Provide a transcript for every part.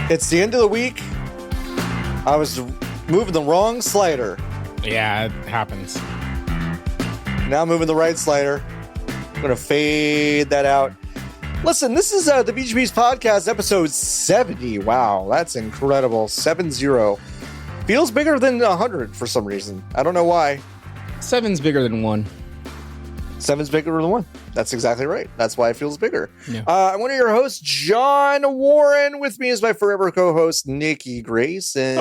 It's the end of the week. I was moving the wrong slider. Yeah, it happens. Now I'm moving the right slider. I'm going to fade that out. Listen, this is the BGB's podcast, episode 70. Wow, that's incredible. 70. Feels bigger than 100 for some reason. I don't know why. 7's bigger than 1. 7's bigger than 1. That's exactly right. That's why it feels bigger. Yeah. I'm one of your hosts, John Warren. With me is my forever co-host, Nikki Grayson.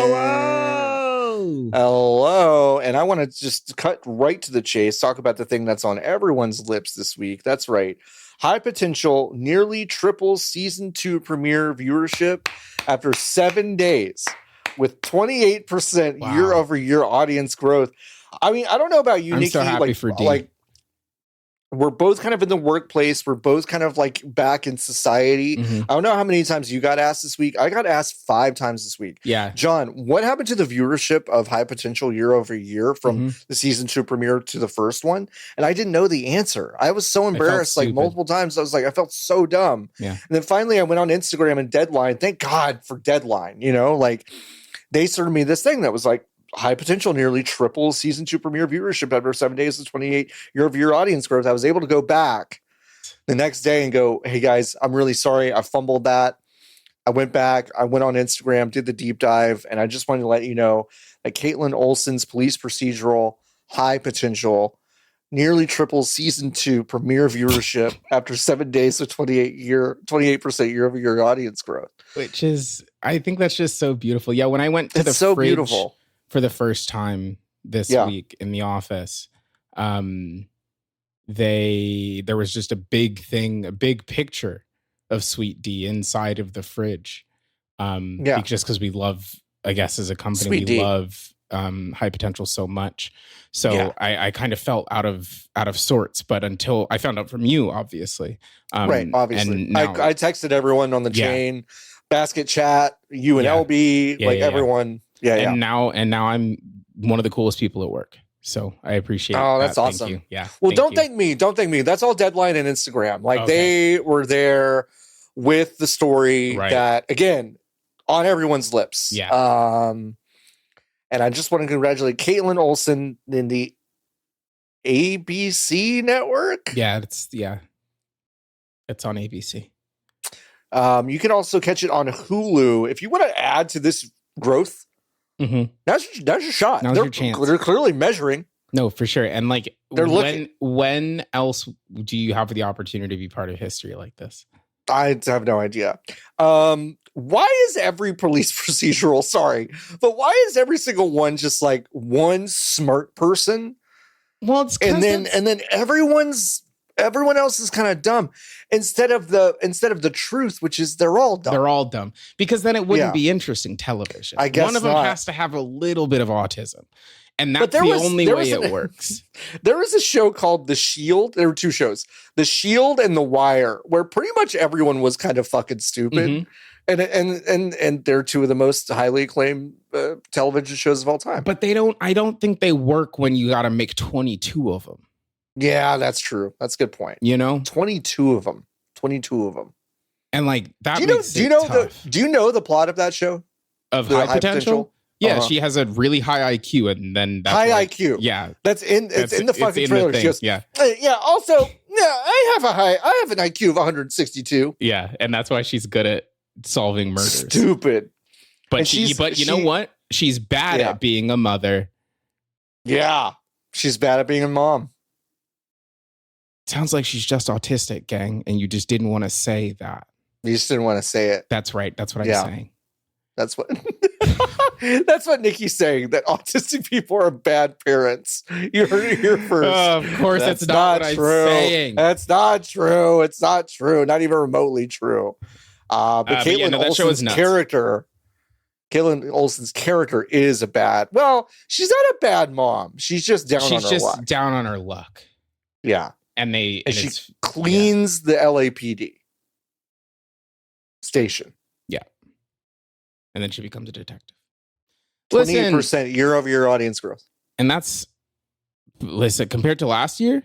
Hello. And I want to just cut right to the chase, talk about the thing that's on everyone's lips this week. That's right. High Potential nearly triples season 2 premiere viewership after 7 days with 28% year-over-year audience growth. I mean, I don't know about you, I'm Nikki. so happy for D. We're both kind of in the workplace. We're both kind of like back in society. Mm-hmm. I don't know how many times you got asked this week. I got asked 5 times this week. Yeah. John, what happened to the viewership of High Potential year over year from the season 2 premiere to the first one? And I didn't know the answer. I was so embarrassed like multiple times. I was like, I felt so dumb. Yeah. And then finally I went on Instagram and Deadline. Thank God for Deadline. You know, like they started me this thing that was like, High Potential nearly triple season 2 premiere viewership after 7 days of 28 year-over-year audience growth. I was able to go back the next day and go, hey guys, I'm really sorry. I fumbled that. I went back. I went on Instagram, did the deep dive, and I just wanted to let you know that Caitlin Olsen's police procedural High Potential nearly triples season 2 premiere viewership after 7 days of 28% year-over-year audience growth. Which is, I think that's just so beautiful. Yeah, when I went to it's the so fridge beautiful. For the first time this week in the office, there was just a big picture of Sweet D inside of the fridge. Just because we love, I guess as a company, Sweet D. love High Potential so much. So I kind of felt out of sorts, but until I found out from you, obviously. Right, obviously. And now, I texted everyone on the chain, basket chat, you and LB, everyone. Yeah, and now I'm one of the coolest people at work. So I appreciate it. Oh, that's awesome. Thank you. Yeah. Well, don't thank me. Don't thank me. That's all Deadline and Instagram. Like they were there with the story that, again, on everyone's lips. Yeah. And I just want to congratulate Caitlin Olsen in the ABC network. Yeah, it's on ABC. You can also catch it on Hulu. If you want to add to this growth, that's your shot. Now's your chance. They're clearly measuring. No, for sure. And like, they're looking. When else do you have the opportunity to be part of history like this? I have no idea. Why is every police procedural? Sorry, but why is every single one just like one smart person? Well, it's and then everyone else is kind of dumb instead of the truth, which is they're all dumb. They're all dumb because then it wouldn't be interesting television. I guess one of them has to have a little bit of autism, and that's the only way it works. There was a show called The Shield. There were 2 shows, The Shield and The Wire, where pretty much everyone was kind of fucking stupid. And they're 2 of the most highly acclaimed television shows of all time. But I don't think they work when you got to make 22 of them. Yeah, that's true. That's a good point. You know, 22 of them. And like that. Do you know the plot of that show? Of High Potential? Yeah, she has a really high IQ, and then that's IQ. Yeah, it's in the fucking trailer. She goes, yeah. Also, I have an IQ of 162. Yeah, and that's why she's good at solving murders. Stupid. But you know what? She's bad at being a mother. Yeah, she's bad at being a mom. Sounds like she's just autistic, gang, and you just didn't want to say that. You just didn't want to say it. That's right. That's what I'm saying. That's what that's what Nikki's saying, that autistic people are bad parents. You heard it here first. Of course, that's not what true. I'm saying. That's not true. It's not true. Not even remotely true. But Caitlin Olsen's character, Caitlin Olsen's character is well, she's not a bad mom. She's just down on her luck. Yeah. And she cleans the LAPD station. Yeah. And then she becomes a detective. 28% year-over-year audience growth. And compared to last year,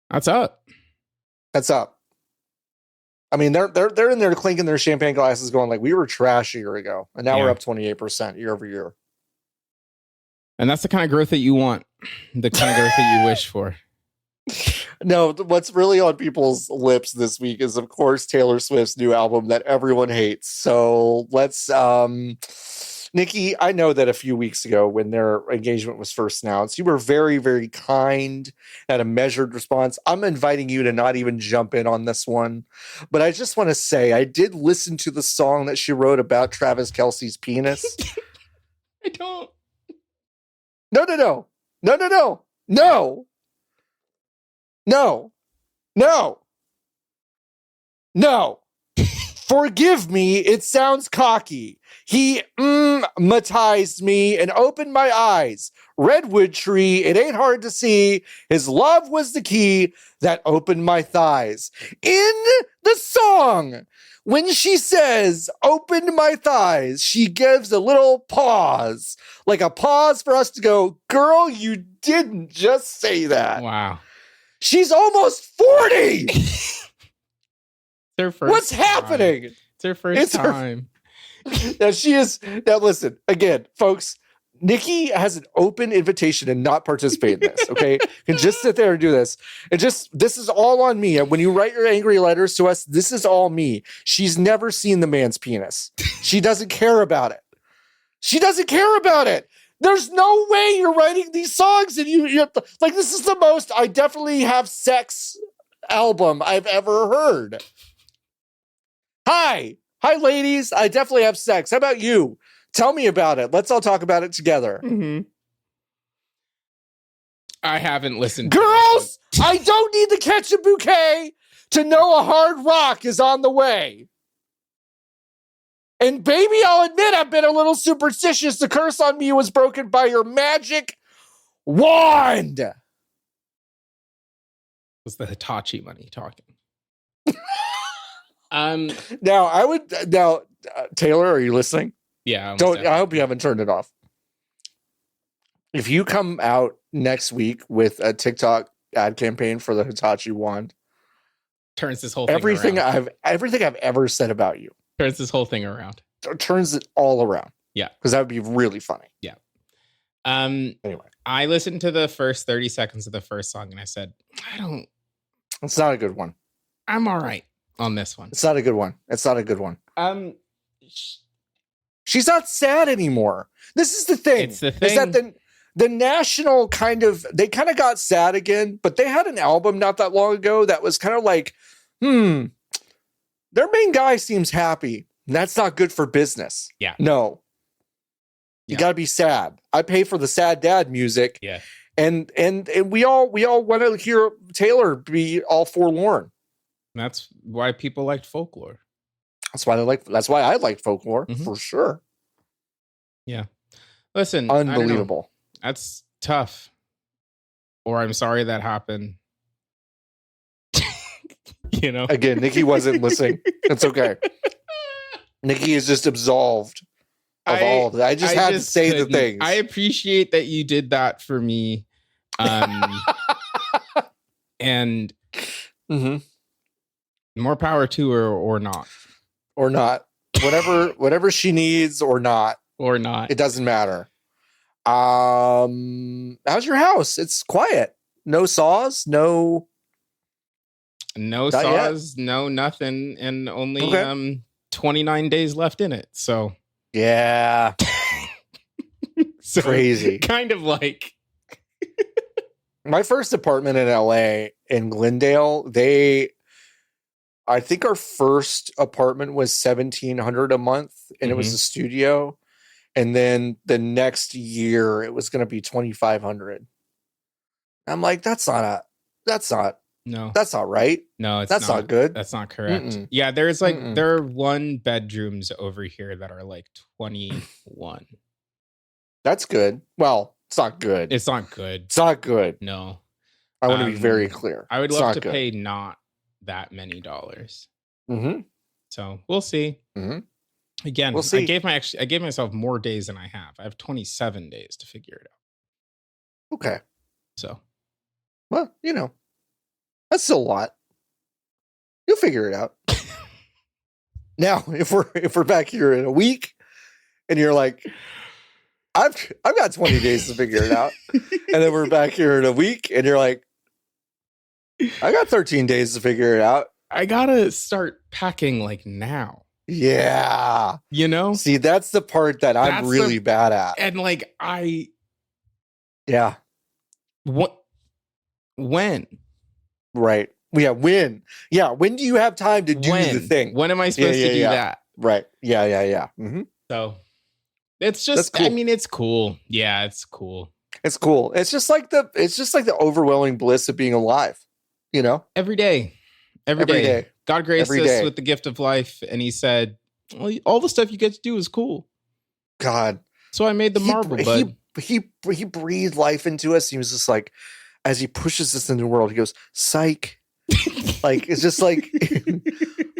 that's up. I mean, they're in there clinking their champagne glasses, going like, "We were trash a year ago, and now we're up 28% year over year." And that's the kind of growth that you want, the kind of growth that you wish for. No, what's really on people's lips this week is, of course, Taylor Swift's new album that everyone hates. So let's, Nikki, I know that a few weeks ago when their engagement was first announced, you were very, very kind, had a measured response. I'm inviting you to not even jump in on this one. But I just want to say, I did listen to the song that she wrote about Travis Kelce's penis. I don't. No. Forgive me, it sounds cocky. He matized me and opened my eyes. Redwood tree, it ain't hard to see. His love was the key that opened my thighs. In the song, when she says, opened my thighs, she gives a little pause, like a pause for us to go, girl, you didn't just say that. Wow. She's almost 40. What's happening? It's her first time. Now she is. Now listen again, folks. Nikki has an open invitation to not participate in this. Okay, can just sit there and do this. And this is all on me. And when you write your angry letters to us, this is all me. She's never seen the man's penis. She doesn't care about it. There's no way you're writing these songs and you're like, this is the most I definitely have sex album I've ever heard. Hi, ladies. I definitely have sex. How about you? Tell me about it. Let's all talk about it together. Mm-hmm. I haven't listened. Girls, I don't need to catch a bouquet to know a hard rock is on the way. And baby, I'll admit I've been a little superstitious. The curse on me was broken by your magic wand. It was the Hitachi money talking. Taylor, are you listening? Yeah. I hope you haven't turned it off. If you come out next week with a TikTok ad campaign for the Hitachi wand, turns this whole thing everything around. Everything I've ever said about you turns this whole thing around. Turns it all around. Yeah. Because that would be really funny. Yeah. Anyway. I listened to the first 30 seconds of the first song and I said, it's not a good one. I'm all right on this one. It's not a good one. She's not sad anymore. This is the thing. It's the thing. Is that the national they kind of got sad again, but they had an album not that long ago that was kind of like, their main guy seems happy. And that's not good for business. Yeah. No. You got to be sad. I pay for the sad dad music. Yeah. And we all want to hear Taylor be all forlorn. That's why people liked folklore. That's why I liked folklore, for sure. Yeah. Listen. Unbelievable. That's tough. Or I'm sorry that happened. Again, Nikki wasn't listening. It's okay. Nikki is just absolved of all of that. I just had to say the things. I appreciate that you did that for me. And more power to her or not. Or not. Whatever she needs or not. It doesn't matter. How's your house? It's quiet. No saws, no saws, no nothing, and only 29 days left in it. So yeah. So crazy. Kind of like my first apartment in LA in Glendale, I think our first apartment was $1,700 a month and it was a studio. And then the next year it was going to be $2,500. I'm like, that's not right. No, that's not good. That's not correct. Mm-mm. Yeah. There's there are 1 bedrooms over here that are like 21. That's good. Well, it's not good. It's not good. It's not good. No. I want to be very clear. I would love to pay not that many dollars. So we'll see. Again, we'll see. I gave myself more days than I have. I have 27 days to figure it out. Okay. So, well, that's still a lot. You'll figure it out. Now, if we're back here in a week, and you're like, I've got 20 days to figure it out, and then we're back here in a week, and you're like, I got 13 days to figure it out. I gotta start packing like now. Yeah. You know? See, that's the part that I'm really bad at. And like, yeah. What? When? Right. Yeah. When? Yeah. When do you have time to do the thing? When am I supposed to do that? Right. Yeah. Mm-hmm. So it's just, cool. I mean, it's cool. Yeah, it's cool. It's cool. It's just like the overwhelming bliss of being alive, you know? Every day. God graced us with the gift of life, and he said, well, all the stuff you get to do is cool. God. So I made the marble, bud. He breathed life into us. He was just like, as he pushes us into the world, he goes, psych. Like, it's just like,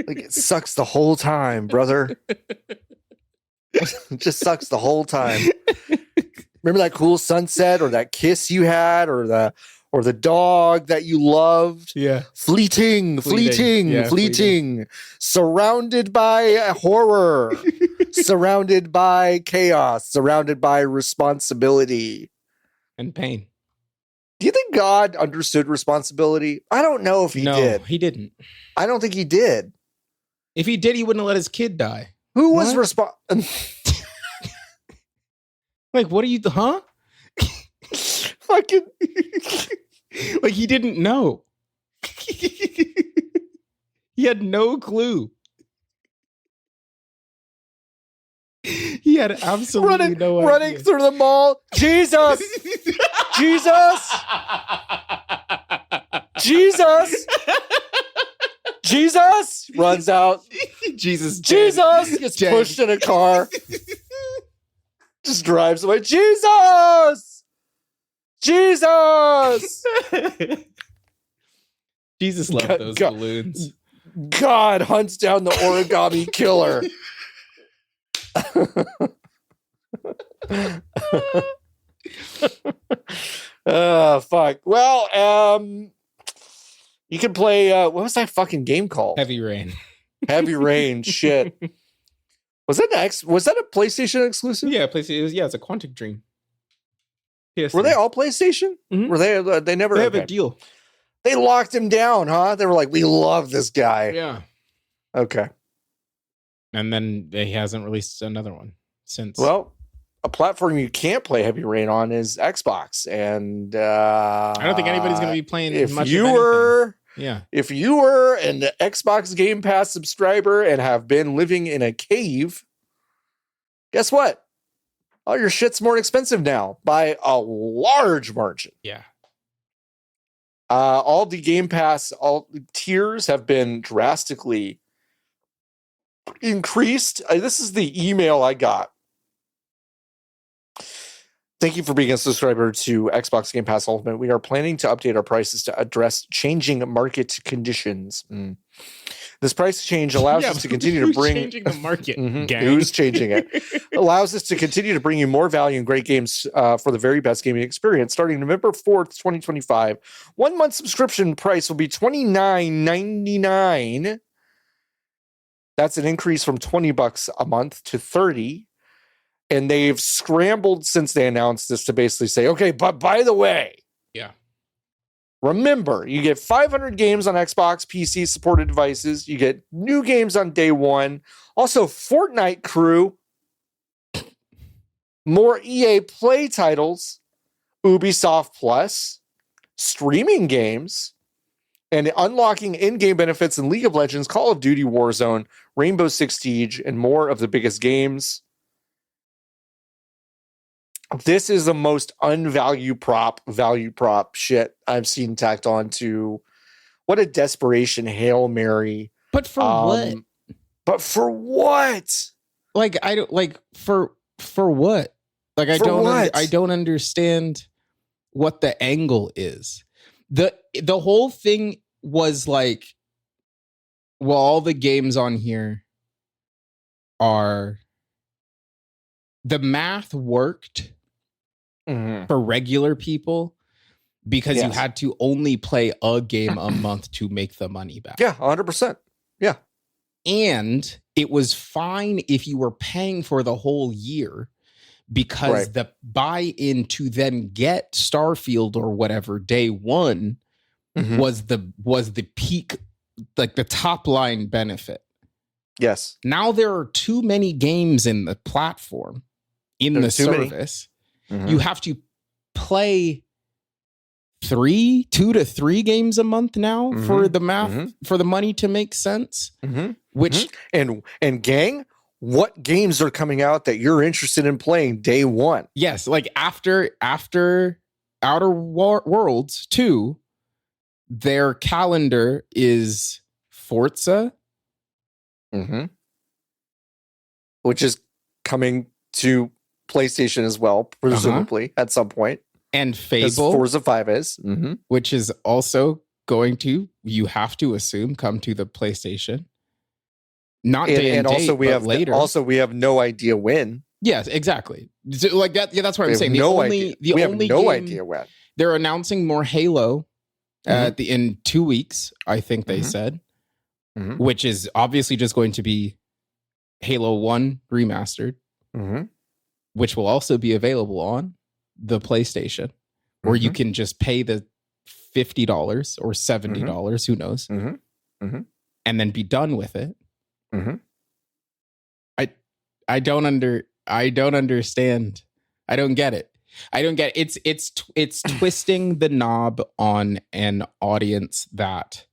like it sucks the whole time, brother. It just sucks the whole time. Remember that cool sunset or that kiss you had or the dog that you loved? Yeah. Fleeting. Surrounded by horror. Surrounded by chaos. Surrounded by responsibility. And pain. Do you think God understood responsibility? I don't know if he did. No, he didn't. I don't think he did. If he did, he wouldn't have let his kid die. Who was Like, what are you, huh? Fucking. Like, he didn't know. He had no clue. He had absolutely no idea. Running through the mall. Jesus! Jesus! Runs out. Jesus gets pushed in a car. Just drives away. Jesus! Jesus loved those balloons. God hunts down the origami killer. Oh, fuck. Well, you can play, what was that fucking game called? Heavy Rain. Heavy Rain, shit. Was that a PlayStation exclusive? Yeah, PlayStation. It's a Quantic Dream. PS3. Were they all PlayStation? Mm-hmm. Were they never? They have a deal. They locked him down, huh? They were like, we love this guy. Yeah. Okay. And then he hasn't released another one since. Well, a platform you can't play Heavy Rain on is Xbox, and I don't think anybody's going to be playing. If much you of were, yeah, if you were an Xbox Game Pass subscriber and have been living in a cave, guess what? All your shit's more expensive now by a large margin. Yeah. All the Game Pass, all tiers have been drastically increased. This is the email I got. Thank you for being a subscriber to Xbox Game Pass Ultimate. We are planning to update our prices to address changing market conditions. This price change allows us to continue to bring... Who's changing the market? Who's changing it? Allows us to continue to bring you more value and great games for the very best gaming experience. Starting November 4th, 2025, 1 month subscription price will be $29.99. That's an increase from $20 a month to $30. And they've scrambled since they announced this to basically say, okay, but by the way, yeah, remember, you get 500 games on Xbox, PC supported devices. You get new games on day one. Also, Fortnite crew, more EA Play titles, Ubisoft Plus, streaming games, and unlocking in-game benefits in League of Legends, Call of Duty Warzone, Rainbow Six Siege, and more of the biggest games. This is the most value prop shit I've seen tacked on to. What a desperation Hail Mary. But for what? But for what? Like, I don't like for what? Like, I don't understand what the angle is. The whole thing was like, well, all the games on here are, the math worked for regular people because you had to only play a game a month to make the money back. Yeah, 100%. Yeah. And it was fine if you were paying for the whole year, because the buy-in to then get Starfield or whatever day one was the peak, like the top line benefit. Yes. Now there are too many games in the platform, in the service. You have to play 2 to 3 games a month now for the math, for the money to make sense. Which and gang, what games are coming out that you're interested in playing day one? Yes, like after Outer Worlds 2, their calendar is Forza, which is coming to PlayStation as well, presumably at some point. And Fable, Forza 5 is, which is also going to, you have to assume, come to the PlayStation. Not day and also date, we have later. Also, we have no idea when. Yes, exactly. So like that. Yeah, that's what I'm saying. We have no idea when. They're announcing more Halo in 2 weeks. I think they said, which is obviously just going to be Halo 1 remastered, which will also be available on the PlayStation, where you can just pay the $50 or $70, who knows, and then be done with it. I don't understand. I don't get it. It's twisting the knob on an audience that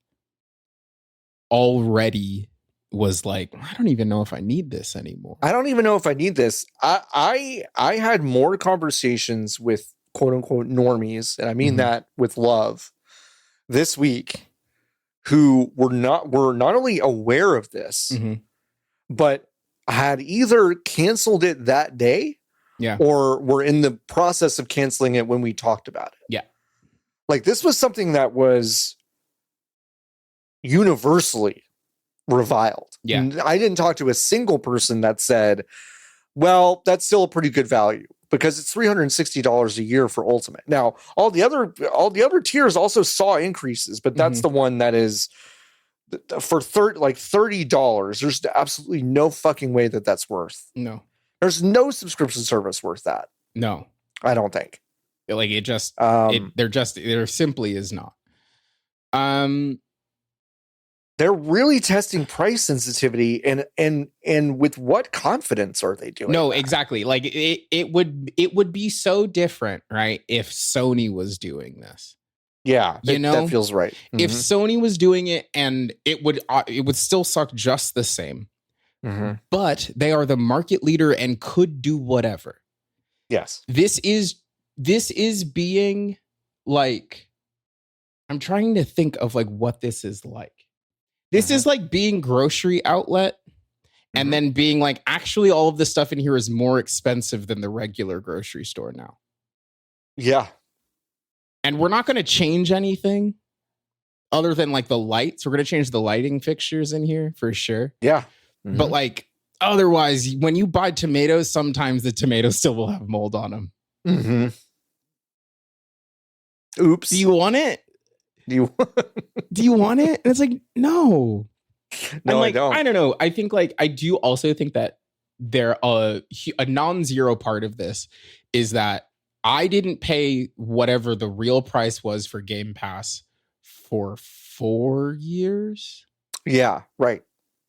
already was like, I don't even know if I need this anymore. I don't even know if I need this. I had more conversations with quote unquote normies, and I mean that with love, this week, who were not only aware of this, but had either canceled it that day, or were in the process of canceling it when we talked about it. Yeah. Like, this was something that was universally reviled. Yeah. And I didn't talk to a single person that said, well, that's still a pretty good value, because it's $360 a year for Ultimate. Now, all the other tiers also saw increases, but that's the one that is for $30. There's absolutely no fucking way that that's worth. No. There's no subscription service worth that. No. I don't think. Like, it just there simply is not. They're really testing price sensitivity, and with what confidence are they doing? No, that? Exactly. Like it would be so different, right, if Sony was doing this. Yeah, that feels right. If Sony was doing it, and it would still suck just the same. But they are the market leader and could do whatever. Yes. This is being like, I'm trying to think of like what this is like. This is like being grocery outlet and then being like, actually, all of this stuff in here is more expensive than the regular grocery store now. Yeah. And we're not going to change anything other than like the lights. We're going to change the lighting fixtures in here for sure. Yeah. But like, otherwise, when you buy tomatoes, sometimes the tomatoes still will have mold on them. Oops. Do you want it? Do you want it? And it's like, no. No, like, I don't. I don't know. I think like, I do also think that there a non-zero part of this is that I didn't pay whatever the real price was for Game Pass for 4 years. Yeah, right.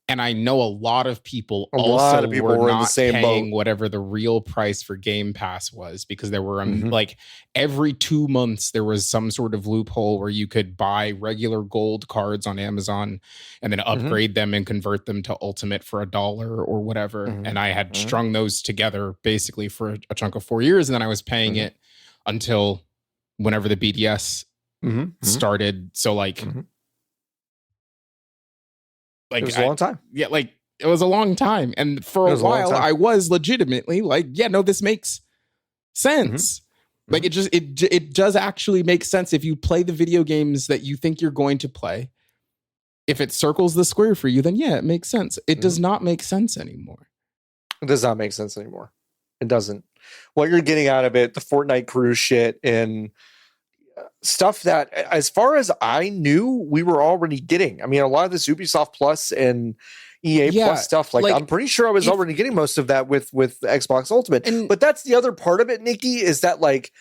And I know a lot of people were not in the same paying boat. Whatever the real price for Game Pass was, because there were like every 2 months there was some sort of loophole where you could buy regular gold cards on Amazon and then upgrade them and convert them to Ultimate for $1 or whatever. And I had strung those together basically for a chunk of 4 years, and then I was paying it until whenever the BDS started. So like. Like, it was a long time. Yeah, like it was a long time. And for a while, I was legitimately like, yeah, no, this makes sense. Like it does actually make sense if you play the video games that you think you're going to play. If it circles the square for you, then yeah, it makes sense. It does not make sense anymore. It does not make sense anymore. It doesn't. What you're getting out of it, the Fortnite crew shit and stuff that, as far as I knew, we were already getting. I mean, a lot of this Ubisoft Plus and, EA Plus stuff. Like I'm pretty sure I was already getting most of that with Xbox Ultimate. But that's the other part of it, Nikki, is that like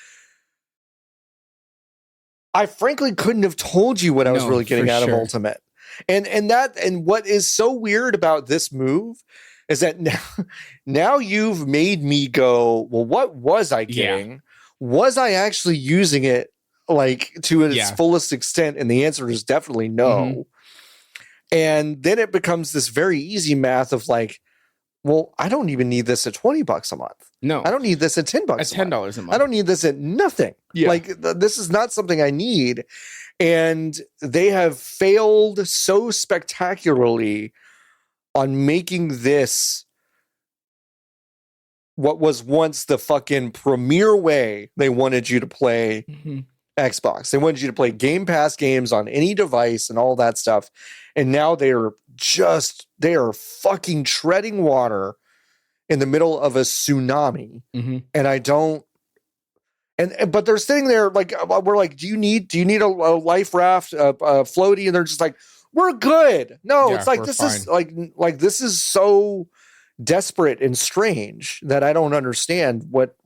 I frankly couldn't have told you what I was really getting out of Ultimate. And what is so weird about this move is that now you've made me go, well, what was I getting? Yeah. Was I actually using it like to its fullest extent? And the answer is definitely no. Mm-hmm. And then it becomes this very easy math of like, well, I don't even need this at $20 a month. No, I don't need this at $10 at $10 a month. I don't need this at nothing. Yeah. Like this is not something I need. And they have failed so spectacularly on making this what was once the fucking premier way they wanted you to play Xbox. They wanted you to play Game Pass games on any device and all that stuff. And now they are fucking treading water in the middle of a tsunami. Mm-hmm. And I don't, but they're sitting there like, we're like, do you need a life raft, floaty? And they're just like, we're good. No, it's like, this is like, this is so desperate and strange that I don't understand what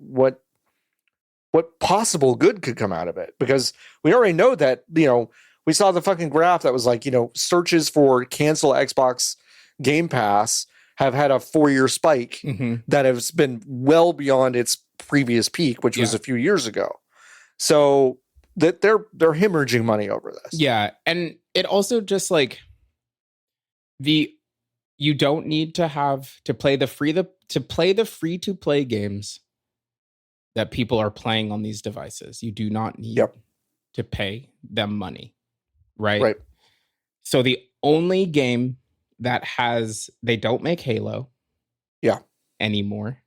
possible good could come out of it, because we already know that, we saw the fucking graph that was like, searches for cancel Xbox Game Pass have had a 4-year spike that has been well beyond its previous peak, which was a few years ago. So that they're hemorrhaging money over this. Yeah. And it also just like you don't need to have to play the free to play games that people are playing on these devices. You do not need to pay them money. Right. So the only game that they don't make Halo anymore.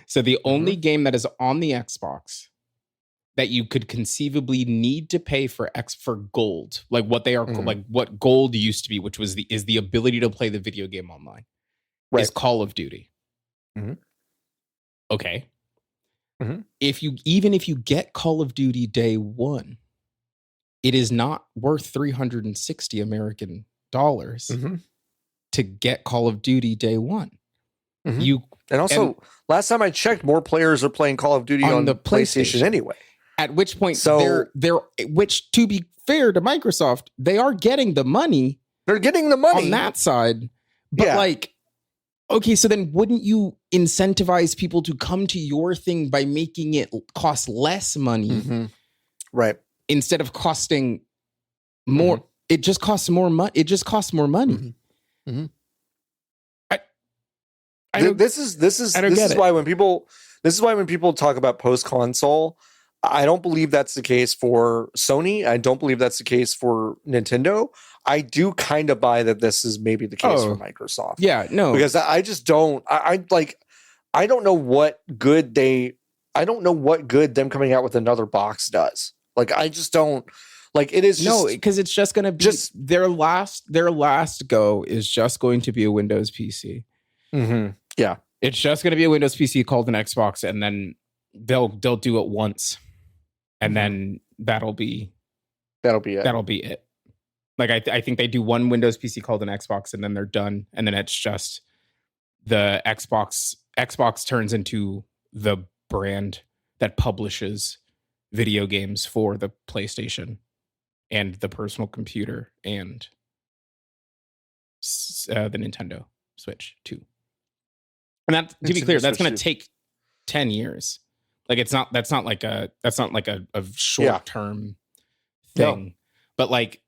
So the only game that is on the Xbox that you could conceivably need to pay for gold, like what they are, like what gold used to be, which was is the ability to play the video game online, is Call of Duty. Mm-hmm. Okay. Mm-hmm. If you get Call of Duty day one, it is not worth 360 American dollars to get Call of Duty day one. Mm-hmm. Last time I checked, more players are playing Call of Duty on the PlayStation anyway. At which point, which to be fair to Microsoft, they are getting the money. They're getting the money on that side. But like, okay, so then wouldn't you incentivize people to come to your thing by making it cost less money? Mm-hmm. Right. Instead of costing more, it just costs more money. It just costs more money. Mm-hmm. Mm-hmm. This is why when people talk about post console, I don't believe that's the case for Sony. I don't believe that's the case for Nintendo. I do kind of buy that this is maybe the case for Microsoft. Yeah, no, because I just don't. I don't know what good them coming out with another box does. Like I just don't. Like it is just, because it's just going to be their last go is just going to be a Windows PC. Mm-hmm. Yeah, it's just going to be a Windows PC called an Xbox, and then they'll do it once, and then that'll be it. Like I think they do one Windows PC called an Xbox, and then they're done, and then it's just the Xbox. Xbox turns into the brand that publishes video games for the PlayStation and the personal computer and the Nintendo Switch too. And that, to be clear, that's going to take 10 years. Like that's not like a short term thing. No. But like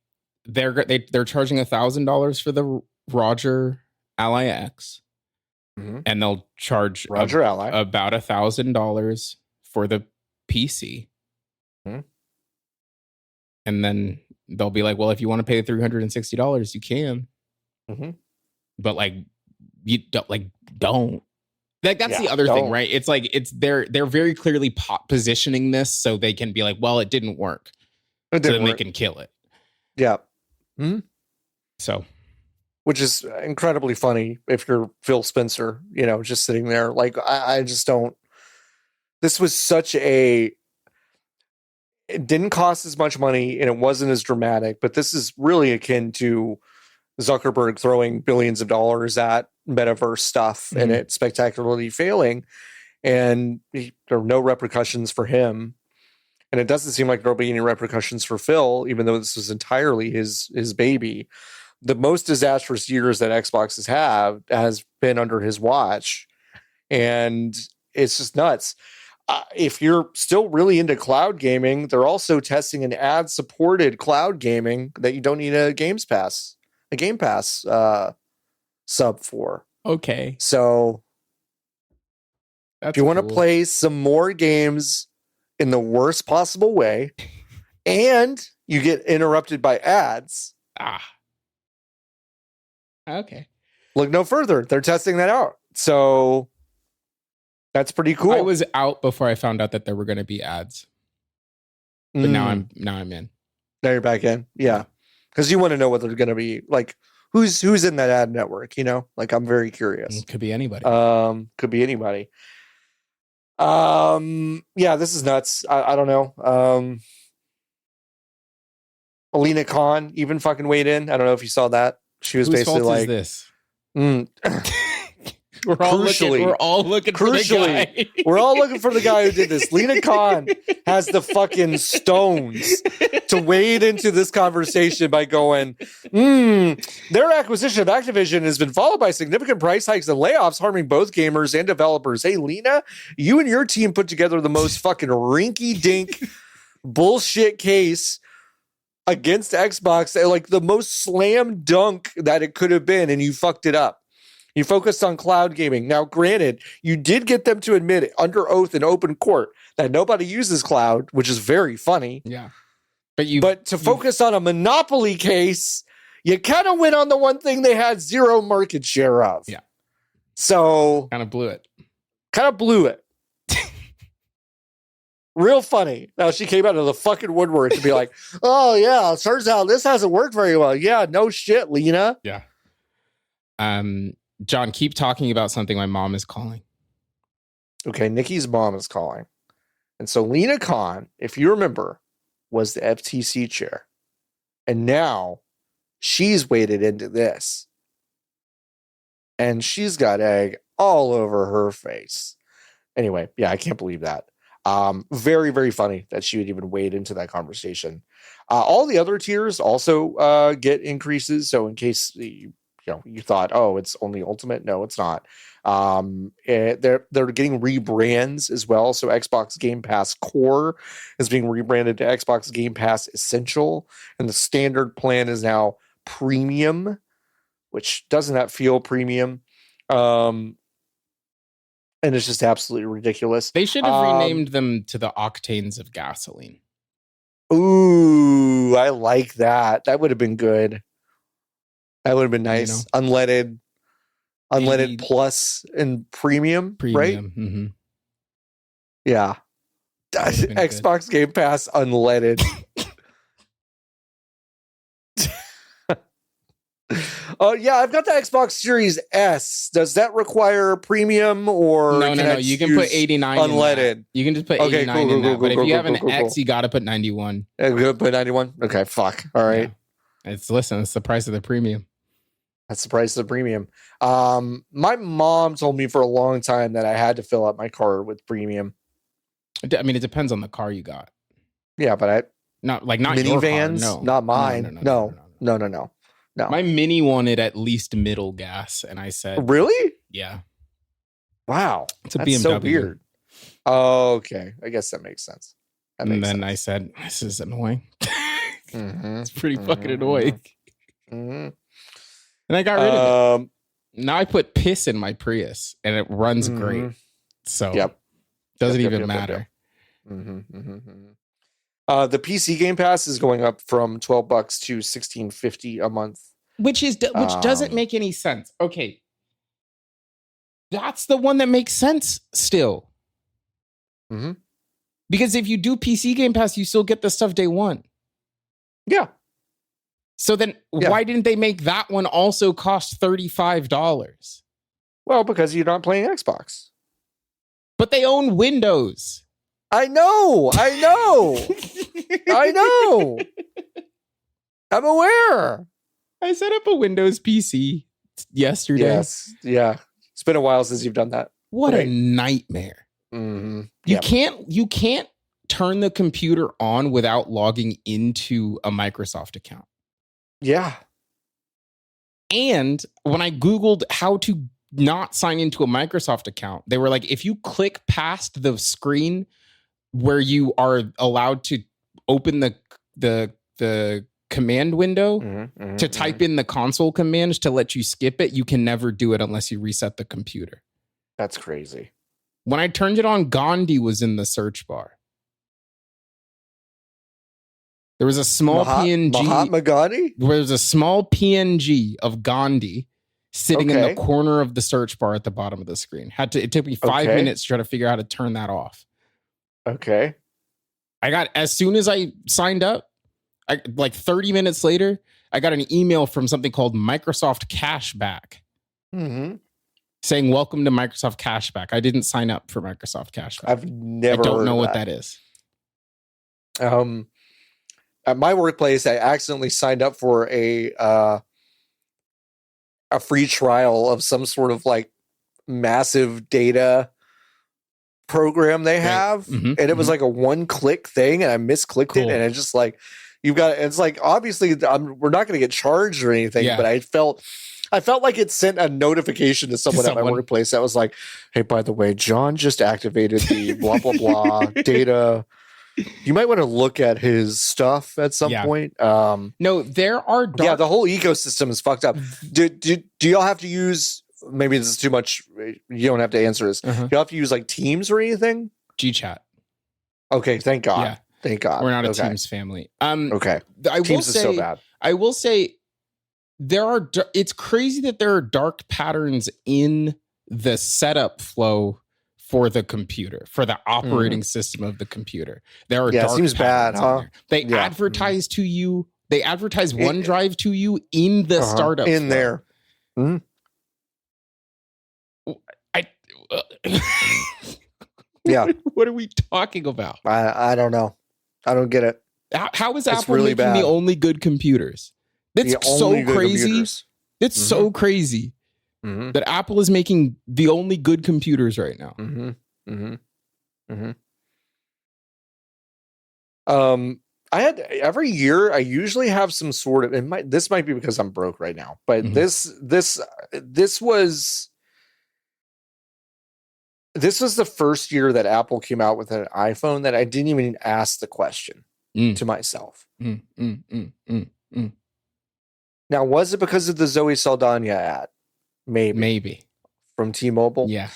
they're charging $1,000 for the Roger Ally X, and they'll charge Roger Ally about $1,000 for the PC. And then they'll be like, well, if you want to pay $360, you can. But like, you don't. Like that's the other thing, right? It's like they're very clearly positioning this so they can be like, well, it didn't work. So then they can kill it. Yeah. So, which is incredibly funny if you're Phil Spencer, just sitting there. Like I just don't. This was it didn't cost as much money and it wasn't as dramatic, but this is really akin to Zuckerberg throwing billions of dollars at metaverse stuff and it spectacularly failing, and there are no repercussions for him. And it doesn't seem like there'll be any repercussions for Phil, even though this was entirely his baby. The most disastrous years that Xbox has been under his watch. And it's just nuts. If you're still really into cloud gaming, they're also testing an ad-supported cloud gaming that you don't need a Game Pass sub for. Okay. So if you want to play some more games in the worst possible way, and you get interrupted by ads. Okay. Look no further. They're testing that out. So that's pretty cool. I was out before I found out that there were going to be ads. But now I'm in. Now you're back in. Yeah. Because you want to know what they're going to be like. Who's in that ad network, you know? Like, I'm very curious. Could be anybody. Could be anybody. Yeah, this is nuts. I don't know. Alina Khan even fucking weighed in. I don't know if you saw that. She was basically like, this? We're all looking for the guy. We're all looking for the guy who did this. Lena Khan has the fucking stones to wade into this conversation by going, their acquisition of Activision has been followed by significant price hikes and layoffs, harming both gamers and developers. Hey, Lena, you and your team put together the most fucking rinky-dink bullshit case against Xbox, like the most slam dunk that it could have been, and you fucked it up. You focused on cloud gaming. Now, granted, you did get them to admit it under oath in open court that nobody uses cloud, which is very funny. Yeah. But to focus on a monopoly case, you kind of went on the one thing they had zero market share of. Yeah. So kind of blew it. Real funny. Now she came out of the fucking woodwork to be like, oh yeah, it turns out this hasn't worked very well. Yeah, no shit, Lena. Yeah. John, keep talking about something my mom is calling. Okay, Nikki's mom is calling. And so Lena Khan, if you remember, was the FTC chair. And now she's waded into this. And she's got egg all over her face. Anyway, yeah, I can't believe that. Very, very funny that she would even wade into that conversation. All the other tiers also get increases. So in case you thought, oh, it's only Ultimate. No, it's not. They're getting rebrands as well. So Xbox Game Pass Core is being rebranded to Xbox Game Pass Essential, and the standard plan is now Premium, which doesn't that feel premium? And it's just absolutely ridiculous. They should have renamed them to the octanes of gasoline. Ooh, I like that. That would have been good. That would have been nice. You know? Unleaded plus and premium, right? Mm-hmm. Yeah. Xbox Game Pass unleaded. Oh yeah, I've got the Xbox Series S. Does that require premium or no? You can put 89 unleaded. You can just put 89 in that. But if you have an X, you got to put 91. Yeah, we gotta put 91. Okay, fuck. All right. Yeah. It's the price of the premium. That's the price of the premium. My mom told me for a long time that I had to fill up my car with premium. I mean, it depends on the car you got. Yeah, but not minivans. Your car. No, not mine. No. My Mini wanted at least middle gas, and I said, "Really? Yeah." Wow, it's a BMW. So weird. Oh, okay, I guess that makes sense. I said, "This is annoying." It's pretty fucking annoying. Mm-hmm. And I got rid of it. Now I put piss in my Prius, and it runs great. So doesn't even matter. The PC Game Pass is going up from $12 to $16.50 a month, which doesn't make any sense. Okay, that's the one that makes sense still. Mm-hmm. Because if you do PC Game Pass, you still get the stuff day one. Yeah. So then why didn't they make that one also cost $35? Well, because you're not playing Xbox. But they own Windows. I know. I know. I'm aware. I set up a Windows PC yesterday. Yes. Yeah. It's been a while since you've done that. What a nightmare. Mm-hmm. You can't turn the computer on without logging into a Microsoft account. Yeah. And when I Googled how to not sign into a Microsoft account, they were like, if you click past the screen where you are allowed to open the command window to type in the console command to let you skip it, you can never do it unless you reset the computer. That's crazy. When I turned it on, Gandhi was in the search bar. There was a small PNG. Mahatma Gandhi? There was a small PNG of Gandhi sitting in the corner of the search bar at the bottom of the screen. It took me 5 minutes to try to figure out how to turn that off. Okay. As soon as I signed up, like 30 minutes later, I got an email from something called Microsoft Cashback saying, welcome to Microsoft Cashback. I didn't sign up for Microsoft Cashback. I don't know what that is. At my workplace, I accidentally signed up for a free trial of some sort of like massive data program they have. And it was like a one-click thing, and I misclicked it, and it's just like, it's like, obviously we're not going to get charged or anything, but I felt like it sent a notification to someone at my workplace that was like, hey, by the way, John just activated the blah, blah, blah data. You might want to look at his stuff at some point. No, there are the whole ecosystem is fucked up. Do y'all have to use, maybe this is too much, you don't have to answer this. You have to use like Teams or anything? GChat. Okay, thank God. Yeah. Thank God. We're not a Teams family. Okay. Teams is so bad. I will say it's crazy that there are dark patterns in the setup flow for the computer, for the operating system of the computer. There are dark it seems bad, huh? They advertise to you. They advertise OneDrive to you in the startup in flow. there. What are we talking about? I don't know. I don't get it. How is Apple really making the only good computers? That's so crazy. It's so crazy that Apple is making the only good computers right now. I had every year. I usually have some sort of. This might be because I'm broke right now, but this was the first year that Apple came out with an iPhone that I didn't even ask the question to myself. Now, was it because of the Zoe Saldana ad? Maybe from T-Mobile. Yeah.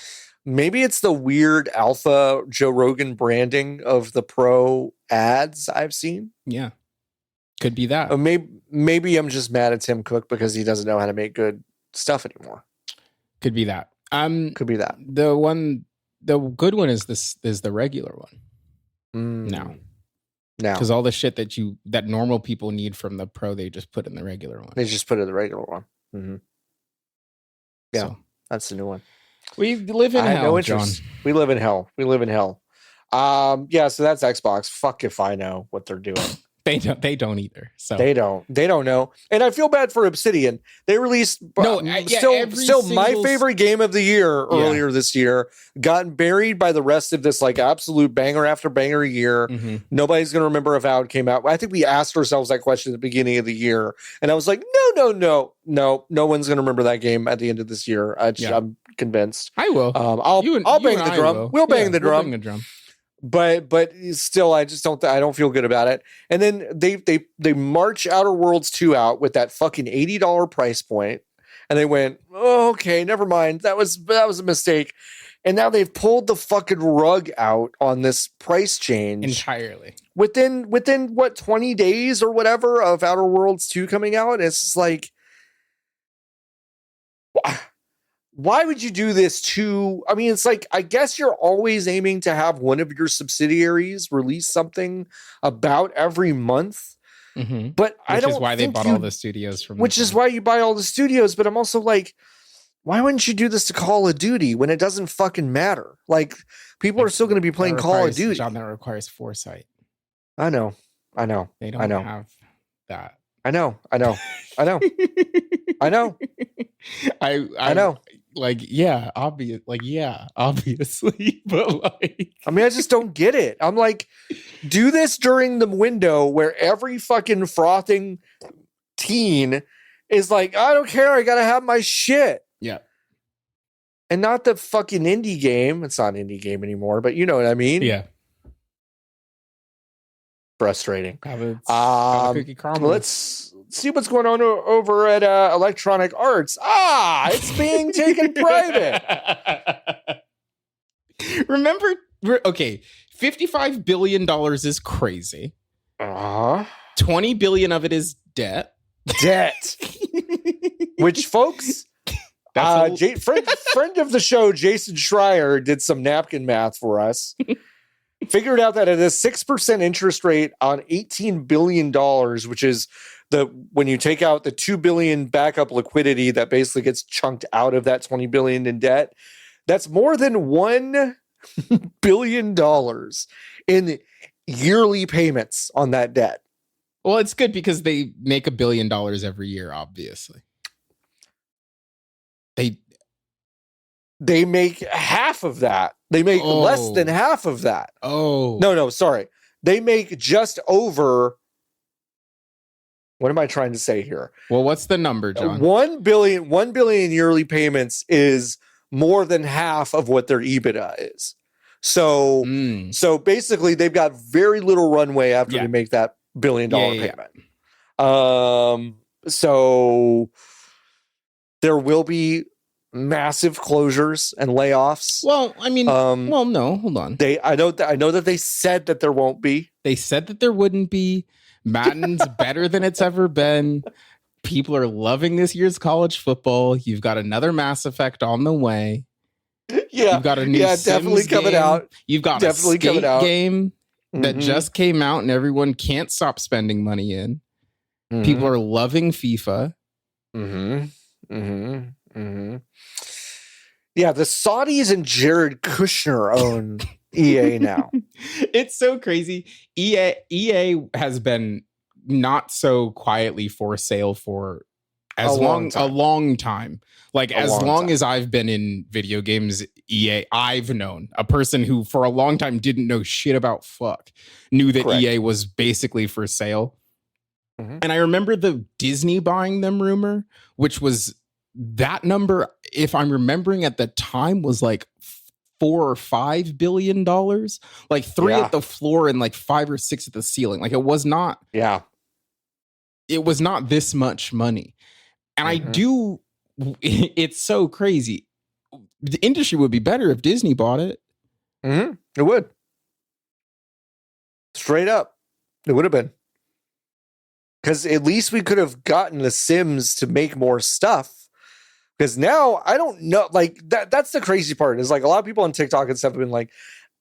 Maybe it's the weird alpha Joe Rogan branding of the Pro ads I've seen. Yeah. Could be that. Or maybe I'm just mad at Tim Cook because he doesn't know how to make good stuff anymore. Could be that. Could be that. The good one is the regular one. Now. Because all the shit that normal people need from the Pro, they just put in the regular one. They just put in the regular one. Yeah. So, that's the new one. We live in hell, John. We live in hell. So that's Xbox. Fuck if I know what they're doing. They don't either. So they don't know. And I feel bad for Obsidian. They released still my favorite game of the year earlier this year, got buried by the rest of this like absolute banger after banger year. Nobody's going to remember if how it came out. I think we asked ourselves that question at the beginning of the year, and I was like, no one's going to remember that game at the end of this year. I'm convinced. I will. I'll bang the drum. We'll bang the drum. But still, I don't feel good about it. And then they march Outer Worlds 2 out with that fucking $80 price point, and they went, oh, okay, never mind. That was a mistake. And now they've pulled the fucking rug out on this price change entirely within what 20 days or whatever of Outer Worlds 2 coming out. And it's just like, why would you do this to? I mean, it's like, I guess you're always aiming to have one of your subsidiaries release something about every month. But I don't. Which is why they bought all the studios from. Which is why you buy all the studios. But I'm also like, why wouldn't you do this to Call of Duty when it doesn't fucking matter? Like, people are still going to be playing Call of Duty. John, that requires foresight. I know. They don't have that. I know. I know. Yeah, obviously, but like, I mean, I just don't get it. I'm like, do this during the window where every fucking frothing teen is like, I don't care, I gotta have my shit. Yeah. And not the fucking indie game. It's not an indie game anymore, but you know what I mean? Yeah. Frustrating. Cookie crumble. Let's see what's going on over at Electronic Arts. It's being taken private. Remember, okay, $55 billion is crazy. 20 billion of it is debt. Which, folks, friend of the show, Jason Schreier, did some napkin math for us. Figured out that at a 6% interest rate on $18 billion, which is when you take out the $2 billion backup liquidity that basically gets chunked out of that $20 billion in debt, that's more than $1 billion in yearly payments on that debt. Well, it's good because they make $1 billion every year, obviously. They make half of that. They make less than half of that. No, sorry. They make just over. What am I trying to say here? Well, what's the number, John? 1 billion yearly payments is more than half of what their EBITDA is. So basically they've got very little runway after they make that $1 billion payment. So there will be massive closures and layoffs. Well, I mean, no, hold on. I know that they said that there won't be. They said that there wouldn't be. Madden's better than it's ever been. People are loving this year's college football. You've got another Mass Effect on the way. Yeah, you've got a new Sims definitely coming game. out. You've got definitely a skate game that just came out, and everyone can't stop spending money in. People are loving FIFA. Yeah, the Saudis and Jared Kushner own EA now. It's so crazy. EA has been not so quietly for sale for a long time. Like as long as I've been in video games, EA, I've known a person who for a long time didn't know shit about knew that EA was basically for sale. And I remember the Disney buying them rumor, which was that number, if I'm remembering at the time, was like $4 or $5 billion, like 3 at the floor and like 5 or 6 at the ceiling. Like it was not this much money. And it's so crazy. The industry would be better if Disney bought it. It would. Straight up. It would have been. Because at least we could have gotten the Sims to make more stuff. Because now I don't know, like that's the crazy part is like a lot of people on TikTok and stuff have been like,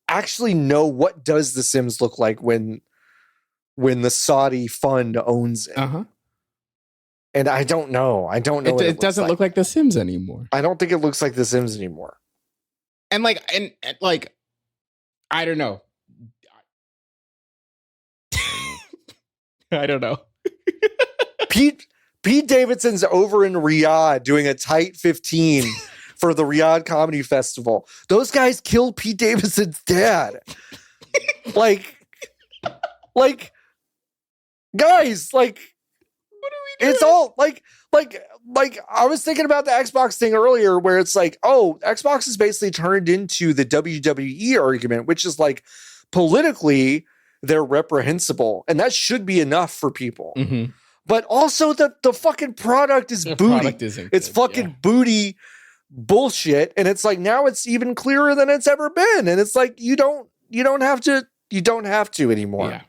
actually know what does the Sims look like when the Saudi fund owns it. And I don't know. It doesn't look like the Sims anymore. I don't think it looks like the Sims anymore. And I don't know. I don't know. Pete Davidson's over in Riyadh doing a tight 15 for the Riyadh Comedy Festival. Those guys killed Pete Davidson's dad. like, guys, like, what are we doing? It's all like I was thinking about the Xbox thing earlier where it's like, Xbox is basically turned into the WWE argument, which is like politically they're reprehensible. And that should be enough for people. But also the fucking product is booty. It's fucking booty bullshit. And it's like, now it's even clearer than it's ever been. And it's like, you don't have to anymore. Yeah.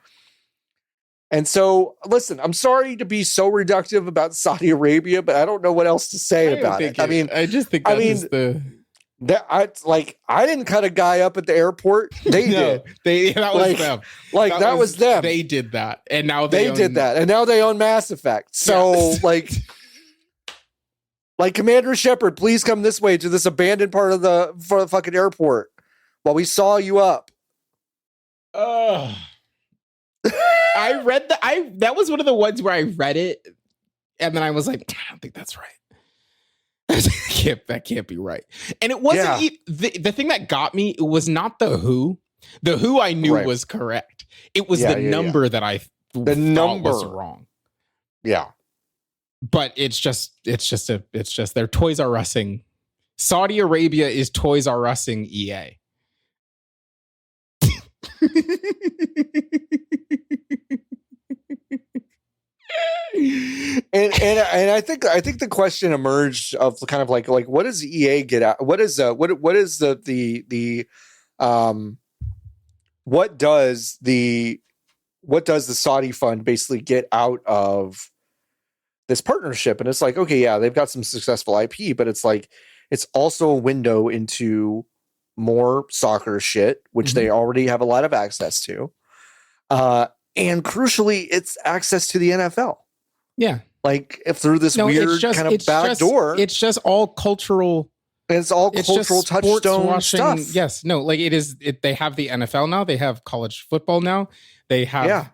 And so, listen, I'm sorry to be so reductive about Saudi Arabia, but I don't know what else to say about it. I just think I didn't cut a guy up at the airport. They did. That was them. That was them. They did that, and now they did that, and now they own Mass Effect. So, like Commander Shepard, please come this way to this abandoned part of the fucking airport while we saw you up. I read that was one of the ones where I read it, and then I was like, I don't think that's right. That can't be right. And it wasn't the thing that got me. It was not the who. The who I knew was correct. It was the number that I thought was wrong. Yeah. But it's just their Toys R Using. Saudi Arabia is Toys R Using EA. and I think the question emerged of kind of like what does EA get out? What does the Saudi fund basically get out of this partnership? And it's like, okay, yeah, they've got some successful IP, but it's like it's also a window into more soccer shit, which they already have a lot of access to. And crucially, it's access to the NFL. Yeah. Like if through this weird kind of back door. It's just all cultural. It's all cultural touchstone stuff. Yes. No, like they have the NFL now. They have college football now. They have,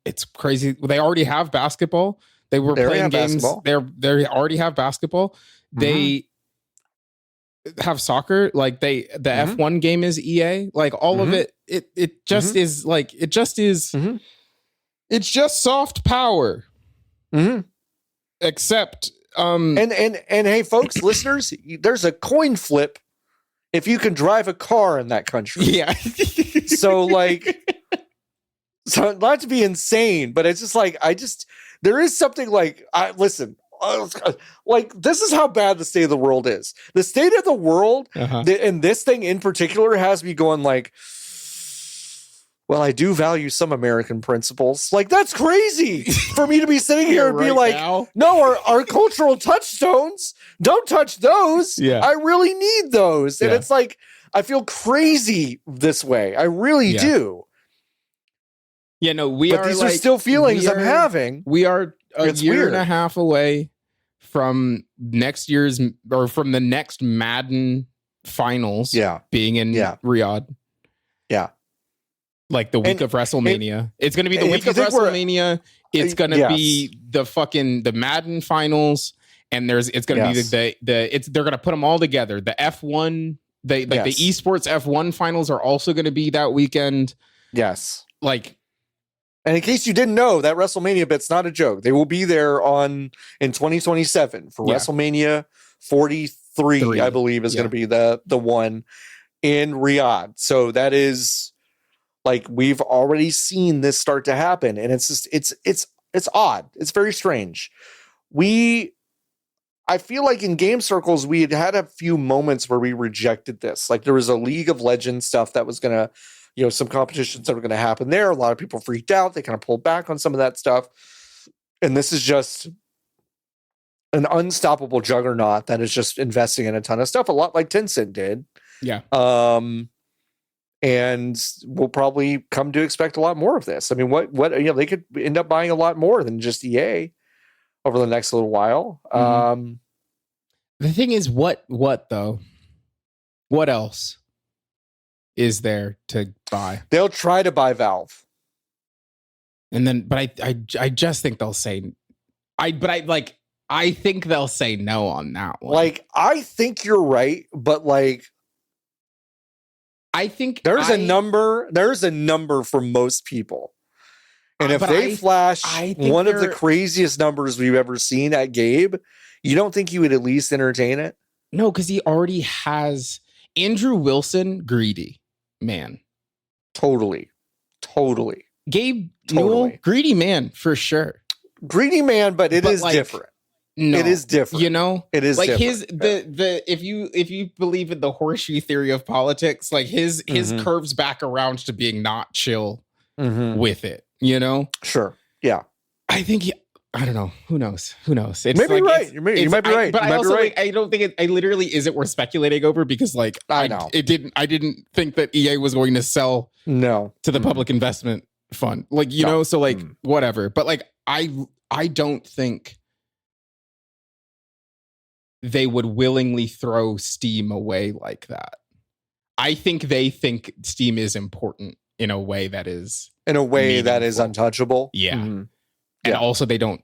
it's crazy. They already have basketball. They were playing games. They already have basketball. They have soccer. Like the F1 game is EA. Like all of it. It just is like, it just is. It's just soft power. Except and hey folks, listeners, there's a coin flip if you can drive a car in that country. Yeah. So not to be insane, but it's just like there is something like like this is how bad the state of the world is. The state of the world and this thing in particular has me going like, well, I do value some American principles. Like, that's crazy for me to be sitting here and be like, no, our cultural touchstones, don't touch those. Yeah. I really need those. And it's like, I feel crazy this way. I really do. Yeah, no, but these are still feelings I'm having. We are a year and a half away from next year's, or from the next Madden finals being in Riyadh. Yeah. Like the week of WrestleMania. It's going to be the week of WrestleMania. It's going to be the Madden finals. And it's going to be they're going to put them all together. The F1, the esports F1 finals are also going to be that weekend. Yes. Like, and in case you didn't know, that WrestleMania bit's not a joke. They will be there in 2027 for WrestleMania 43, I believe is going to be the one in Riyadh. So that is, like, we've already seen this start to happen, and it's just it's odd. It's very strange. I feel like in game circles we had a few moments where we rejected this. Like there was a League of Legends stuff that was gonna, some competitions that were gonna happen there. A lot of people freaked out. They kind of pulled back on some of that stuff, and this is just an unstoppable juggernaut that is just investing in a ton of stuff, a lot like Tencent did. Yeah. And we'll probably come to expect a lot more of this. I mean, what they could end up buying a lot more than just EA over the next little while. The thing is, what though? What else is there to buy? They'll try to buy Valve, and then, but I just think they'll say, I think they'll say no on that one. Like, I think you're right, but like. I think there's a number for most people. And if they flash one of the craziest numbers we've ever seen at Gabe, you don't think you would at least entertain it? No, because he already has Andrew Wilson, greedy man. Totally. Gabe Newell, greedy man for sure. Greedy man, but it is different. No, it is different. It is like different. If you believe in the horseshoe theory of politics, like his curves back around to being not chill with it. Sure. Yeah. I think I don't know. Who knows? It's maybe right. You might be right. But I also I don't think it literally isn't worth speculating over, because like I didn't think that EA was going to sell to the public investment fund. Like, know, so like whatever. But like I don't think they would willingly throw Steam away like that. I think they think Steam is important in a way that is untouchable. Yeah. Mm-hmm. And also they don't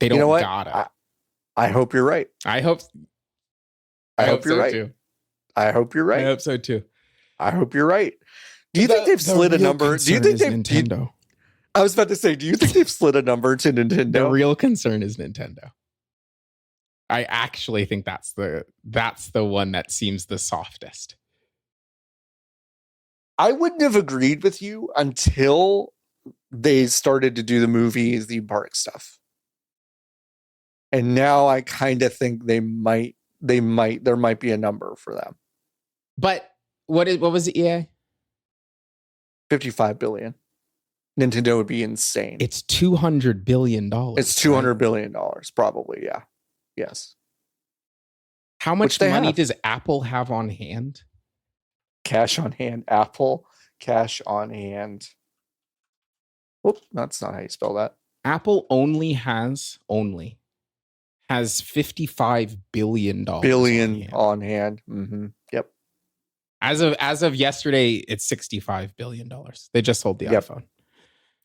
gotta. I hope you're right. I hope you're right. Too. I hope you're right. I hope so too. I hope you're right. Do you think they've slid a number? Do you think they've Nintendo? I was about to say, do you think they've slid a number to Nintendo? The real concern is Nintendo. I actually think that's the one that seems the softest. I wouldn't have agreed with you until they started to do the movie theme park stuff. And now I kind of think there might be a number for them. But what was it, EA? 55 billion. Nintendo would be insane. It's $200 billion. It's $200 billion, probably, yeah. Yes. How much money does Apple have on hand? Cash on hand. Apple, cash on hand. Whoop, that's not how you spell that. Apple only has $55 billion on hand. Mm-hmm. Yep. As of yesterday, it's $65 billion. They just sold the iPhone.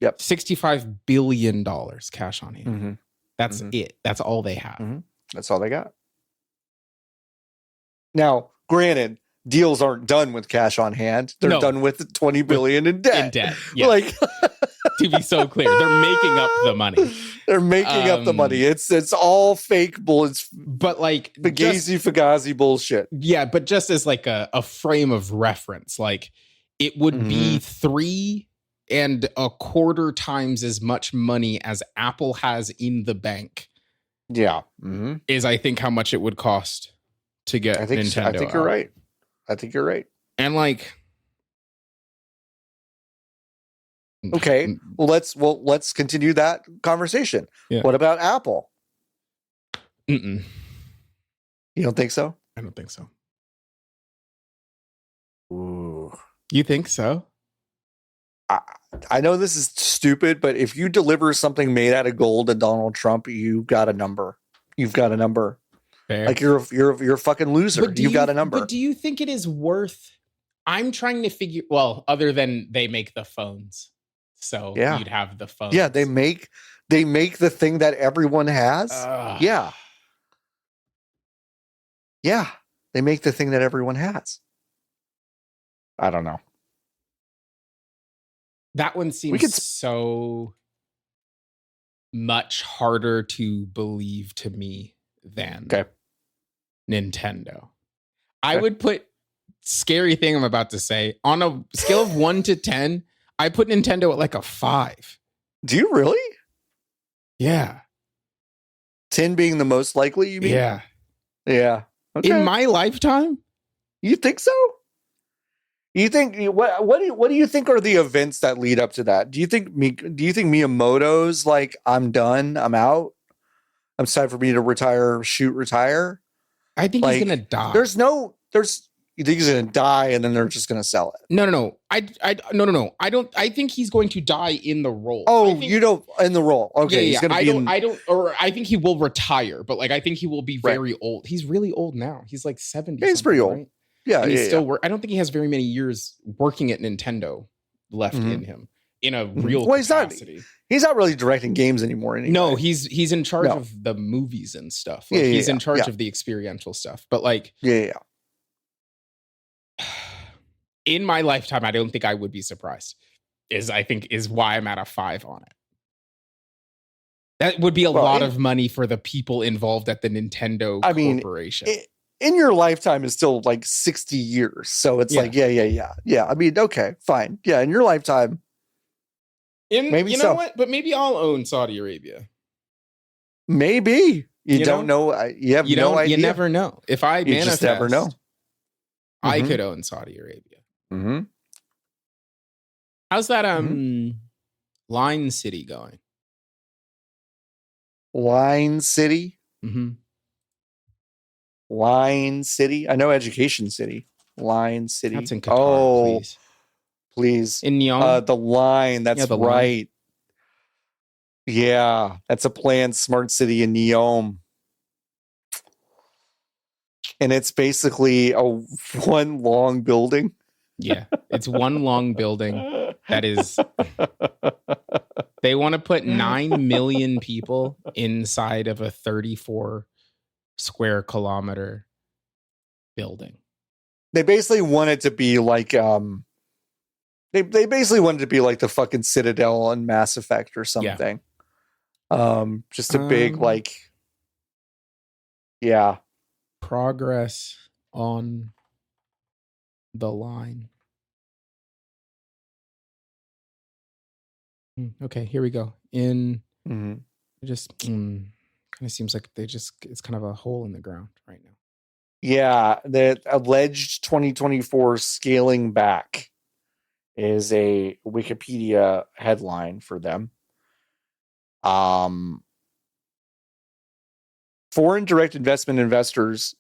Yep. $65 billion cash on hand. Mm-hmm. That's it. That's all they have. Mm-hmm. That's all they got. Now, granted, deals aren't done with cash on hand. They're done with $20 billion in debt. Yes. Like, to be so clear, they're making up the money. They're making up the money. It's all fake bullets. But like Fugazi bullshit. Yeah, but just as like a frame of reference, like it would be 3.25 times as much money as Apple has in the bank. Yeah. Is I think how much it would cost to get Nintendo. I think you're right. I think you're right. And like, okay, let's continue that conversation. Yeah. What about Apple? Mm-mm. You don't think so? I don't think so. Ooh. You think so? I know this is stupid, but if you deliver something made out of gold to Donald Trump, you got a number. You've got a number. Fair. Like you're a fucking loser. You've got a number. But do you think it is worth? I'm trying to figure. Well, other than they make the phones, so you'd have the phones. Yeah, they make the thing that everyone has. Yeah, they make the thing that everyone has. I don't know. That one seems so much harder to believe to me than Nintendo. I would put scary thing I'm about to say on a scale of 1 to 10. I put Nintendo at like a 5. Do you really? Yeah. 10 being the most likely, you mean? Yeah. Yeah. Okay. In my lifetime? You think so? You think what do you think are the events that lead up to that? Do you think Miyamoto's like, I'm done, I'm out? It's time for me to retire. I think he's gonna die. You think he's gonna die and then they're just gonna sell it? No. No. I don't. I think he's going to die in the role. Oh, you don't in the role. Okay, yeah. I think he will retire, but like I think he will be very old. He's really old now. He's like 70. Yeah, he's pretty old. Right? Yeah, and he's still I don't think he has very many years working at Nintendo left in him in a real capacity. He's not really directing games anymore. Anyway. No, he's in charge of the movies and stuff. Like, he's in charge of the experiential stuff. But like, in my lifetime, I don't think I would be surprised. Is why I'm at a 5 on it. That would be a lot of money for the people involved at the Nintendo corporation. In your lifetime is still like 60 years. So it's like, yeah. I mean, okay, fine. Yeah, in your lifetime. Maybe you know what? But maybe I'll own Saudi Arabia. Maybe. You don't know. You have no idea. You never know. If I manifest, just never know. I could own Saudi Arabia. Mm-hmm. How's that Line City going? Line City? Mm-hmm. Line City? I know Education City. Line City. That's in Qatar, please. In Neom? The line. That's the right. Line. Yeah. That's a planned smart city in Neom. And it's basically one long building. Yeah, it's one long building that is. They want to put 9 million people inside of a 34 square kilometer building. They basically want it to be like they basically wanted to be like the fucking Citadel on Mass Effect or something. Yeah. Just a big progress on the line. Okay, here we go. Just kind of seems like it's kind of a hole in the ground right now. Yeah, the alleged 2024 scaling back is a Wikipedia headline for them. Foreign direct investors,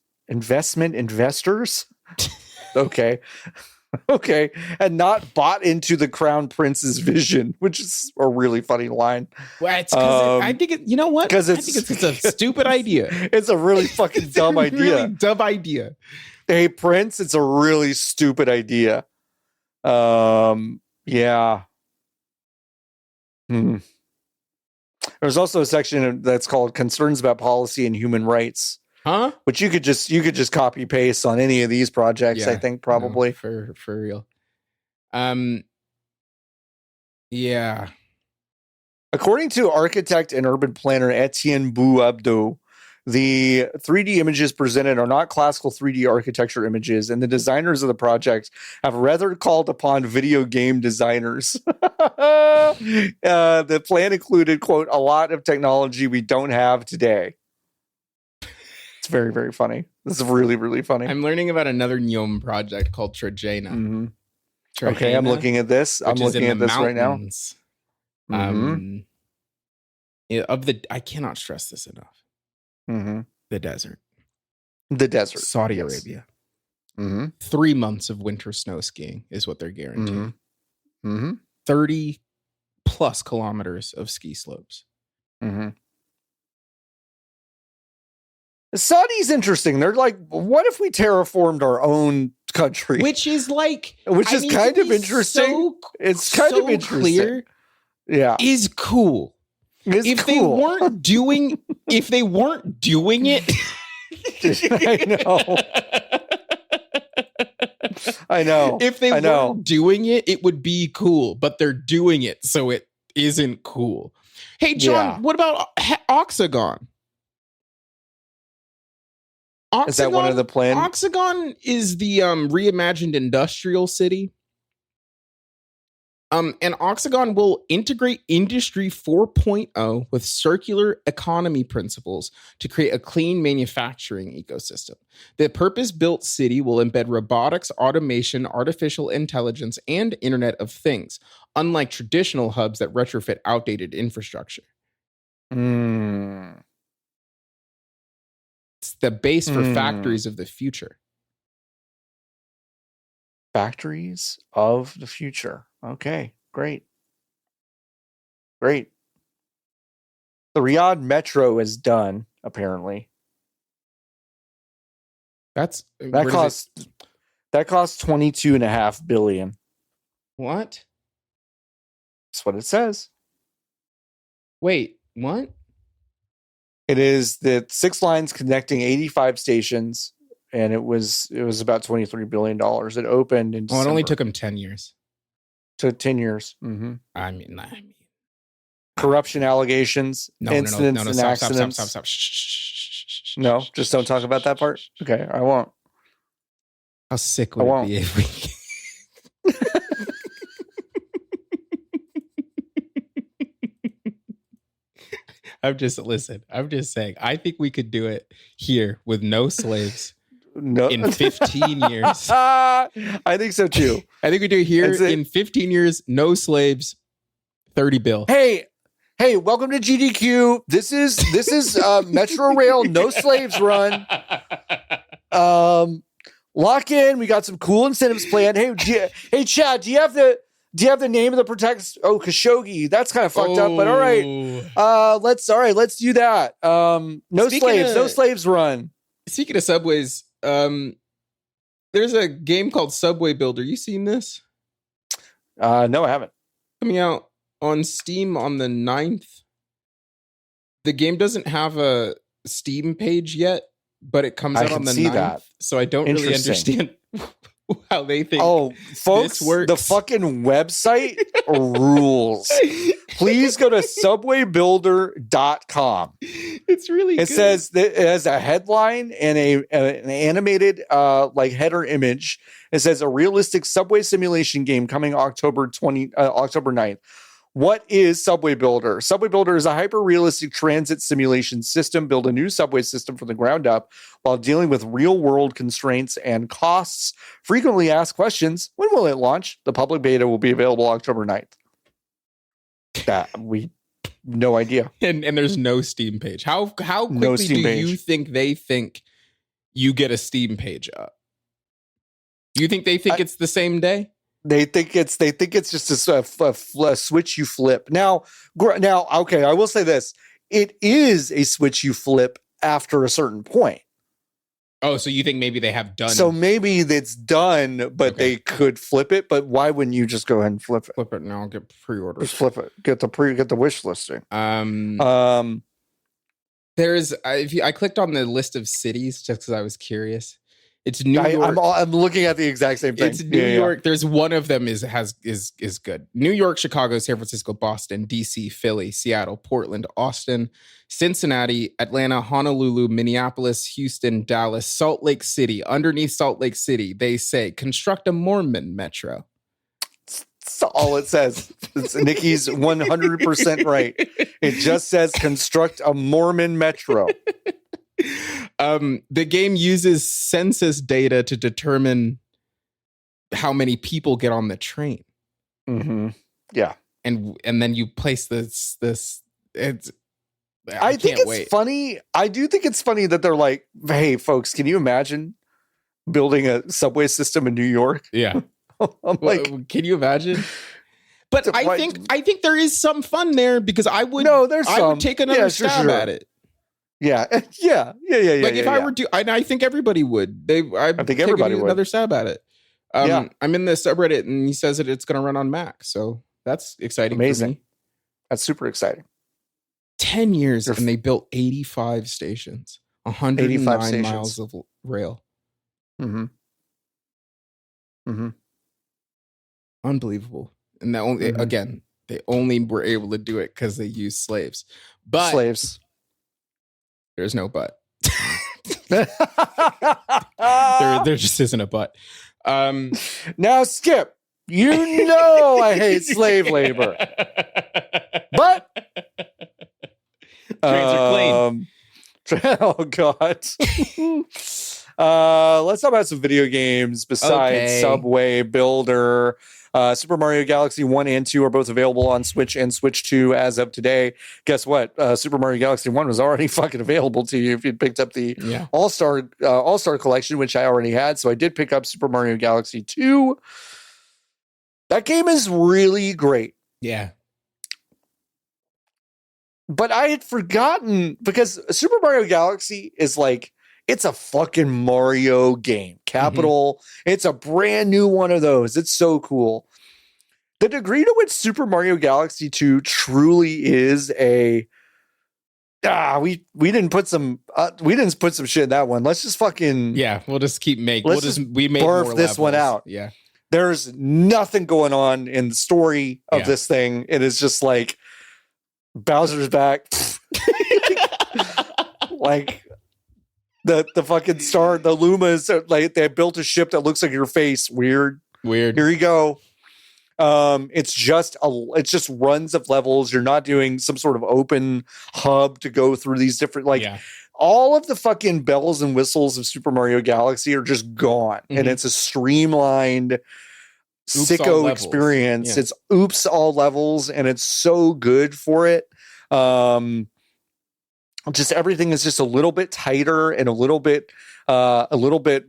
okay, okay, and not bought into the Crown Prince's vision, which is a really funny line. Well, it's because I think you know what? Because I think it's a stupid idea. It's a really fucking dumb idea. Really dumb idea. Hey, Prince, it's a really stupid idea. Yeah. There's also a section that's called Concerns about Policy and Human Rights. Huh? Which you could just copy paste on any of these projects, yeah, I think, probably. No, for real. Yeah. According to architect and urban planner Etienne Bouabdou, the 3D images presented are not classical 3D architecture images, and the designers of the project have rather called upon video game designers. The plan included, quote, a lot of technology we don't have today. It's very, very funny. This is really, really funny. I'm learning about another Neom project called Trojana. Mm-hmm. Okay, I'm looking at this. I'm looking at this right now. I cannot stress this enough. The desert. Saudi Arabia. 3 months of winter snow skiing is what they're guaranteeing. 30 plus kilometers of ski slopes. Saudi's interesting. They're like, what if we terraformed our own country? Which is like, kind of interesting. It's kind of interesting. Clear, yeah, is cool. If they weren't doing it, I know. If they weren't doing it, it would be cool. But they're doing it, so it isn't cool. Hey, John, what about Oxagon? Is that one of the plans? Oxagon is the reimagined industrial city. And Oxagon will integrate Industry 4.0 with circular economy principles to create a clean manufacturing ecosystem. The purpose-built city will embed robotics, automation, artificial intelligence, and Internet of Things, unlike traditional hubs that retrofit outdated infrastructure. It's the base for factories of the future. Factories of the future. Okay, great. The Riyadh Metro is done, apparently. That costs $22.5 billion. What? That's what it says. Wait, what? It is the 6 lines connecting 85 stations, and it was about $23 billion. It opened in December. It only took them 10 years. Took 10 years. I mean, corruption allegations, incidents, and accidents. Stop. Shh. No, just don't talk about that part. Okay, I won't. How sick would it be if we? I'm just saying. I think we could do it here with no slaves. No. In 15 years. I think so too. I think we do it here in 15 years, no slaves, 30 bill. Hey, welcome to GDQ. This is Metro Rail, no slaves run. Lock in. We got some cool incentives planned. Hey, Chad, do you have the name of the protect? Oh, Khashoggi. That's kind of fucked up, but all right. Let's do that. No slaves run. Speaking of subways, There's a game called Subway Builder. You seen this? No, I haven't. Coming out on Steam on the 9th. The game doesn't have a Steam page yet, but it comes out on the 9th. That. So I don't really understand how they think. Oh, folks, this works. The fucking website rules. Please go to subwaybuilder.com. It's really good. It says that it has a headline and an animated like header image. It says a realistic subway simulation game coming October 9th. What is Subway Builder? Subway Builder is a hyper-realistic transit simulation system. Build a new subway system from the ground up while dealing with real-world constraints and costs. Frequently asked questions. When will it launch? The public beta will be available October 9th. No idea. And there's no Steam page. How quickly do you think you get a Steam page up? You think they think it's the same day? They think it's just a switch you flip. Now, okay, I will say this. It is a switch you flip after a certain point. Oh, so you think maybe they have done. So maybe it's done, but they could flip it. But why wouldn't you just go ahead and flip it? Flip it now, get pre-orders. Just flip it. Get the wish listing. There's I clicked on the list of cities just because I was curious. It's New York. I'm looking at the exact same thing. It's New York. There's one of them is good. New York, Chicago, San Francisco, Boston, DC, Philly, Seattle, Portland, Austin, Cincinnati, Atlanta, Honolulu, Minneapolis, Houston, Dallas, Salt Lake City. Underneath Salt Lake City, they say construct a Mormon metro. That's all it says. Nikki's 100% right. It just says construct a Mormon metro. The game uses census data to determine how many people get on the train. Mm-hmm. Yeah, and then you place this. I think it's funny. I do think it's funny that they're like, "Hey, folks, can you imagine building a subway system in New York?" Yeah, I'm like, can you imagine? But I think there is some fun there because I would. No, there's some. I would take another stab at it. Yeah. Like if I were to, I think everybody would. I think everybody would another stab at it. I'm in the subreddit and he says that it's going to run on Mac, so that's exciting. Amazing. For me. That's super exciting. 10 years and they built 85 stations, 109 miles of rail. Mm-hmm. Mm-hmm. Unbelievable. And again, they only were able to do it because they used slaves. But slaves. There's no but. there just isn't a but. Now, Skip, you know I hate slave labor. But trains are clean. Oh, God. Let's talk about some video games besides Subway Builder. Super Mario Galaxy 1 and 2 are both available on Switch and Switch 2 as of today. Guess what? Super Mario Galaxy 1 was already fucking available to you if you'd picked up the All-Star Collection, which I already had. So I did pick up Super Mario Galaxy 2. That game is really great. Yeah. But I had forgotten because Super Mario Galaxy is like, it's a fucking Mario game. Capital. Mm-hmm. It's a brand new one of those. It's so cool. The degree to which Super Mario Galaxy 2 truly is we didn't put some shit in that one. Let's just fucking we'll just keep making. We made barf more this levels. one out. Yeah. There's nothing going on in the story of this thing. It is just like Bowser's back. Like the fucking star, the Lumas, like they built a ship that looks like your face. Weird. Here you go. It's just runs of levels. You're not doing some sort of open hub to go through these different all of the fucking bells and whistles of Super Mario Galaxy are just gone, and it's a streamlined sicko experience. It's all levels, and it's so good for it. Just everything is just a little bit tighter and a little bit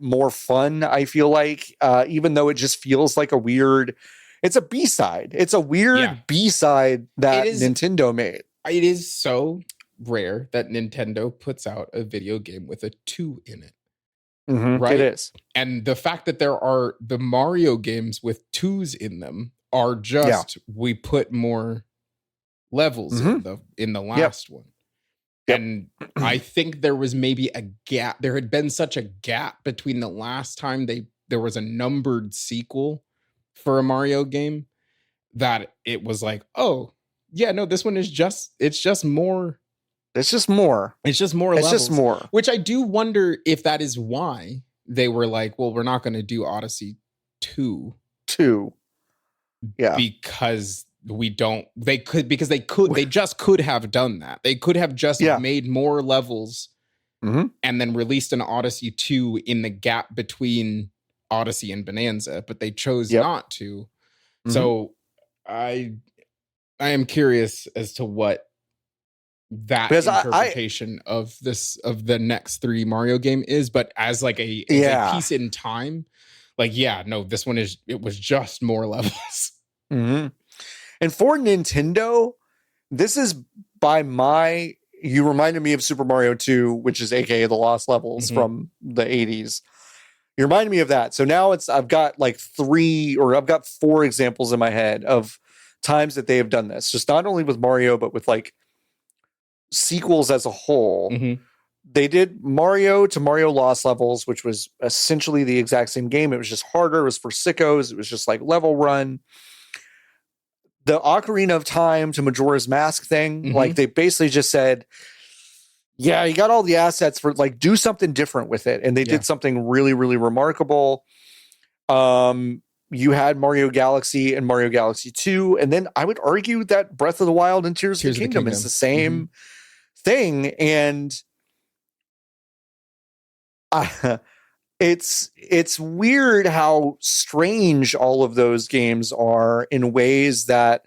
more fun. I feel like, even though it just feels like it's a B-side. It's a weird B-side that Nintendo made. It is so rare that Nintendo puts out a video game with a 2 in it. Right? It is. And the fact that there are the Mario games with 2s in them are just we put more levels in the last one. Yep. And I think there was maybe a gap. There had been such a gap between the last time there was a numbered sequel for a Mario game that it was like, oh, yeah, no, this one is it's just more. It's just more. It's just more levels. It's just more. Which I do wonder if that is why they were like, well, we're not going to do Odyssey 2. Yeah. Because they just could have done that. They could have just made more levels and then released an Odyssey 2 in the gap between Odyssey and Bonanza, but they chose not to. So I am curious as to what that interpretation of the next 3 Mario game is, but as like a piece in time, like, this one it was just more levels. And for Nintendo, this is you reminded me of Super Mario 2, which is AKA the Lost Levels from the 80s. You reminded me of that. So now I've got 4 examples in my head of times that they have done this. Just not only with Mario, but with sequels as a whole. They did Mario to Mario Lost Levels, which was essentially the exact same game. It was just harder. It was for sickos. It was just level run. The Ocarina of Time to Majora's Mask thing, they basically just said, yeah, you got all the assets for do something different with it. And they did something really, really remarkable. You had Mario Galaxy and Mario Galaxy 2. And then I would argue that Breath of the Wild and Tears of the Kingdom is the same thing. And it's weird how strange all of those games are in ways that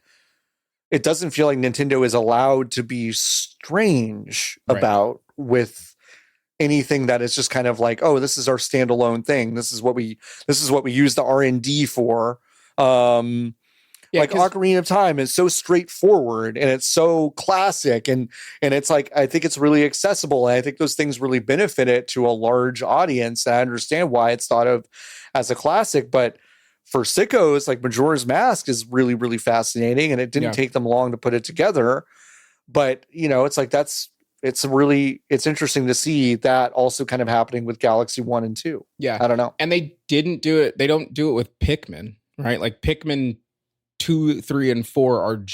it doesn't feel like Nintendo is allowed to be strange about with anything that is just kind of oh, this is our standalone thing. This is what we use the R&D for. Ocarina of Time is so straightforward and it's so classic and it's I think it's really accessible. And I think those things really benefit it to a large audience. I understand why it's thought of as a classic, but for sickos, Majora's Mask is really, really fascinating and it didn't take them long to put it together. But, it's it's interesting to see that also kind of happening with Galaxy 1 and 2. Yeah. I don't know. And they don't do it with Pikmin, right? Pikmin 2, 3, and 4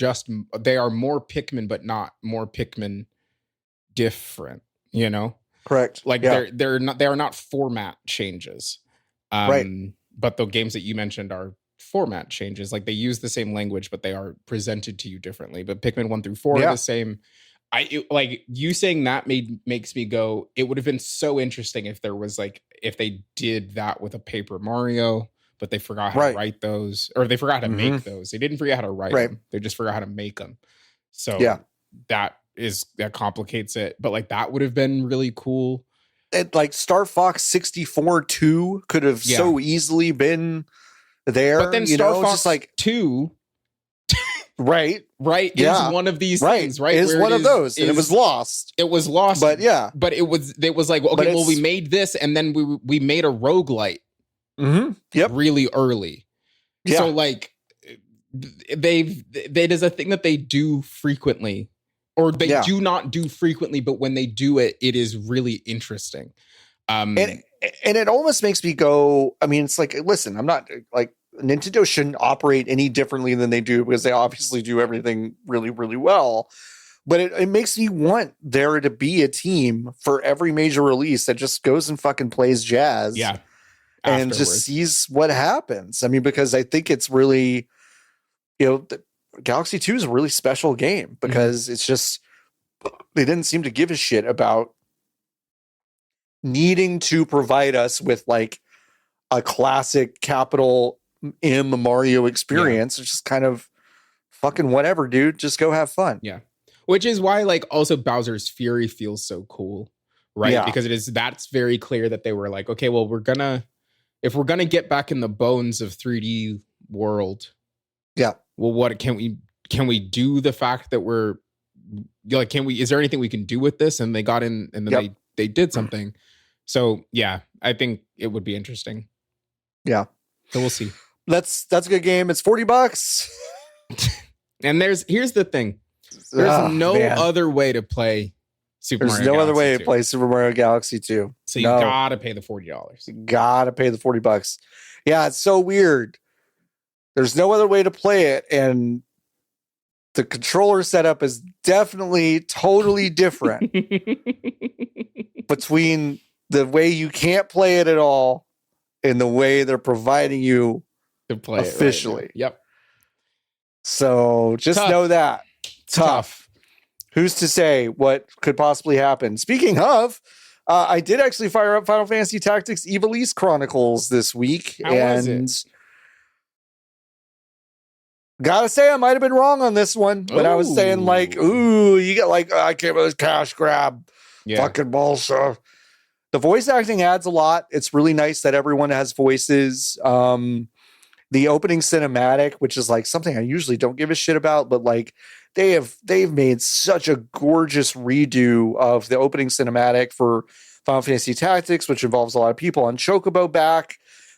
they are more Pikmin, but not more Pikmin different, Correct. They are not format changes. But the games that you mentioned are format changes. They use the same language, but they are presented to you differently. But Pikmin 1 through 4 are the same. You saying that makes me go, it would have been so interesting if there was if they did that with a Paper Mario, but they forgot how to write those, or they forgot how to make those. They didn't forget how to write them. They just forgot how to make them. So that complicates it. But that would have been really cool. Star Fox 64 2 could have so easily been there. But then Star Fox 2 is one of these things, right? Is one of those, and it was lost. It was lost, but it was okay. Well, we made this, and then we made a roguelite, really early. Yeah. So it is a thing that they do frequently, or they do not do frequently, but when they do it, it is really interesting. And it almost makes me go, I mean, it's listen, I'm not Nintendo shouldn't operate any differently than they do because they obviously do everything really, really well. But it makes me want there to be a team for every major release that just goes and fucking plays jazz. Yeah. And just sees what happens. I mean, because I think it's really, Galaxy 2 is a really special game because it's just, they didn't seem to give a shit about needing to provide us with a classic capital M Mario experience. It's just kind of fucking whatever, dude. Just go have fun. Yeah. Which is why also Bowser's Fury feels so cool, right? Yeah. Because that's very clear that they were okay, well, if we're gonna get back in the bones of 3D world, well, what can we do the fact that we're is there anything we can do with this? And they got in and then they did something. So I think it would be interesting. Yeah. So we'll see. That's a good game. It's $40. And here's the thing. There's no other way to play Super Mario Galaxy 2. There's no other way to play Super Mario Galaxy 2. So you gotta pay the $40. You gotta pay the $40. Yeah, it's so weird. There's no other way to play it, and the controller setup is definitely totally different between the way you can't play it at all and the way they're providing you to play officially. Right. Yep. So just know that. Tough. Who's to say what could possibly happen? Speaking of, I did actually fire up Final Fantasy Tactics Ivalice Chronicles this week. How was it? Gotta say, I might have been wrong on this one when I was saying, like, ooh, you get like, I can't believe this cash grab. Yeah. Fucking bullshit. The voice acting adds a lot. It's really nice that everyone has voices. The opening cinematic, which is like something I usually don't give a shit about, but like they've made such a gorgeous redo of the opening cinematic for Final Fantasy Tactics, which involves a lot of people on Chocobo back,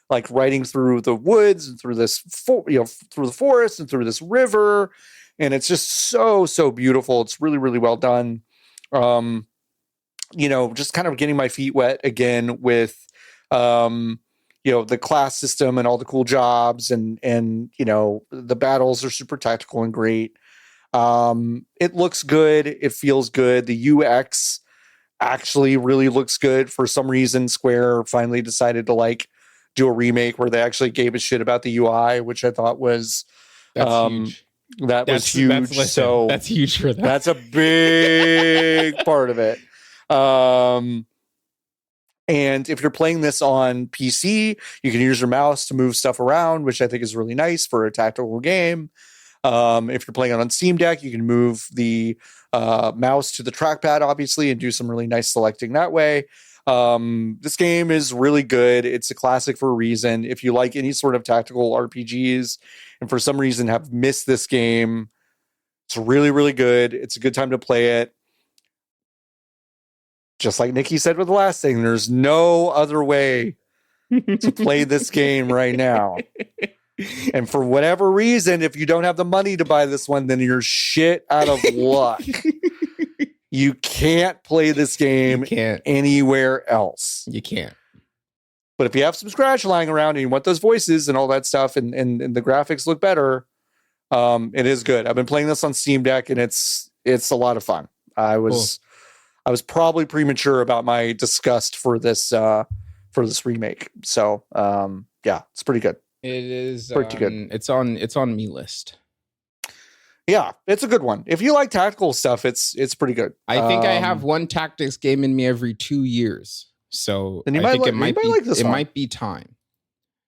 like riding through the woods and through this, through the forest and through this river. And it's just so beautiful. It's really, really well done. Just kind of getting my feet wet again with, the class system and all the cool jobs and the battles are super tactical and great. It looks good. It feels good. The UX actually really looks good. For some reason, Square finally decided to like do a remake where they actually gave a shit about the UI, which I thought was huge. Was huge. That's huge for them. That's a big part of it. And if you're playing this on PC, you can use your mouse to move stuff around, which I think is really nice for a tactical game. If you're playing it on Steam Deck, you can move the mouse to the trackpad, obviously, and do some really nice selecting that way. This game is really good. It's a classic for a reason. If you like any sort of tactical RPGs and for some reason have missed this game, it's really, really good. It's a good time to play it. Just like Nikki said with the last thing, there's no other way to play this game right now. And for whatever reason, if you don't have the money to buy this one, then you're shit out of luck. You can't play this game anywhere else. You can't. But if you have some scratch lying around and you want those voices and all that stuff and the graphics look better, it is good. I've been playing this on Steam Deck and it's a lot of fun. I was probably premature about my disgust for this remake. So it's pretty good. It is pretty good. It's on me list. Yeah, it's a good one. If you like tactical stuff, it's pretty good. I think I have one tactics game in me every 2 years. So then it might be time.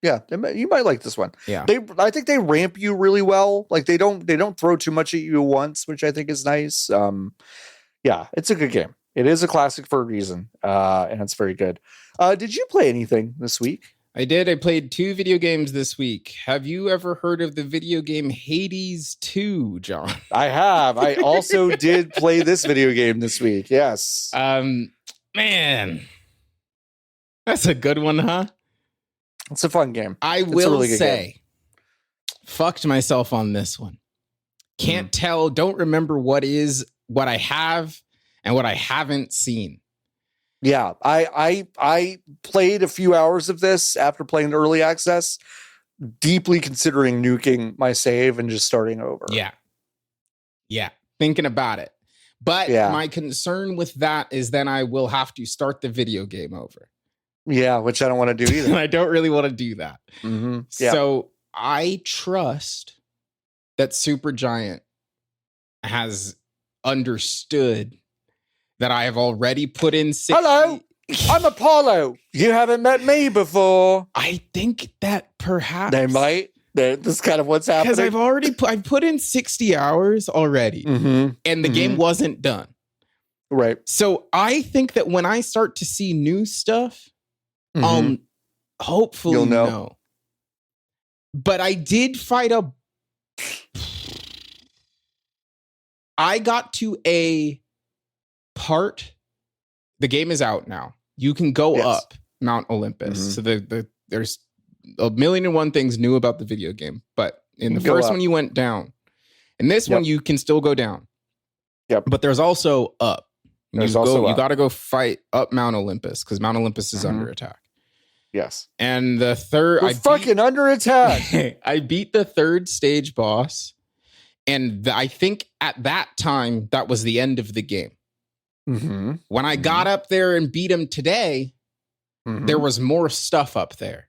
Yeah, you might like this one. Yeah, I think they ramp you really well. Like they don't throw too much at you once, which I think is nice. Yeah, it's a good game. It is a classic for a reason, and it's very good. Did you play anything this week? I did. I played 2 video games this week. Have you ever heard of the video game Hades 2, John? I have. I also did play this video game this week. Yes. Man, that's a good one, huh? It's a fun game. I will say, fucked myself on this one. Can't tell. Don't remember what I have and what I haven't seen. Yeah, I played a few hours of this after playing the early access, deeply considering nuking my save and just starting over. Yeah, thinking about it. But my concern with that is then I will have to start the video game over. Yeah, which I don't want to do either. I don't really want to do that. Mm-hmm. Yeah. So I trust that Supergiant has understood that I have already put in 60. Hello, I'm Apollo. You haven't met me before. I think that perhaps they might. That's kind of what's happening. Because I've put in 60 hours already, and the game wasn't done. Right. So I think that when I start to see new stuff, hopefully you'll know. But I did fight I got to a part. The game is out now. You can go up Mount Olympus. So there's a million and one things new about the video game, but in the first one you went down. In this one you can still go down. Yep. But there's also up. You got to go fight up Mount Olympus because Mount Olympus is under attack. Yes. And the third, under attack. I beat the third stage boss, and I think at that time that was the end of the game. When I got up there and beat him today, there was more stuff up there.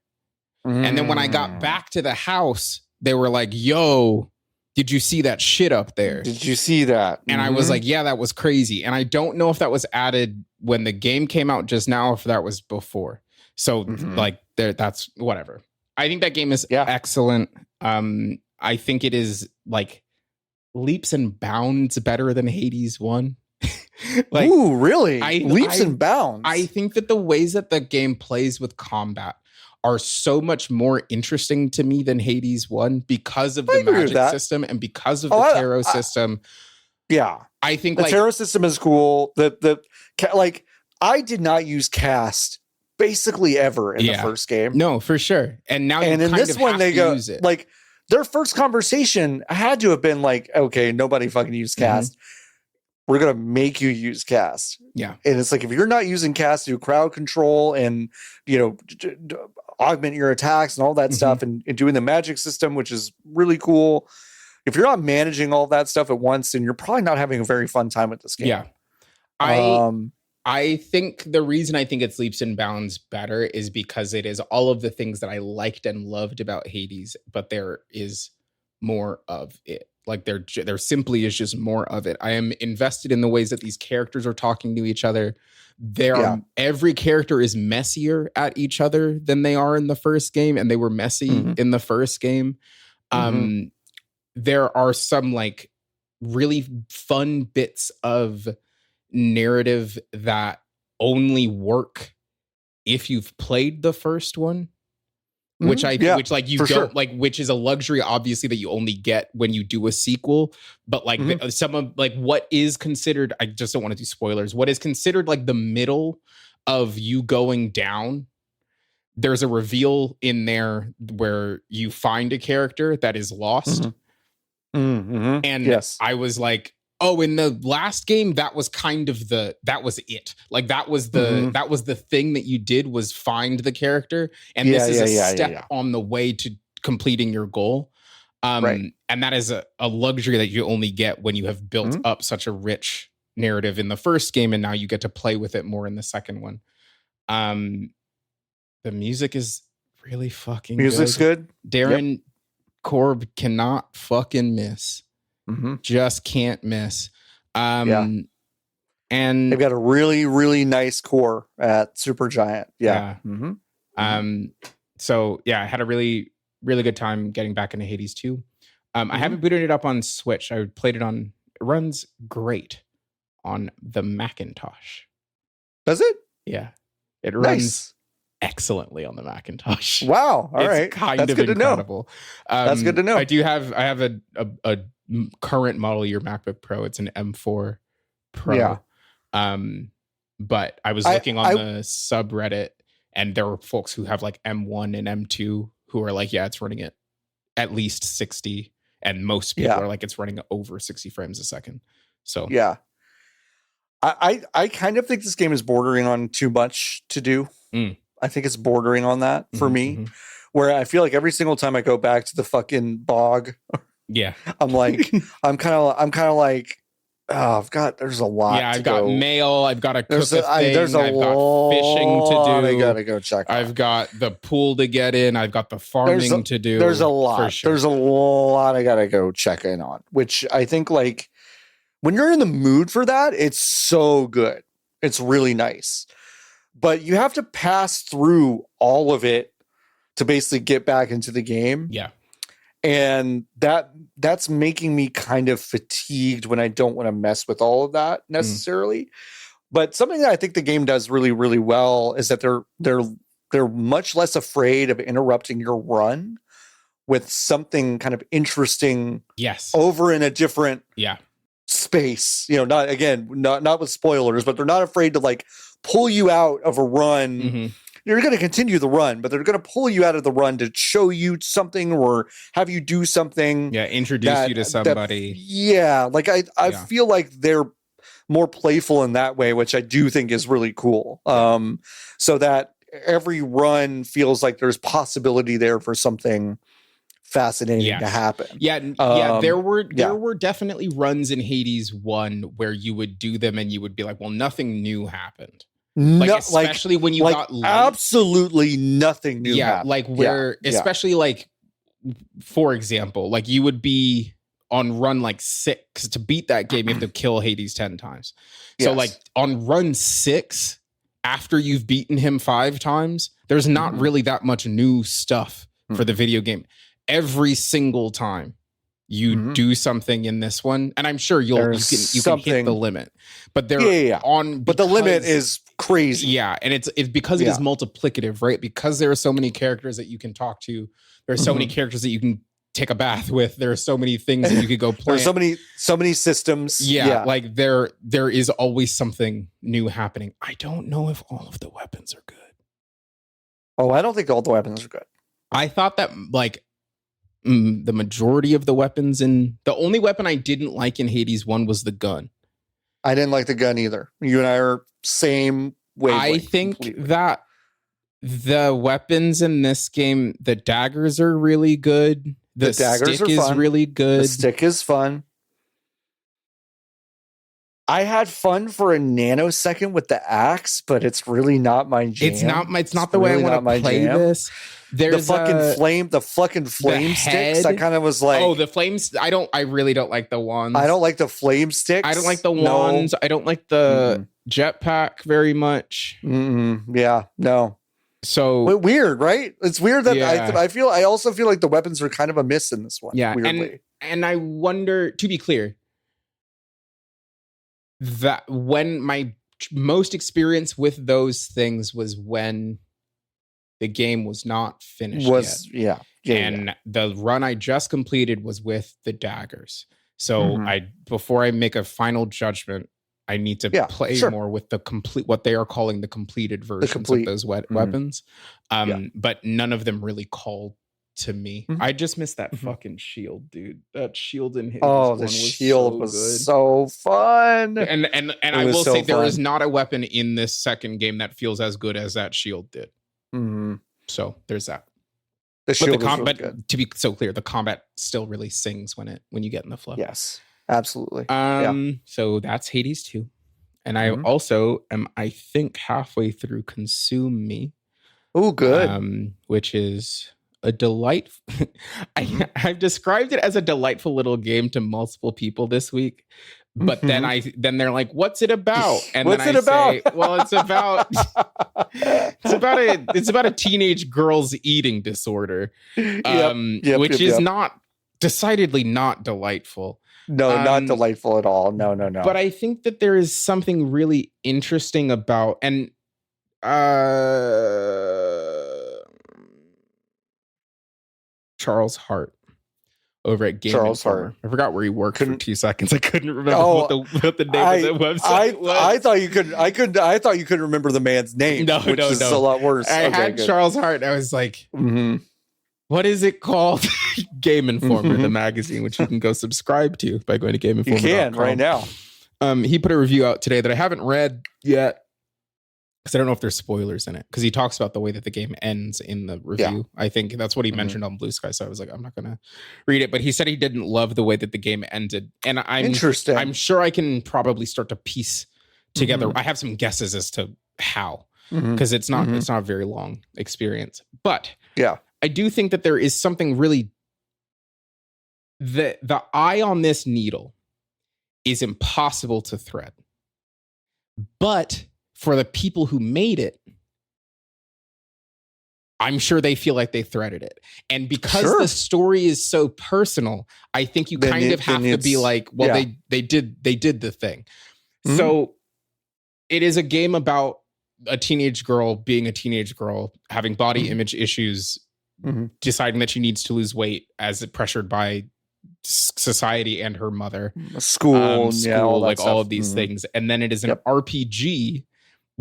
And then when I got back to the house, they were like, "Yo, did you see that shit up there? Did you see that?" And I was like, "Yeah, that was crazy." And I don't know if that was added when the game came out just now, or if that was before. So like that's whatever. I think that game is excellent. I think it is like leaps and bounds better than Hades 1. Like, ooh, really? Leaps and bounds. I think that the ways that the game plays with combat are so much more interesting to me than Hades 1 because of the magic system and because of the tarot system. Yeah. I think the tarot system is cool. Like I did not use cast basically ever in the first game. No, for sure. And now in this one they go use it. Like their first conversation had to have been like, okay, nobody fucking used cast. We're going to make you use cast. Yeah. And it's like, if you're not using cast to do crowd control and, augment your attacks and all that stuff and doing the magic system, which is really cool. If you're not managing all that stuff at once, then you're probably not having a very fun time with this game. Yeah. I think the reason I think it's leaps and bounds better is because it is all of the things that I liked and loved about Hades, but there is more of it. Like there simply is just more of it. I am invested in the ways that these characters are talking to each other. Every character is messier at each other than they are in the first game, and they were messy in the first game. There are some like really fun bits of narrative that only work if you've played the first one. Which which is a luxury, obviously, that you only get when you do a sequel. But like some of like what is considered, I just don't want to do spoilers. What is considered like the middle of you going down, there's a reveal in there where you find a character that is lost. And I was like, oh, in the last game, that was kind of that was it. Like that was the thing that you did was find the character. And this is a step on the way to completing your goal. And that is a luxury that you only get when you have built up such a rich narrative in the first game. And now you get to play with it more in the second one. The music is really fucking Music's good. Darren Korb cannot fucking miss. Just can't miss. And they've got a really, really nice core at Supergiant. So I had a really, really good time getting back into Hades 2. I haven't booted it up on Switch. I played it it runs great on the Macintosh. Does it? Yeah. It runs excellently on the Macintosh. Wow. All right. That's good incredible. To know. That's good to know. I have a current model year MacBook Pro. It's an M4 Pro. Yeah. But I was looking on the subreddit, and there were folks who have like M1 and M2 who are like, yeah, it's running at least 60. And most people are like, it's running over 60 frames a second. So yeah. I kind of think this game is bordering on too much to do. I think it's bordering on that for me, where I feel like every single time I go back to the fucking bog, I'm like, I'm kind of like, oh, there's a lot. Yeah, I've got mail. I've got to cook a thing. I've got fishing to do. I gotta go check. I've got the pool to get in. I've got the farming to do. There's a lot. For sure. There's a lot I gotta go check in on. Which I think, like, when you're in the mood for that, it's so good. It's really nice. But you have to pass through all of it to basically get back into the game. Yeah. And that's making me kind of fatigued when I don't want to mess with all of that necessarily. But something that I think the game does really, really well is that they're much less afraid of interrupting your run with something kind of interesting. Yes. Over in a different space. Not with spoilers, but they're not afraid to like pull you out of a run you're going to continue the run, but they're going to pull you out of the run to show you something or have you do something. Yeah, introduce you to somebody. Like I feel like they're more playful in that way, which I do think is really cool. So that every run feels like there's possibility there for something fascinating to happen. There were definitely runs in Hades 1 where you would do them and you would be like, well, nothing new happened. Especially when you got late. Absolutely nothing new happened. Especially like, for example, like you would be on run like 6 to beat that game. You have to kill Hades 10 times. So like on run 6, after you've beaten him 5 times, there's not really that much new stuff for the video game. Every single time you do something in this one, and I'm sure you can hit the limit, but but the limit is crazy. Yeah, and it's because it is multiplicative, right? Because there are so many characters that you can talk to. There are so many characters that you can take a bath with. There are so many things that you could go play. There's so many systems. Yeah, like there is always something new happening. I don't know if all of the weapons are good. Oh, I don't think all the weapons are good. I thought that like the majority of the weapons the only weapon I didn't like in Hades 1 was the gun. I didn't like the gun either. You and I are same way. I think that the weapons in this game, the daggers are really good. The daggers stick is really good. The stick is fun. I had fun for a nanosecond with the axe, but it's really not my jam. It's not the way I want to play this. There's the fucking flame sticks. I kind of was like, oh, the flames. I really don't like the wands. I don't like the flame sticks. I don't like the wands. I don't like the jetpack very much. Yeah, no. So weird, right? It's weird that I also feel like the weapons are kind of a miss in this one. Yeah, weirdly. And I wonder, to be clear, that when my most experience with those things was when the game was not finished yet. The run I just completed was with the daggers. So before I make a final judgment, I need to play more with the what they are calling the completed versions of those weapons. But none of them really called to me. I just missed that fucking shield, dude. That shield in Hades. Oh, the shield was so fun. And I will say there is not a weapon in this second game that feels as good as that shield did. So there's that. The shield is really good. To be so clear, the combat still really sings when you get in the flow. Yes, absolutely. So that's Hades 2. And I also am, I think, halfway through Consume Me. Oh, good. Which is a delight. I've described it as a delightful little game to multiple people this week. But then they're like, "What's it about?" And what's then it about? Say, "Well, it's about a teenage girl's eating disorder, which is not decidedly not delightful." No, not delightful at all. No. But I think that there is something really interesting about Charles Hart over at Game Informer. I forgot where he worked for 2 seconds. I couldn't remember what the name of the website was. I thought you could. I thought you couldn't remember the man's name. No. Is a lot worse. I had Charles Hart. And I was like, what is it called? Game Informer, the magazine, which you can go subscribe to by going to GameInformer.com. You can right now. He put a review out today that I haven't read yet, because I don't know if there's spoilers in it, because he talks about the way that the game ends in the review. Yeah. I think that's what he mentioned on Blue Sky. So I was like, I'm not going to read it. But he said he didn't love the way that the game ended. And Interesting. I'm sure I can probably start to piece together. I have some guesses as to how, because it's not a very long experience. But I do think that there is something really, the eye on this needle is impossible to thread. But for the people who made it, I'm sure they feel like they threaded it. And because the story is so personal, I think you kind of have to be like, well, they did the thing. So it is a game about a teenage girl being a teenage girl, having body image issues, deciding that she needs to lose weight as pressured by society and her mother. School, like all of these things. And then it is an RPG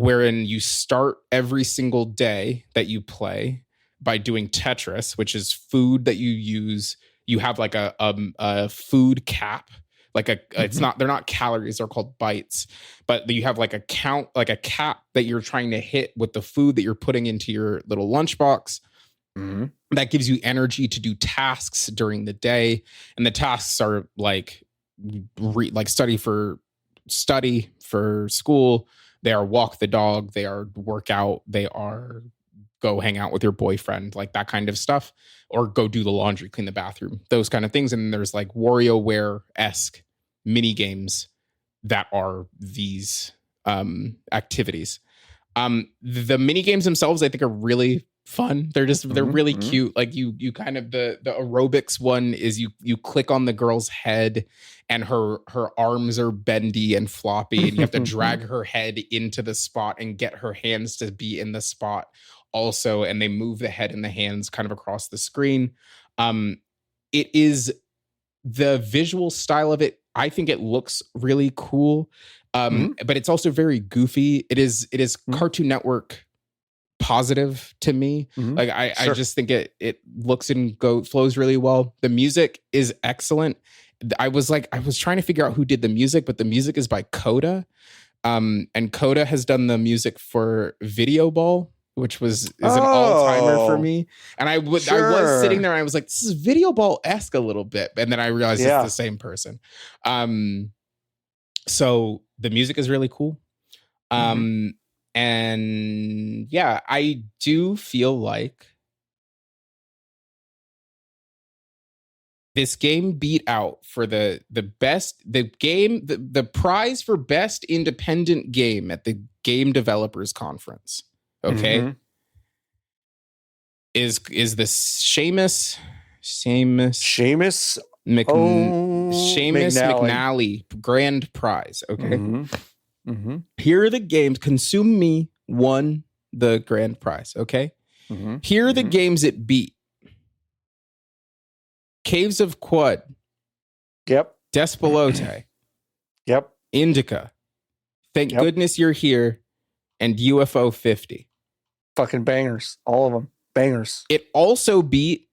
wherein you start every single day that you play by doing Tetris, which is food that you use. You have like a food cap, like it's not, they're not calories, they're called bytes, but you have like a count, like a cap that you're trying to hit with the food that you're putting into your little lunchbox. That gives you energy to do tasks during the day. And the tasks are like, study for school. They are walk the dog. They are work out. They are go hang out with your boyfriend, like that kind of stuff, or go do the laundry, clean the bathroom, those kind of things. And there's like WarioWare-esque mini games that are these activities. The mini games themselves, I think, are really fun. They're really cute. Like you kind of the aerobics one is you click on the girl's head and her arms are bendy and floppy, and you have to drag her head into the spot and get her hands to be in the spot also, and they move the head and the hands kind of across the screen. It is the visual style of it, I think it looks really cool. But it's also very goofy. It is Cartoon Network positive to me. Like I just think it looks and flows really well. The music is excellent. I was trying to figure out who did the music, but the music is by Coda. And Coda has done the music for Video Ball, which is an all-timer for me. And I was sitting there and I was like, this is Video Ball-esque a little bit. And then I realized it's the same person. So the music is really cool. And yeah, I do feel like this game beat out for the prize for best independent game at the Game Developers Conference. Okay. Is the Seumas McNally grand prize. Okay. Here are the games. Consume Me won the grand prize. Okay. Here are the games it beat: Caves of Quad. Yep. Despalote. Yep. Indica. Thank goodness You're Here. And UFO 50. Fucking bangers. All of them. Bangers. It also beat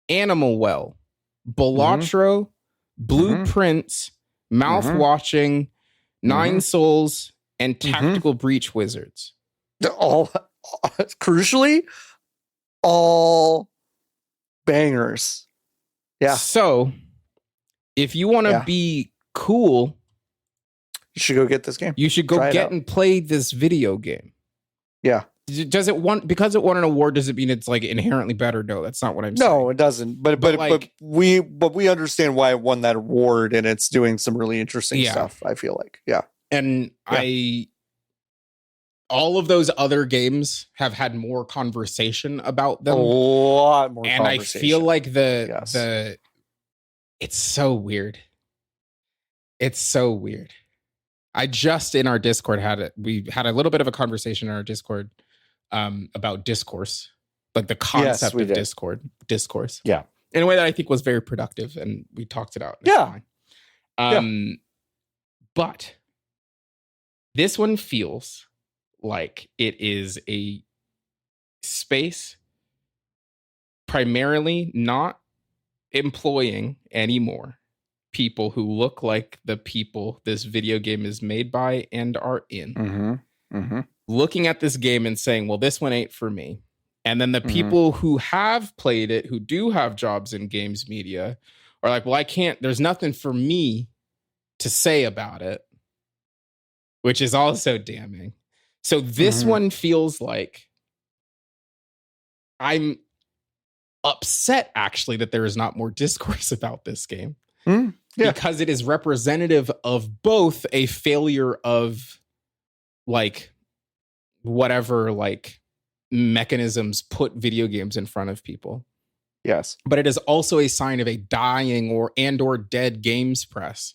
Animal Well, Balatro, Blueprints, Mouth Watching, Nine Souls, and Tactical Breach Wizards. All crucially, all bangers. Yeah. So if you want to be cool, you should go get this game. You should go get and play this video game. Yeah. Does it because it won an award, does it mean it's like inherently better? No, that's not what I'm saying. No, it doesn't. But we understand why it won that award, and it's doing some really interesting stuff, I feel like. Yeah. And all of those other games have had more conversation about them. A lot more and conversation. I feel like it's so weird. It's so weird. I just in our Discord we had a little bit of a conversation in our Discord about discourse, like the concept of discourse. Yeah. In a way that I think was very productive, and we talked it out. Yeah. But this one feels like it is a space primarily not employing anymore people who look like the people this video game is made by and are in. Looking at this game and saying, well, this one ain't for me. And then the people who have played it, who do have jobs in games media, are like, well, there's nothing for me to say about it, which is also damning. So this one feels like I'm upset, actually, that there is not more discourse about this game. Because it is representative of both a failure of like whatever like mechanisms put video games in front of people. Yes. But it is also a sign of a dying or dead games press.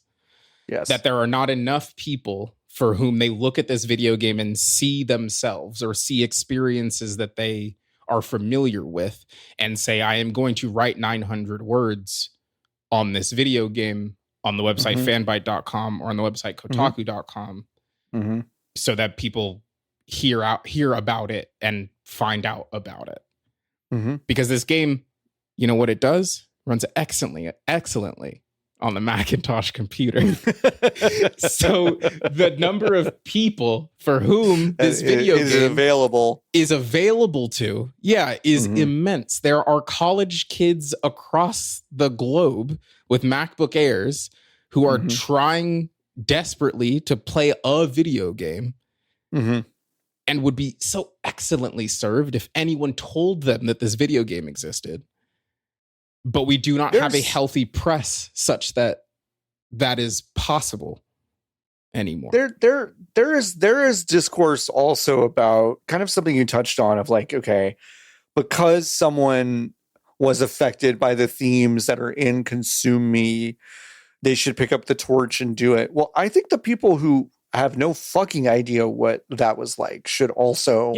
Yes. That there are not enough people for whom they look at this video game and see themselves or see experiences that they are familiar with and say, I am going to write 900 words on this video game on the website fanbyte.com or on the website kotaku.com so that people hear about it and find out about it. Mm-hmm. Because this game, you know what it does? Runs excellently on the Macintosh computer. So the number of people for whom this video game is available to, is immense. There are college kids across the globe with MacBook Airs who are trying desperately to play a video game and would be so excellently served if anyone told them that this video game existed. But we do not have a healthy press such that is possible anymore. There is discourse also about kind of something you touched on of like, okay, because someone was affected by the themes that are in Consume Me, they should pick up the torch and do it. Well, I think the people who have no fucking idea what that was like should also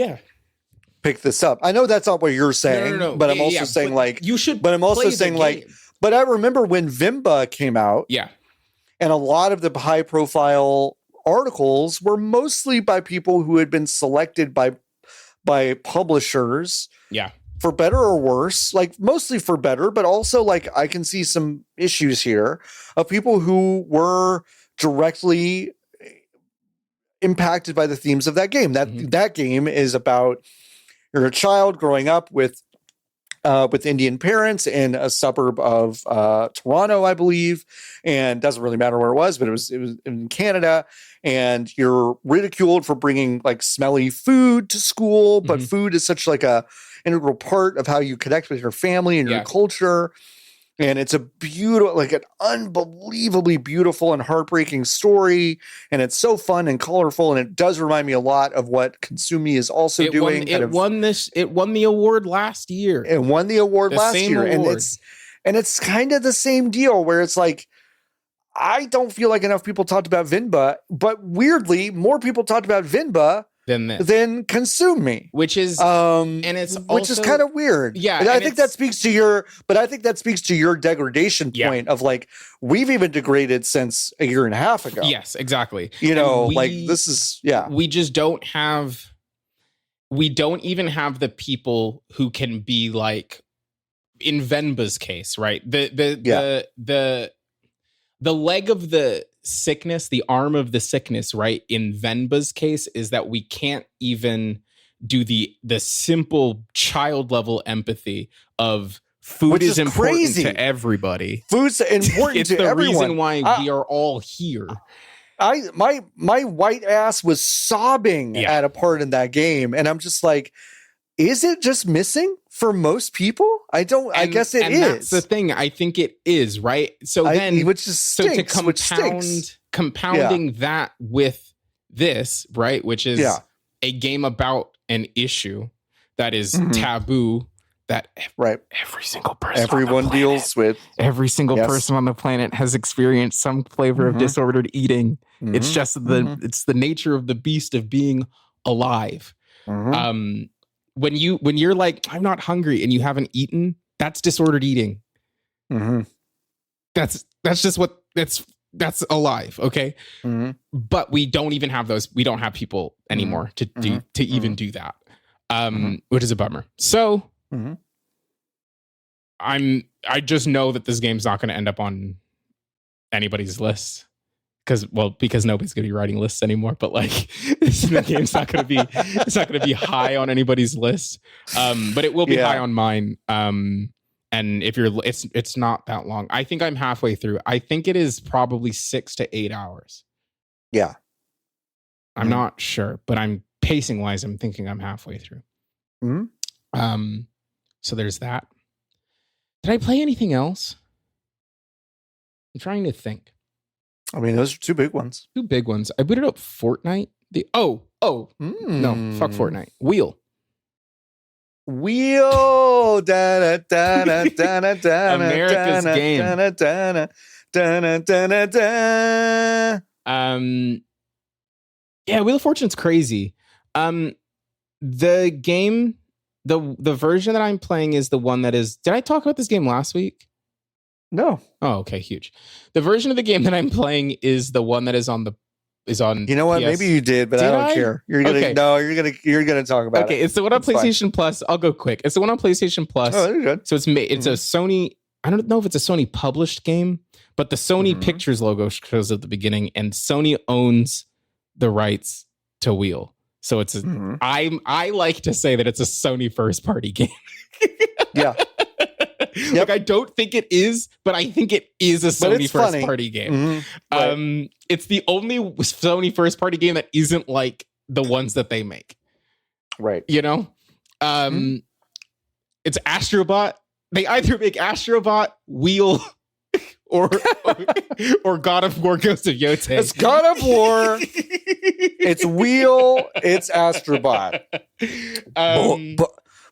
pick this up. I know that's not what you're saying, but I'm also saying like you should. But I'm also saying like, but I remember when Vimba came out, and a lot of the high profile articles were mostly by people who had been selected by publishers, for better or worse, like mostly for better, but also like I can see some issues here of people who were directly impacted by the themes of that game. That game is about, you're a child growing up with Indian parents in a suburb of Toronto, I believe, and doesn't really matter where it was, but it was in Canada. And you're ridiculed for bringing like smelly food to school, but food is such like a integral part of how you connect with your family and your culture. And it's a beautiful, like an unbelievably beautiful and heartbreaking story. And it's so fun and colorful. And it does remind me a lot of what Consume Me is also doing. It won the award last year. It won the award last year. And it's kind of the same deal where it's like, I don't feel like enough people talked about Vinba, but weirdly, more people talked about Vinba than Consume Me, which is and it's also, which is kind of weird. And I think that speaks to your degradation point of like, we've even degraded since a year and a half ago. Yes, exactly. This is we just don't even have the people who can be like in Venba's case, right? The leg of the sickness, the arm of the sickness, right? In Venba's case is that we can't even do the simple child level empathy of food is important crazy to everybody. Food's important to everyone. It's the reason why we are all here. My white ass was sobbing at a part in that game, and I'm just like, is it just missing for most people? I guess it is. That's the thing. I think it is, right? So compounding that with this, right, which is a game about an issue that is taboo, that every single person, everyone deals with. Every single person on the planet has experienced some flavor of disordered eating. It's just it's the nature of the beast of being alive. When you're like, I'm not hungry, and you haven't eaten, that's disordered eating. That's just what that's alive. Okay. But we don't even have those. We don't have people anymore to even do that. Which is a bummer. So I just know that this game's not going to end up on anybody's list. Because nobody's gonna be writing lists anymore, but like the game's not gonna be high on anybody's list. But it will be high on mine. And if it's not that long. I think I'm halfway through. I think it is probably 6 to 8 hours. Yeah. I'm not sure, but I'm pacing wise, I'm thinking I'm halfway through. So there's that. Did I play anything else? I'm trying to think. I mean, those are two big ones. Two big ones. I booted up Fortnite. No, fuck Fortnite. Wheel. America's game. Wheel of Fortune's crazy. The game, the version that I'm playing is the one that is. Did I talk about this game last week? No. Oh, okay, huge. The version of the game that I'm playing is the one that is on the is on. You know what? Maybe you did, but I don't care. You're gonna talk about it. Okay, it's the one on PlayStation Plus. I'll go quick. It's the one on PlayStation Plus. Oh, you're good. So it's a Sony. I don't know if it's a Sony published game, but the Sony Pictures logo shows at the beginning, and Sony owns the rights to Wheel. So it's I like to say that it's a Sony first party game. Yeah. Like I don't think it is, but I think it is a Sony first party game. Right. It's the only Sony first party game that isn't like the ones that they make. Right. You know? It's Astrobot. They either make Astrobot, Wheel, or God of War Ghost of Yote. It's God of War. It's Wheel. It's Astrobot.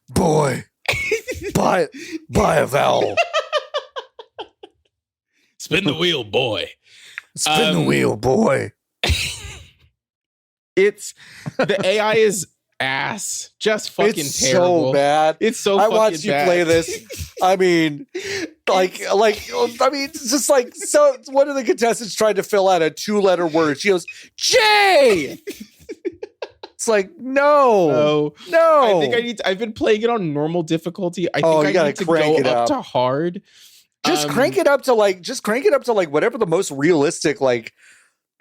Boy. Buy a vowel. Spin the wheel, boy. Spin the wheel, boy. It's the AI is ass. Just fucking it's terrible. So bad. It's so I fucking watched you bad. play this. I mean, it's just like, so one of the contestants tried to fill out a 2-letter word. She goes, J. It's like, no. I think I've been playing it on normal difficulty. I think I need to go up to hard. Just crank it up to like whatever the most realistic, like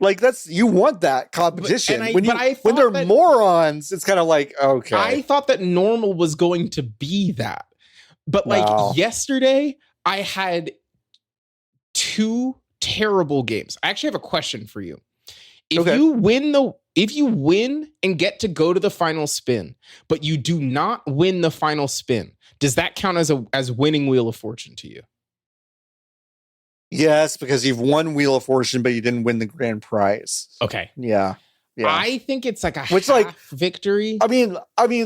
that's, you want that competition. When they're morons, it's kind of like, okay. I thought that normal was going to be that. But yesterday I had 2 terrible games. I actually have a question for you. If you win and get to go to the final spin, but you do not win the final spin, does that count as winning Wheel of Fortune to you? Yes, because you've won Wheel of Fortune, but you didn't win the grand prize. Okay. Yeah. I think it's like a half victory. I mean,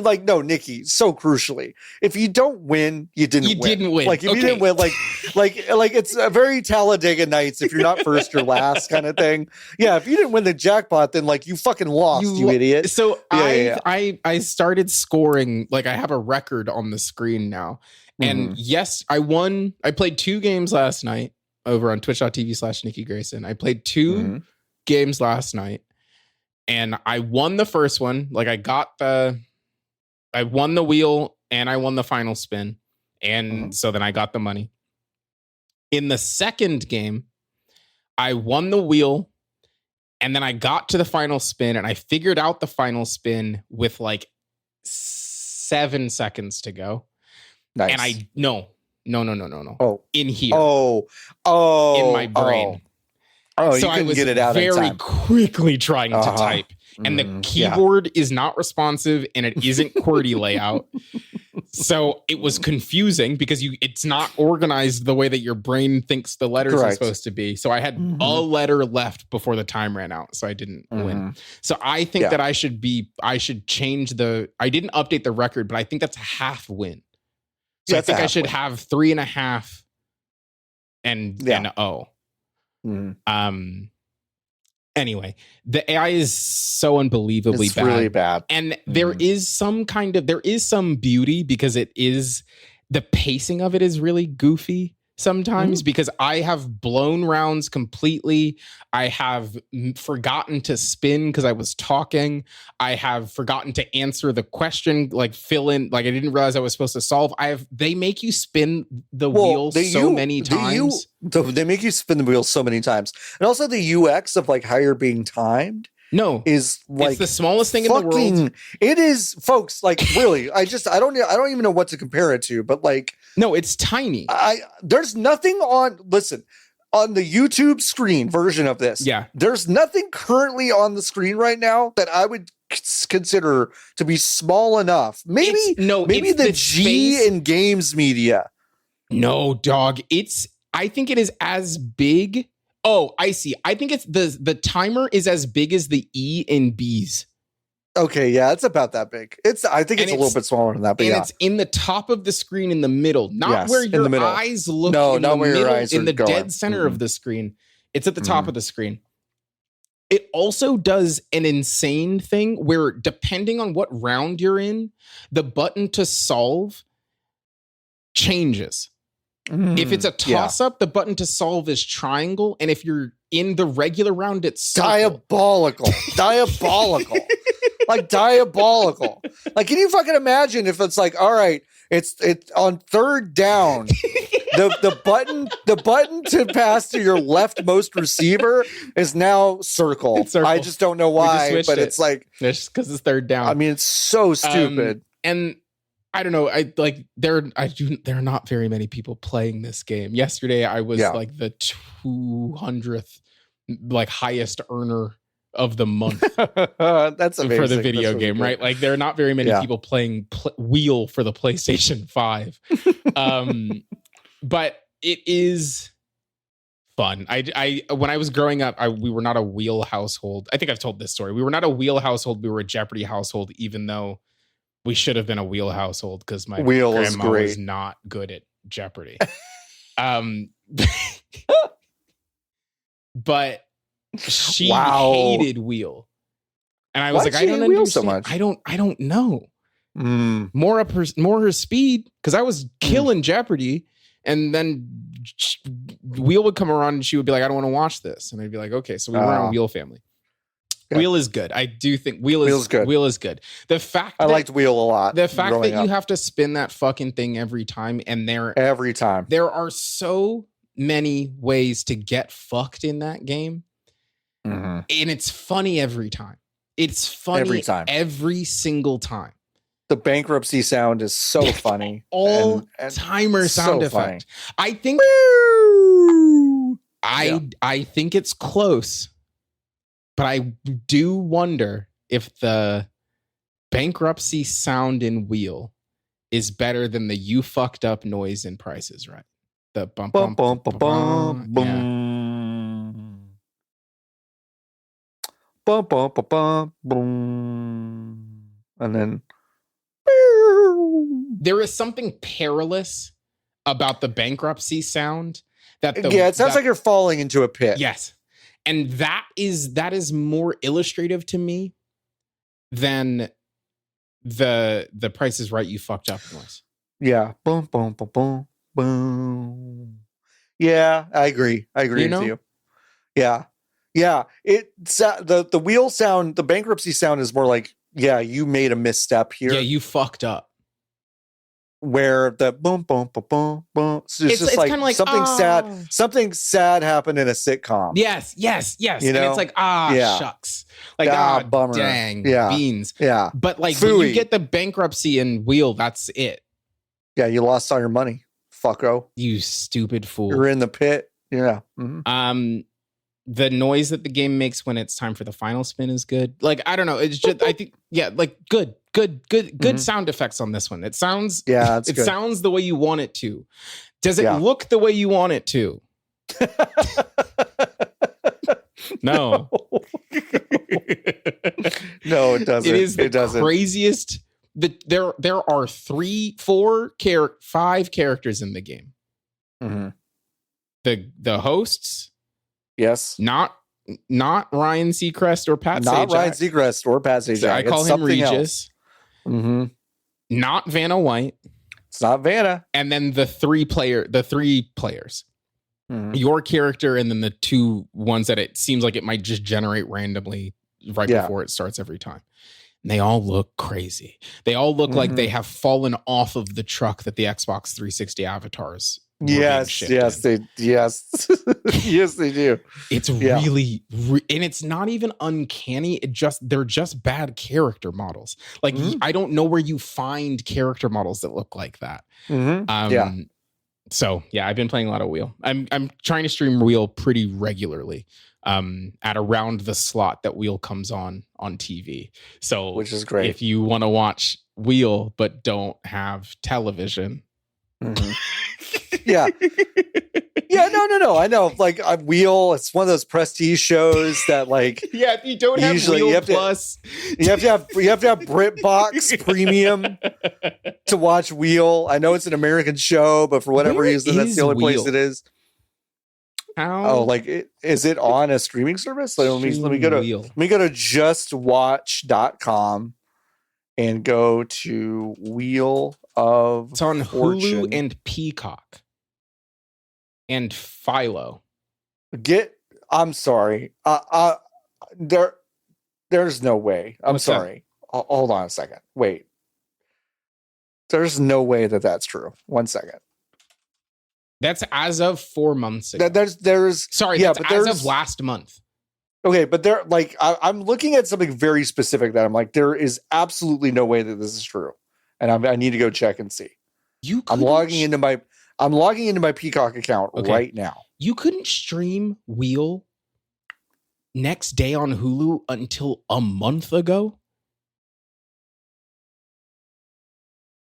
like, no, Nikki, so crucially, if you don't win, you didn't win. Like, if you didn't win, like it's a very Talladega Nights. If you're not first, you're last kind of thing. Yeah. If you didn't win the jackpot, then like you fucking lost, you idiot. So I started scoring, like I have a record on the screen now. And yes, I won. I played 2 games last night over on twitch.tv/Nikki Grayson. I played 2 games last night. And I won the first one. Like I won the wheel and I won the final spin. And so then I got the money. In the second game, I won the wheel and then I got to the final spin and I figured out the final spin with like 7 seconds to go. Nice. And no. Oh, in here. Oh, in my brain. So I was get it out very quickly trying to type, and the keyboard is not responsive, and it isn't QWERTY layout. So it was confusing because it's not organized the way that your brain thinks the letters are supposed to be. So I had a letter left before the time ran out, so I didn't win. So I think that I should change I didn't update the record, but I think that's a half win. So I think I should have 3.5 and an O. Anyway, the AI is so unbelievably bad. It's really bad. And there is some beauty because the pacing of it is really goofy sometimes because I have blown rounds completely. I have forgotten to spin because I was talking. I have forgotten to answer the question, like fill in, like I didn't realize I was supposed to solve. They make you spin the wheel so many times. They make you spin the wheel so many times. And also the UX of like how you're being timed. No, is like it's the smallest thing in the world. It is, folks. Like really, I don't even know what to compare it to. But like, no, it's tiny. There's nothing on the YouTube screen version of this. Yeah, there's nothing currently on the screen right now that I would consider to be small enough. Maybe the G in games media. No, dog. I think it is as big. Oh, I see. I think it's the timer is as big as the E in B's. Okay, yeah, it's about that big. I think it's a little bit smaller than that, but it's in the top of the screen in the middle, not where your eyes look. No, not where your eyes are in the dead center of the screen. It's at the top of the screen. It also does an insane thing where, depending on what round you're in, the button to solve changes. If it's a toss-up, the button to solve is triangle, and if you're in the regular round, it's circle. Diabolical. Like diabolical. Like, can you fucking imagine if it's like, all right, it's on third down. The button to pass to your leftmost receiver is now circle. I just don't know why, but it's like just because it's third down. I mean, it's so stupid. And I don't know. There are not very many people playing this game. Yesterday, I was like the 200th highest earner of the month. That's amazing for the video game, right? Like, there are not very many people playing Wheel for the PlayStation 5. But it is fun. I when I was growing up, we were not a Wheel household. I think I've told this story. We were not a Wheel household. We were a Jeopardy household, even though we should have been a Wheel household because my grandma was not good at Jeopardy. But she hated Wheel, and I was like, I don't understand. So much? I don't know. More her speed, because I was killing Jeopardy, and then Wheel would come around and she would be like, I don't want to watch this, and I'd be like, okay. So we were on Wheel family. Yeah. Wheel is good. I do think Wheel is good. Wheel is good. The fact I liked Wheel a lot. The fact that you have to spin that fucking thing every time, and there are so many ways to get fucked in that game, and it's funny every time. It's funny every single time. The bankruptcy sound is so funny. All-timer sound effect. I think I think it's close. But I do wonder if the bankruptcy sound in Wheel is better than the you fucked up noise in Price is Right. The bump, bump, bump, bump, bump, boom. Bump, bump, bump, bump, boom. And then there is something perilous about the bankruptcy sound that it sounds like you're falling into a pit. Yes. And that is more illustrative to me than the Price is Right you fucked up noise. Yeah. Boom, boom, boom, boom, boom. Yeah, I agree with you. Yeah. Yeah. It's the Wheel sound, the bankruptcy sound is more like, yeah, you made a misstep here. Yeah, you fucked up. Where the boom, boom, boom, boom, boom. It's just like something sad happened in a sitcom. Yes. You know? And it's like, shucks. Like, bummer. Dang, beans. Yeah. But like, when you get the bankruptcy and Wheel, that's it. Yeah, you lost all your money, fucko. You stupid fool. You're in the pit. Yeah. Mm-hmm. The noise that the game makes when it's time for the final spin is good. Like, I don't know. It's just, I think, like good sound effects on this one. It sounds, it sounds the way you want it to. Does it look the way you want it to? No. No, it doesn't. It is the craziest. There are 5 characters in the game. Mm-hmm. The hosts. Yes. Not Ryan Seacrest or Pat Sajak. Not Ryan Seacrest or Pat Sajak. I call him Regis. Mm-hmm. Not Vanna White. It's not Vanna. And then the three players. Mm-hmm. Your character, and then the 2 ones that it seems like it might just generate randomly before it starts every time. And they all look crazy. They all look like they have fallen off of the truck that the Xbox 360 avatars. Yes, they do. It's really, and it's not even uncanny. They're just bad character models. Like, I don't know where you find character models that look like that. So I've been playing a lot of Wheel. I'm trying to stream Wheel pretty regularly. At around the slot that Wheel comes on TV. So, which is great. If you want to watch Wheel but don't have television. Yeah, no. I know. Like, Wheel, it's one of those prestige shows that, like, if you don't have Wheel Plus, you have to have BritBox Premium to watch Wheel. I know it's an American show, but for whatever reason, that's the only place it is. How? Oh, like, is it on a streaming service? Like, let me go to justwatch.com and go to Wheel of It's on Fortune. Hulu and Peacock. and Philo. I'm sorry. There's no way. I'm sorry. Hold on a second. Wait. There's no way that that's true. 1 second. That's as of 4 months ago. There's sorry. Yeah, that's as of last month. Okay, but there, like, I'm looking at something very specific that I'm like, there is absolutely no way that this is true, and I need to go check and see. I'm logging into my Peacock account right now. You couldn't stream Wheel next day on Hulu until a month ago?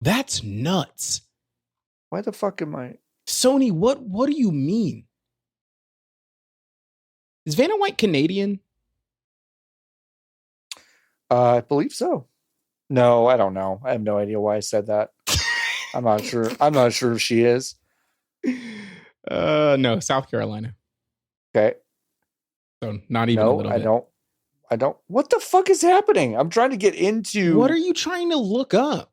That's nuts. Why the fuck am I? Sony, what do you mean? Is Vanna White Canadian? I believe so. No, I don't know. I have no idea why I said that. I'm not sure. I'm not sure if she is. No, South Carolina. Okay. So not even a little bit. I don't. What the fuck is happening? I'm trying to get into. What are you trying to look up?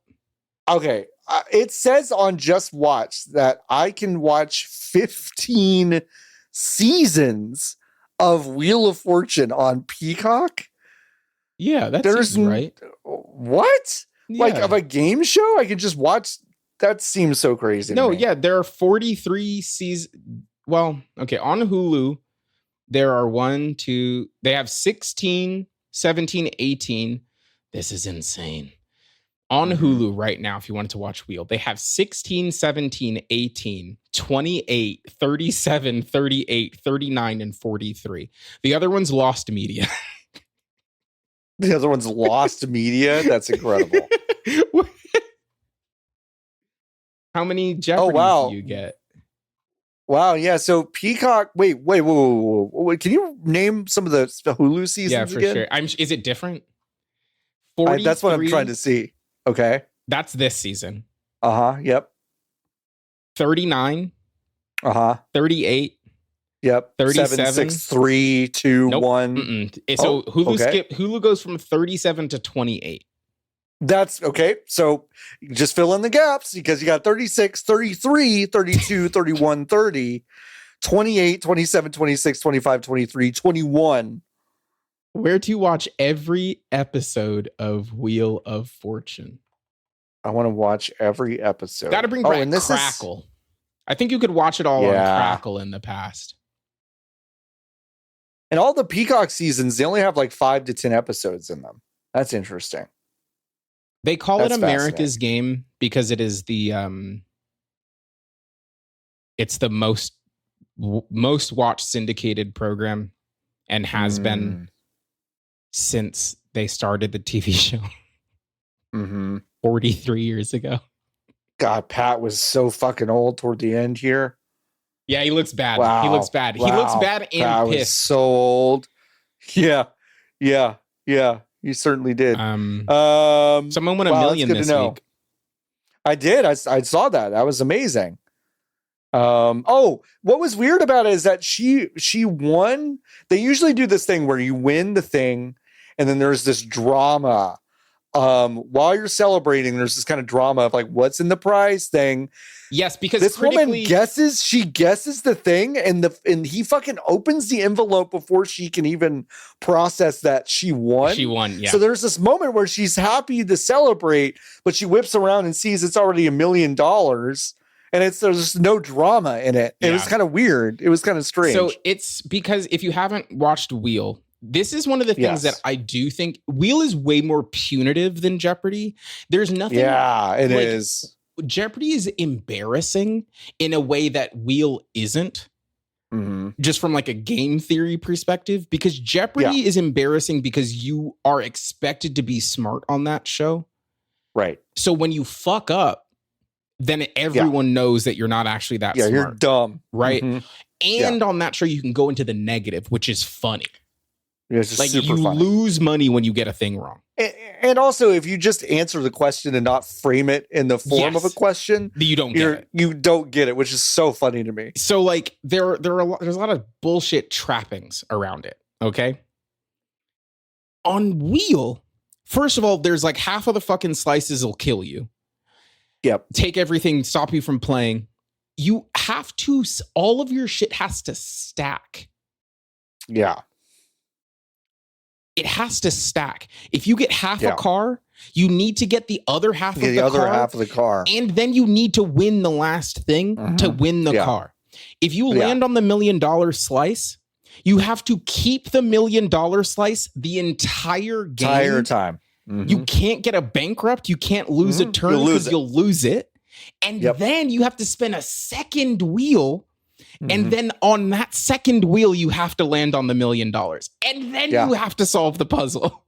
Okay. It says on Just Watch that I can watch 15 seasons of Wheel of Fortune on Peacock. Yeah, that's right. What? Yeah. Like of a game show? I could just watch. That seems so crazy. No, yeah, there are 43 seasons. Well, okay, on Hulu, there are they have 16, 17, 18. This is insane. On Hulu right now, if you wanted to watch Wheel, they have 16, 17, 18, 28, 37, 38, 39, and 43. The other one's Lost Media. The other one's Lost Media? That's incredible. How many Jeopardies do you get? Wow, yeah. So Peacock. Wait. Can you name some of the Hulu seasons? Yeah, for again? sure. Is it different? That's what I'm trying to see. Okay, that's this season. Yep. 39. 38. Yep. 37. 7, 6, 3, 2, nope. 1. So Hulu goes from 37 to 28. That's okay. So just fill in the gaps because you got 36, 33, 32, 31, 30, 28, 27, 26, 25, 23, 21. Where to watch every episode of Wheel of Fortune? I want to watch every episode. Got to bring back Crackle. I think you could watch it all on Crackle in the past. And all the Peacock seasons, they only have like 5 to 10 episodes in them. That's interesting. They call it America's Game because it is the it's the most watched syndicated program and has been since they started the TV show 43 years ago. God, Pat was so fucking old toward the end here. Yeah, he looks bad. Wow. He looks bad. Wow. He looks bad and Pat pissed. Was so old. Yeah. You certainly did. Someone won $1 million this week. I did. I saw that. That was amazing. What was weird about it is that she won. They usually do this thing where you win the thing, and then there's this drama. While you're celebrating, there's this kind of drama of like, what's in the prize thing. Yes, because this woman guesses the thing, and he fucking opens the envelope before she can even process that she won. She won, yeah. So there's this moment where she's happy to celebrate, but she whips around and sees it's already $1 million, and there's no drama in it. It was kind of weird. It was kind of strange. So it's because if you haven't watched Wheel, this is one of the things that I do think Wheel is way more punitive than Jeopardy. There's nothing. Yeah, it is. Jeopardy is embarrassing in a way that Wheel isn't. Just from like a game theory perspective, because Jeopardy is embarrassing because you are expected to be smart on that show. Right. So when you fuck up, then everyone knows that you're not actually that smart. Yeah, you're dumb. Right. And on that show, you can go into the negative, which is funny. Yeah, it's just like super you funny. Lose money when you get a thing wrong. And also, if you just answer the question and not frame it in the form of a question, you don't get it. You don't get it, which is so funny to me. So, like, there's a lot of bullshit trappings around it. Okay. On Wheel, first of all, there's like half of the fucking slices will kill you. Yep. Take everything, stop you from playing. You have to, all of your shit has to stack. Yeah. It has to stack. If you get half a car, you need to get the other half of the car. And then you need to win the last thing to win the car. If you land on the $1 million slice, you have to keep the $1 million slice the entire game. Entire time. You can't get a bankrupt. You can't lose a turn because you'll lose it. And then you have to spin a second wheel. And then on that second wheel, you have to land on the $1 million. And then you have to solve the puzzle.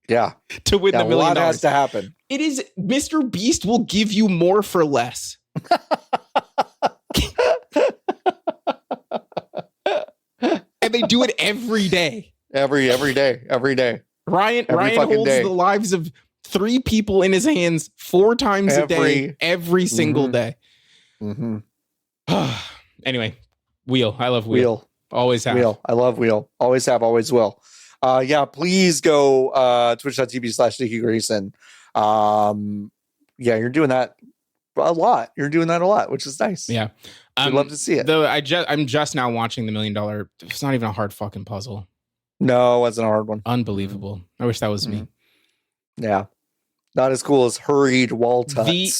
Yeah. To win the $1 million. A lot has to happen. It is, Mr. Beast will give you more for less. And they do it every day. Every day. Ryan holds the lives of 3 people in his hands 4 times a day, every single day. Anyway, Wheel. I love Wheel. Always have. Wheel. I love Wheel. Always have, always will. Please go twitch.tv/Dickie Grayson. You're doing that a lot. Which is nice. Yeah. I'd love to see it. Though I'm just now watching the $1 million. It's not even a hard fucking puzzle. No, it wasn't a hard one. Unbelievable. I wish that was me. Yeah. Not as cool as hurried wall tuts.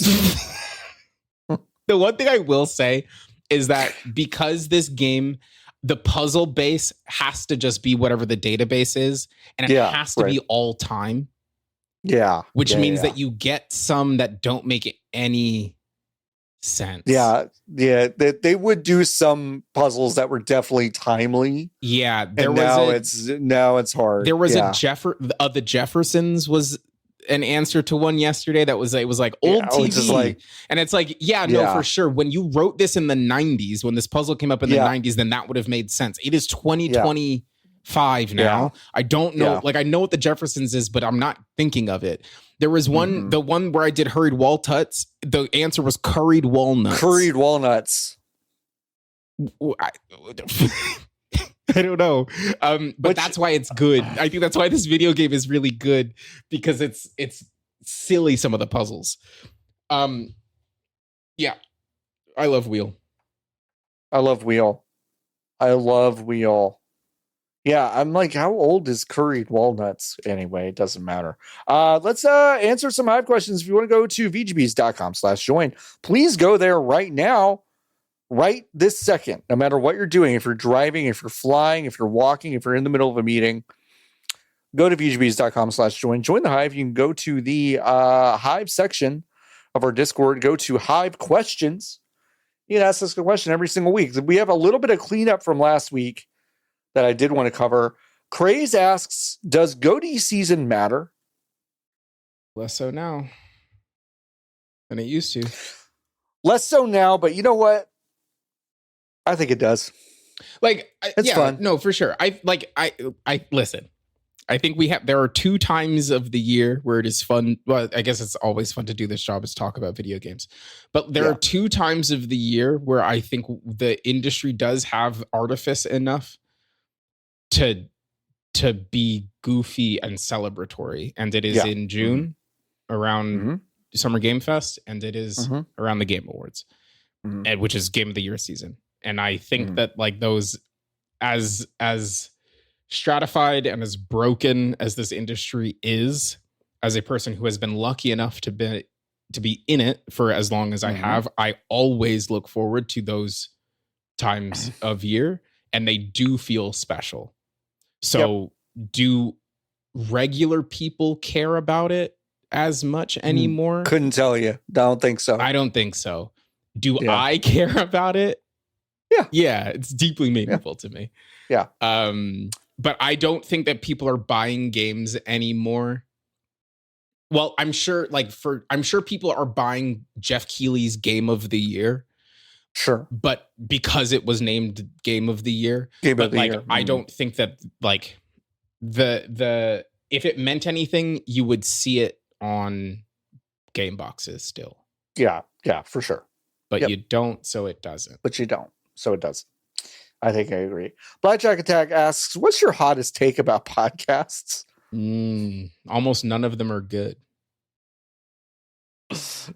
The one thing I will say is that because this game, the puzzle base has to just be whatever the database is, and it has to be all time. Yeah. Which means that you get some that don't make any sense. Yeah. They would do some puzzles that were definitely timely. Yeah. Now it's hard. There was the Jeffersons was an answer to one yesterday that was, it was like old TV. And it's like, for sure. When you wrote this in the 90s, when this puzzle came up in the 90s, then that would have made sense. It is 2025 now. I don't know. Like, I know what the Jeffersons is, but I'm not thinking of it. There was one, the one where I did hurried wall tuts. The answer was curried walnuts. Curried walnuts. I don't know. But that's why it's good. I think that's why this video game is really good, because it's silly, some of the puzzles. I love Wheel. Yeah, I'm like, how old is curried walnuts? Anyway, it doesn't matter. Let's answer some Hive questions. If you want to go to vgbs.com/join, please go there right now. Right this second, no matter what you're doing, if you're driving, if you're flying, if you're walking, if you're in the middle of a meeting, go to vgbs.com/join. Join the Hive. You can go to the Hive section of our Discord. Go to Hive questions. You can ask us a question every single week. We have a little bit of cleanup from last week that I did want to cover. Craze asks, does goatee season matter? Less so now than it used to. Less so now, but you know what? I think it does. Like, it's fun. No, for sure. I listen. I think there are 2 times of the year where it is fun. Well, I guess it's always fun to do this job, is talk about video games. But there are 2 times of the year where I think the industry does have artifice enough to be goofy and celebratory. And it is in June around Summer Game Fest, and it is around the Game Awards, which is Game of the Year season. And I think that, like, those, as stratified and as broken as this industry is, as a person who has been lucky enough to be in it for as long as I have, I always look forward to those times of year, and they do feel special. So do regular people care about it as much anymore? Couldn't tell you. Don't think so. I don't think so. Do I care about it? Yeah, it's deeply meaningful to me. Yeah. But I don't think that people are buying games anymore. Well, I'm sure people are buying Jeff Keighley's Game of the Year. Sure. But because it was named Game of the Year. Year. I don't think that, like, the if it meant anything, you would see it on game boxes still. Yeah, for sure. But you don't, so it doesn't. But you don't, so it doesn't. I think I agree. Blackjack Attack asks, what's your hottest take about podcasts? Almost none of them are good.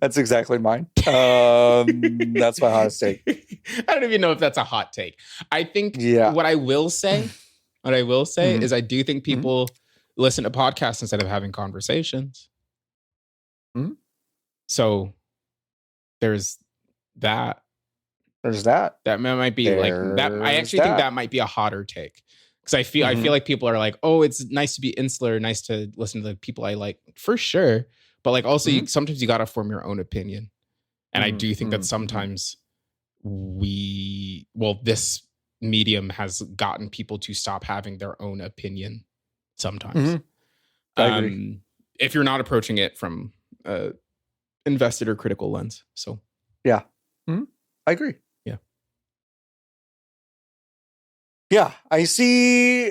That's exactly mine. That's my hottest take. I don't even know if that's a hot take. I think what I will say is I do think people listen to podcasts instead of having conversations. So there's that. That might be like that. I actually think that might be a hotter take because I feel like people are like, oh, it's nice to be insular, nice to listen to the people I like, for sure. But like also, sometimes you got to form your own opinion, and I do think that sometimes this medium has gotten people to stop having their own opinion. Sometimes, I agree. If you're not approaching it from a invested or critical lens. So yeah, I agree. Yeah, I see.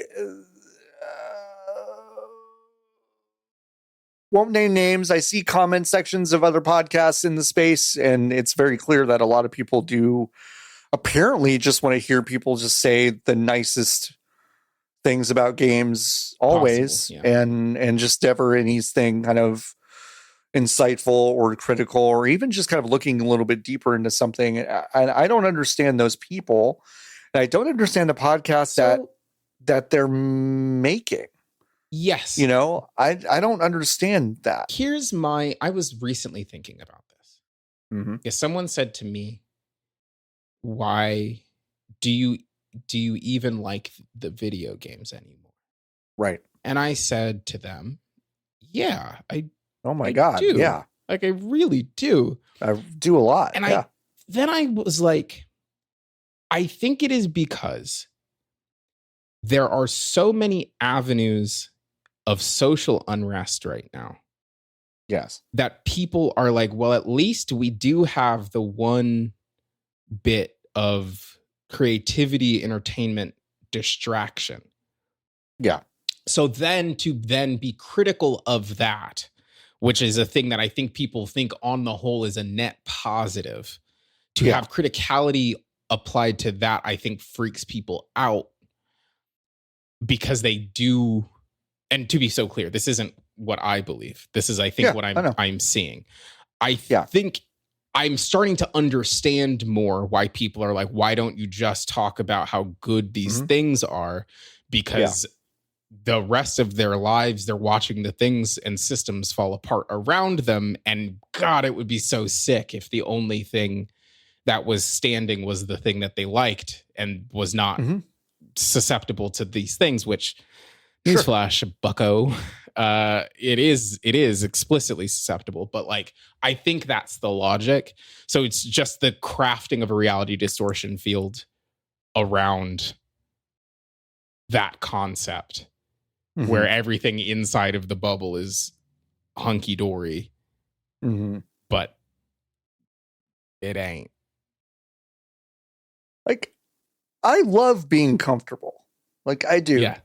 Won't name names. I see comment sections of other podcasts in the space, and it's very clear that a lot of people do apparently just want to hear people just say the nicest things about games always, and just never anything kind of insightful or critical, or even just kind of looking a little bit deeper into something. And I don't understand those people. And I don't understand the podcast that they're making. Yes. You know, I don't understand that. I was recently thinking about this. If someone said to me, why do you even like the video games anymore? Right. And I said to them, yeah, oh my God. Do. Yeah. Like I really do. I do a lot. And then I was like, I think it is because there are so many avenues of social unrest right now. Yes. That people are like, well, at least we do have the one bit of creativity, entertainment, distraction. Yeah. So then to be critical of that, which is a thing that I think people think on the whole is a net positive, to have criticality applied to that, I think freaks people out because they do. And to be so clear, this isn't what I believe. This is, I think, what I'm seeing. I think I'm starting to understand more why people are like, why don't you just talk about how good these things are? Because the rest of their lives, they're watching the things and systems fall apart around them. And God, it would be so sick if the only thing that was standing was the thing that they liked and was not susceptible to these things, which newsflash, bucko, it is explicitly susceptible, but like, I think that's the logic. So it's just the crafting of a reality distortion field around that concept where everything inside of the bubble is hunky-dory, but it ain't. Like, I love being comfortable. Like, I do. Yeah.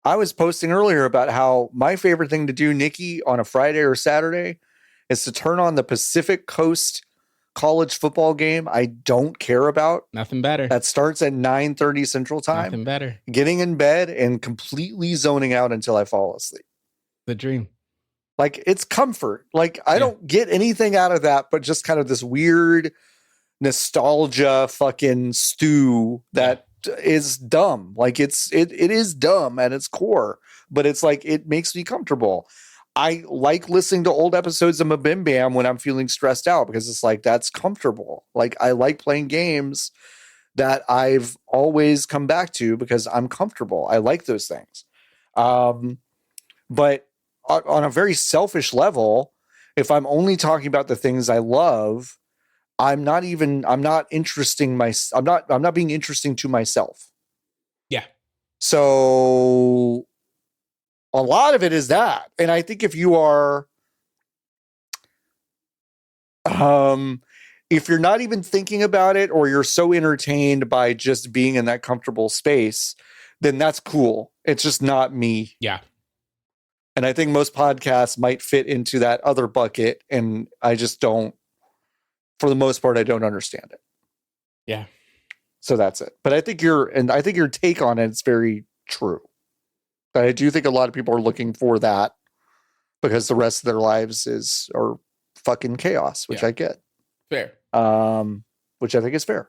I was posting earlier about how my favorite thing to do, Nikki, on a Friday or Saturday is to turn on the Pacific Coast college football game I don't care about. Nothing better. That starts at 9:30 Central Time. Nothing better. Getting in bed and completely zoning out until I fall asleep. The dream. Like, it's comfort. Like, I don't get anything out of that, but just kind of this weird nostalgia fucking stew that is dumb. Like, it is dumb at its core, but it's like, it makes me comfortable. I like listening to old episodes of Mabim Bam when I'm feeling stressed out because it's like, that's comfortable. Like, I like playing games that I've always come back to because I'm comfortable. I like those things. But on a very selfish level, if I'm only talking about the things I love, I'm not being interesting to myself. Yeah. So a lot of it is that. And I think if you are, if you're not even thinking about it, or you're so entertained by just being in that comfortable space, then that's cool. It's just not me. Yeah. And I think most podcasts might fit into that other bucket. And I just don't, for the most part, I don't understand it. Yeah. So that's it. But I think your take on it is very true. But I do think a lot of people are looking for that because the rest of their lives are fucking chaos, which I get. Fair. Which I think is fair.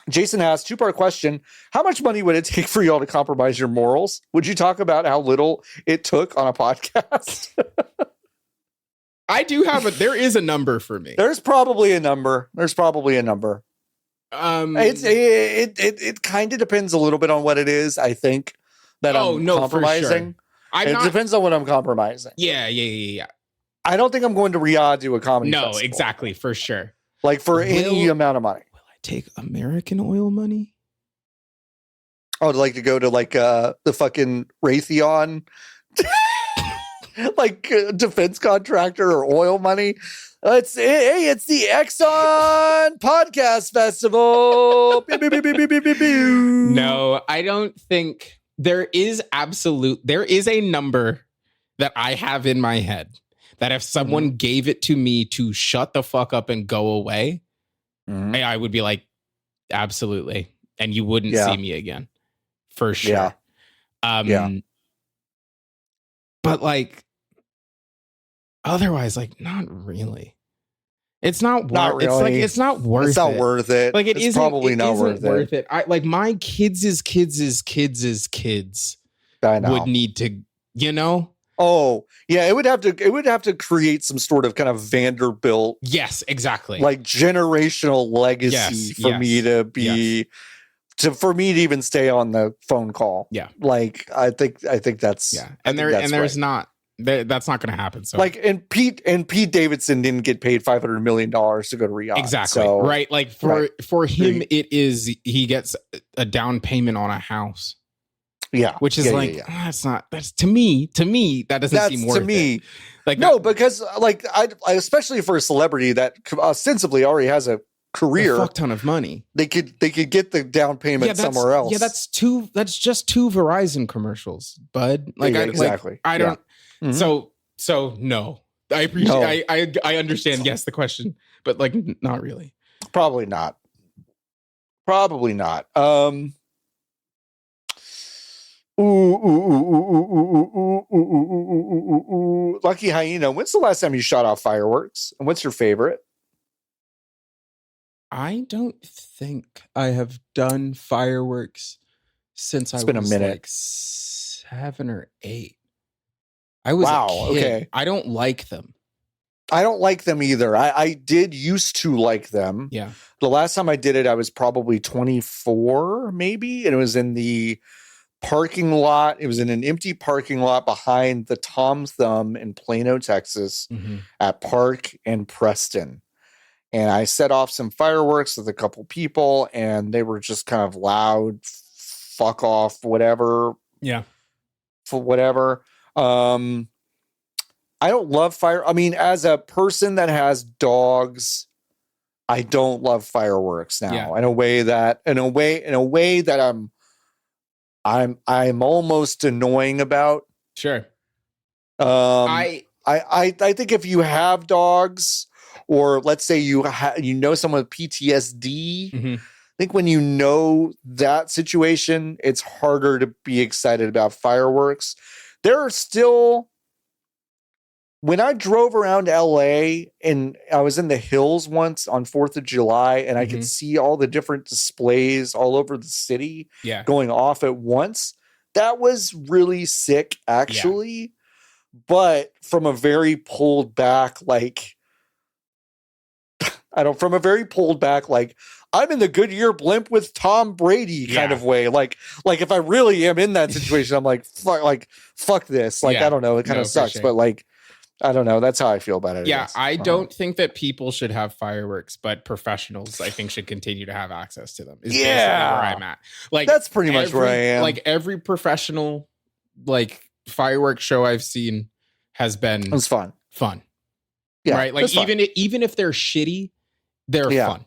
Jason asked, two-part question. How much money would it take for y'all to compromise your morals? Would you talk about how little it took on a podcast? I do have there is a number for me. There's probably a number. It kind of depends a little bit on what it is, I think, that I'm compromising. For sure. It depends on what I'm compromising. Yeah. I don't think I'm going to Riyadh to a comedy festival. Exactly, for sure. Like for any amount of money. Will I take American oil money? I would like to go to like the fucking Raytheon like defense contractor or oil money. It's the Exxon Podcast Festival. No, I don't think there is a number that I have in my head that if someone gave it to me to shut the fuck up and go away, I would be like, absolutely. And you wouldn't see me again. For sure. But like, otherwise, like, not really. It's not worth it. It's not worth it. Like, it's probably not worth it. I like my kids' kids would need to, you know? Oh, yeah, it would have to create some sort of kind of Vanderbilt. Yes, exactly. Like generational legacy for me to be for me to even stay on the phone call. Yeah. Like I think that's there's not that's not going to happen. So like and Pete Davidson didn't get paid $500 million to go to Riyadh. Exactly. So, right. Like for him, he gets a down payment on a house. Yeah, which is that's to me that doesn't seem worth it. Like no, because like I especially for a celebrity that ostensibly already has a career, a fuck ton of money, they could get the down payment somewhere else. Yeah, that's just two Verizon commercials, bud. Like exactly. I don't. So no, I appreciate. No. I understand. Yes, the question, but like not really. Probably not. Lucky Hyena, when's the last time you shot off fireworks? And what's your favorite? I don't think I have done fireworks since it's been a minute. Like 7 or 8. I was a kid. Okay. I don't like them. I don't like them either. I did used to like them. Yeah. The last time I did it, I was probably 24, maybe, and it was in the parking lot. It was in an empty parking lot behind the Tom Thumb in Plano, Texas, at Park and Preston. And I set off some fireworks with a couple people, and they were just kind of loud, fuck off, whatever. Yeah. For whatever. I don't love fire. I mean, as a person that has dogs, I don't love fireworks now. Yeah. In a way that I'm almost annoying about. Sure. I think if you have dogs, or let's say you know someone with PTSD, I think when you know that situation, it's harder to be excited about fireworks. There are still, when I drove around LA and I was in the hills once on 4th of July and I could see all the different displays all over the city going off at once, that was really sick, actually. Yeah. But from a very pulled back, like, I'm in the Goodyear blimp with Tom Brady kind of way. Like if I really am in that situation, I'm like, fuck this. Like, I don't know. It kind of sucks, but like, I don't know. That's how I feel about it. Yeah. I don't think that people should have fireworks, but professionals, I think, should continue to have access to them. Is basically where I'm at. Like, that's pretty much where I am. Like every professional, like fireworks show I've seen has been fun. Yeah. Right. Like even if they're shitty, they're fun.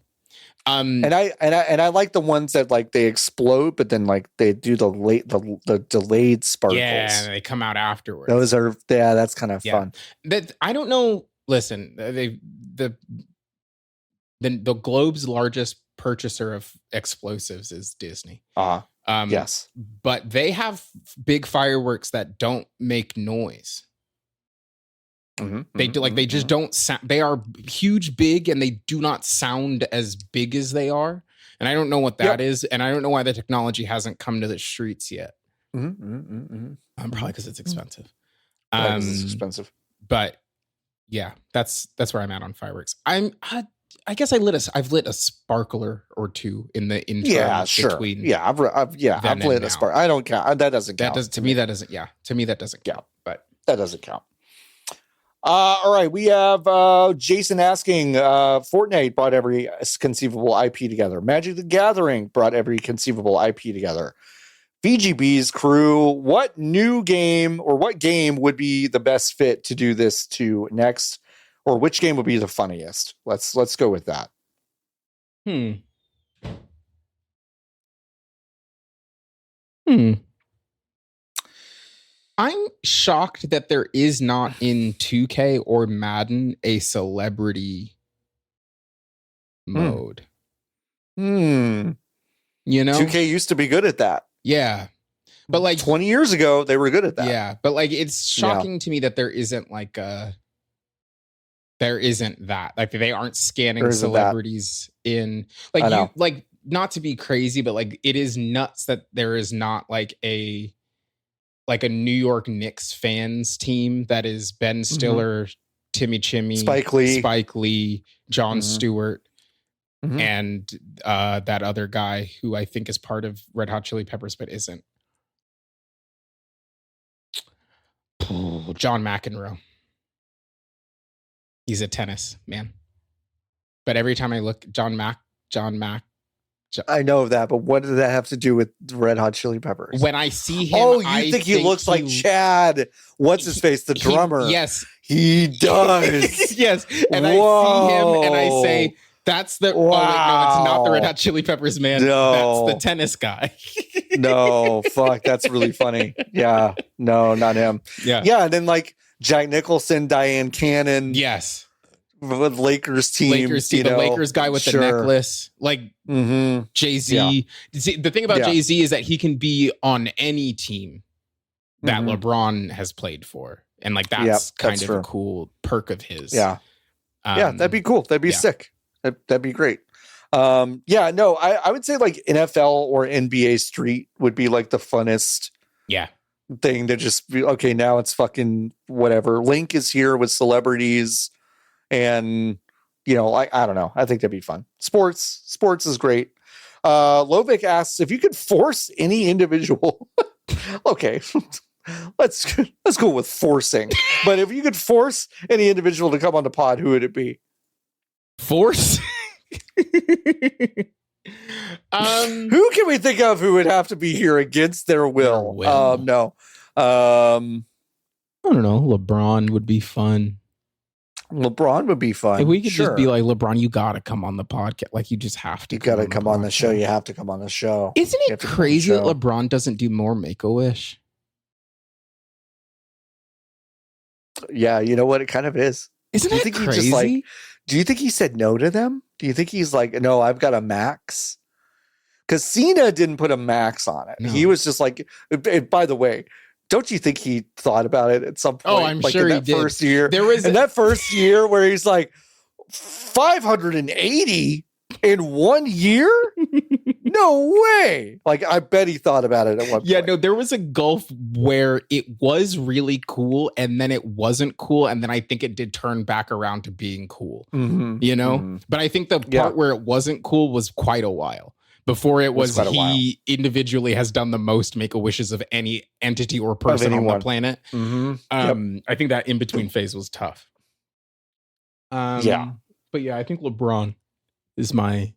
And I like the ones that like they explode, but then like they do the delayed sparkles. Yeah, and they come out afterwards. Those are that's kind of fun. That I don't know. Listen, the globe's largest purchaser of explosives is Disney. Yes, but they have big fireworks that don't make noise. They do they just don't sound. They are huge, big, and they do not sound as big as they are. And I don't know what that is, and I don't know why the technology hasn't come to the streets yet. Probably because it's expensive. It's expensive. But yeah, that's where I'm at on fireworks. I guess I've lit a sparkler or two in the interim. Yeah, sure. Between I've lit a sparkler. I don't count. That doesn't count. To me, that doesn't. Yeah, to me that doesn't count. But that doesn't count. All right, we have Jason asking, Fortnite brought every conceivable IP together. Magic the Gathering brought every conceivable IP together. VGB's crew, what new game or what game would be the best fit to do this to next? Or which game would be the funniest? Let's go with that. I'm shocked that there is not in 2K or Madden a celebrity mode. You know, 2K used to be good at that. Yeah. But like 20 years ago, they were good at that. Yeah. But like, it's shocking to me that there isn't that. Like they aren't scanning celebrities in like not to be crazy, but like it is nuts that there is not like a New York Knicks fans team that is Ben Stiller, Timmy Chimmy, Spike Lee, Jon Stewart, and that other guy who I think is part of Red Hot Chili Peppers but isn't. John McEnroe. He's a tennis man. But every time I look, John Mac. I know that, but what does that have to do with Red Hot Chili Peppers? When I see him, I think he looks like Chad. What's his face? The drummer. Yes, he does. Yes, and I see him, and I say, "That's the." Wow. Oh wait, no, it's not the Red Hot Chili Peppers man. No. That's the tennis guy. No, fuck, that's really funny. Yeah, no, not him. Yeah, and then like Jack Nicholson, Diane Cannon. Yes. With Lakers team, the Lakers guy with the necklace, like Jay-Z. Yeah. See, the thing about Jay-Z is that he can be on any team that LeBron has played for, and like that's kind of a cool perk of his. Yeah, that'd be cool. That'd be sick. That'd be great. I would say like NFL or NBA Street would be like the funnest. Thing to just be okay. Now it's fucking whatever. Link is here with celebrities. And, I don't know. I think that'd be fun. Sports is great. Lovic asks if you could force any individual. Okay, let's go with forcing. But if you could force any individual to come on the pod, who would it be? Force? Who can we think of who would have to be here against their will? No. I don't know. LeBron would be fun. LeBron would be fun. If we could just be like, LeBron, you got to come on the podcast. Like, you just have to. You got to come on the show. You have to come on the show. Isn't it crazy that LeBron doesn't do more Make-A-Wish? Yeah, you know what? It kind of is. Isn't it crazy? Do you think he said no to them? Do you think he's like, no, I've got a max? Because Cena didn't put a max on it. No. He was just like, by the way, don't you think he thought about it at some point? Oh, I'm sure he did. First year, that first year where he's like 580 in 1 year? No way! Like, I bet he thought about it at one point. Yeah, no, there was a gulf where it was really cool, and then it wasn't cool, and then I think it did turn back around to being cool. But I think the part where it wasn't cool was quite a while. Before it was he individually has done the most Make-A-Wishes of any entity or person on the planet. I think that in-between phase was tough. But yeah, I think LeBron is my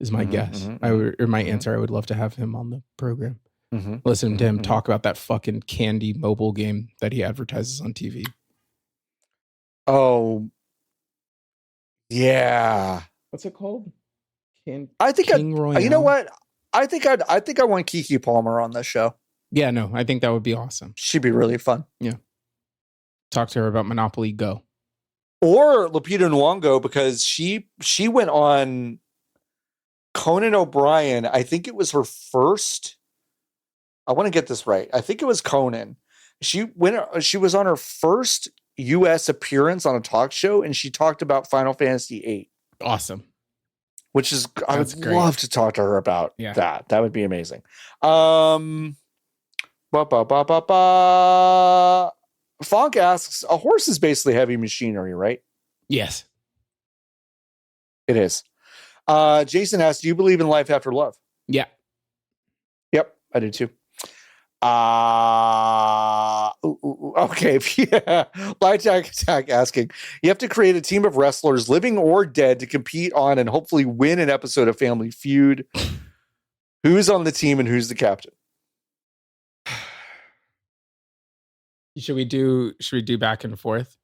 guess. My answer. I would love to have him on the program. Listen to him talk about that fucking candy mobile game that he advertises on TV. Oh, yeah. What's it called? I think you know what? I think I want Kiki Palmer on this show. Yeah, no, I think that would be awesome. She'd be really fun. Yeah. Talk to her about Monopoly Go. Or Lupita Nyong'o, because she went on Conan O'Brien. I think it was her first. I want to get this right. I think it was Conan. She was on her first U.S. appearance on a talk show, and she talked about Final Fantasy VIII. Awesome. Which is, I would love to talk to her about that. That would be amazing. Fonk asks, a horse is basically heavy machinery, right? Yes. It is. Jason asks, do you believe in life after love? Yeah. Yep, I do too. Okay. Yeah. Light Attack asking, you have to create a team of wrestlers, living or dead, to compete on and hopefully win an episode of Family Feud. Who's on the team and who's the captain? Should we do back and forth?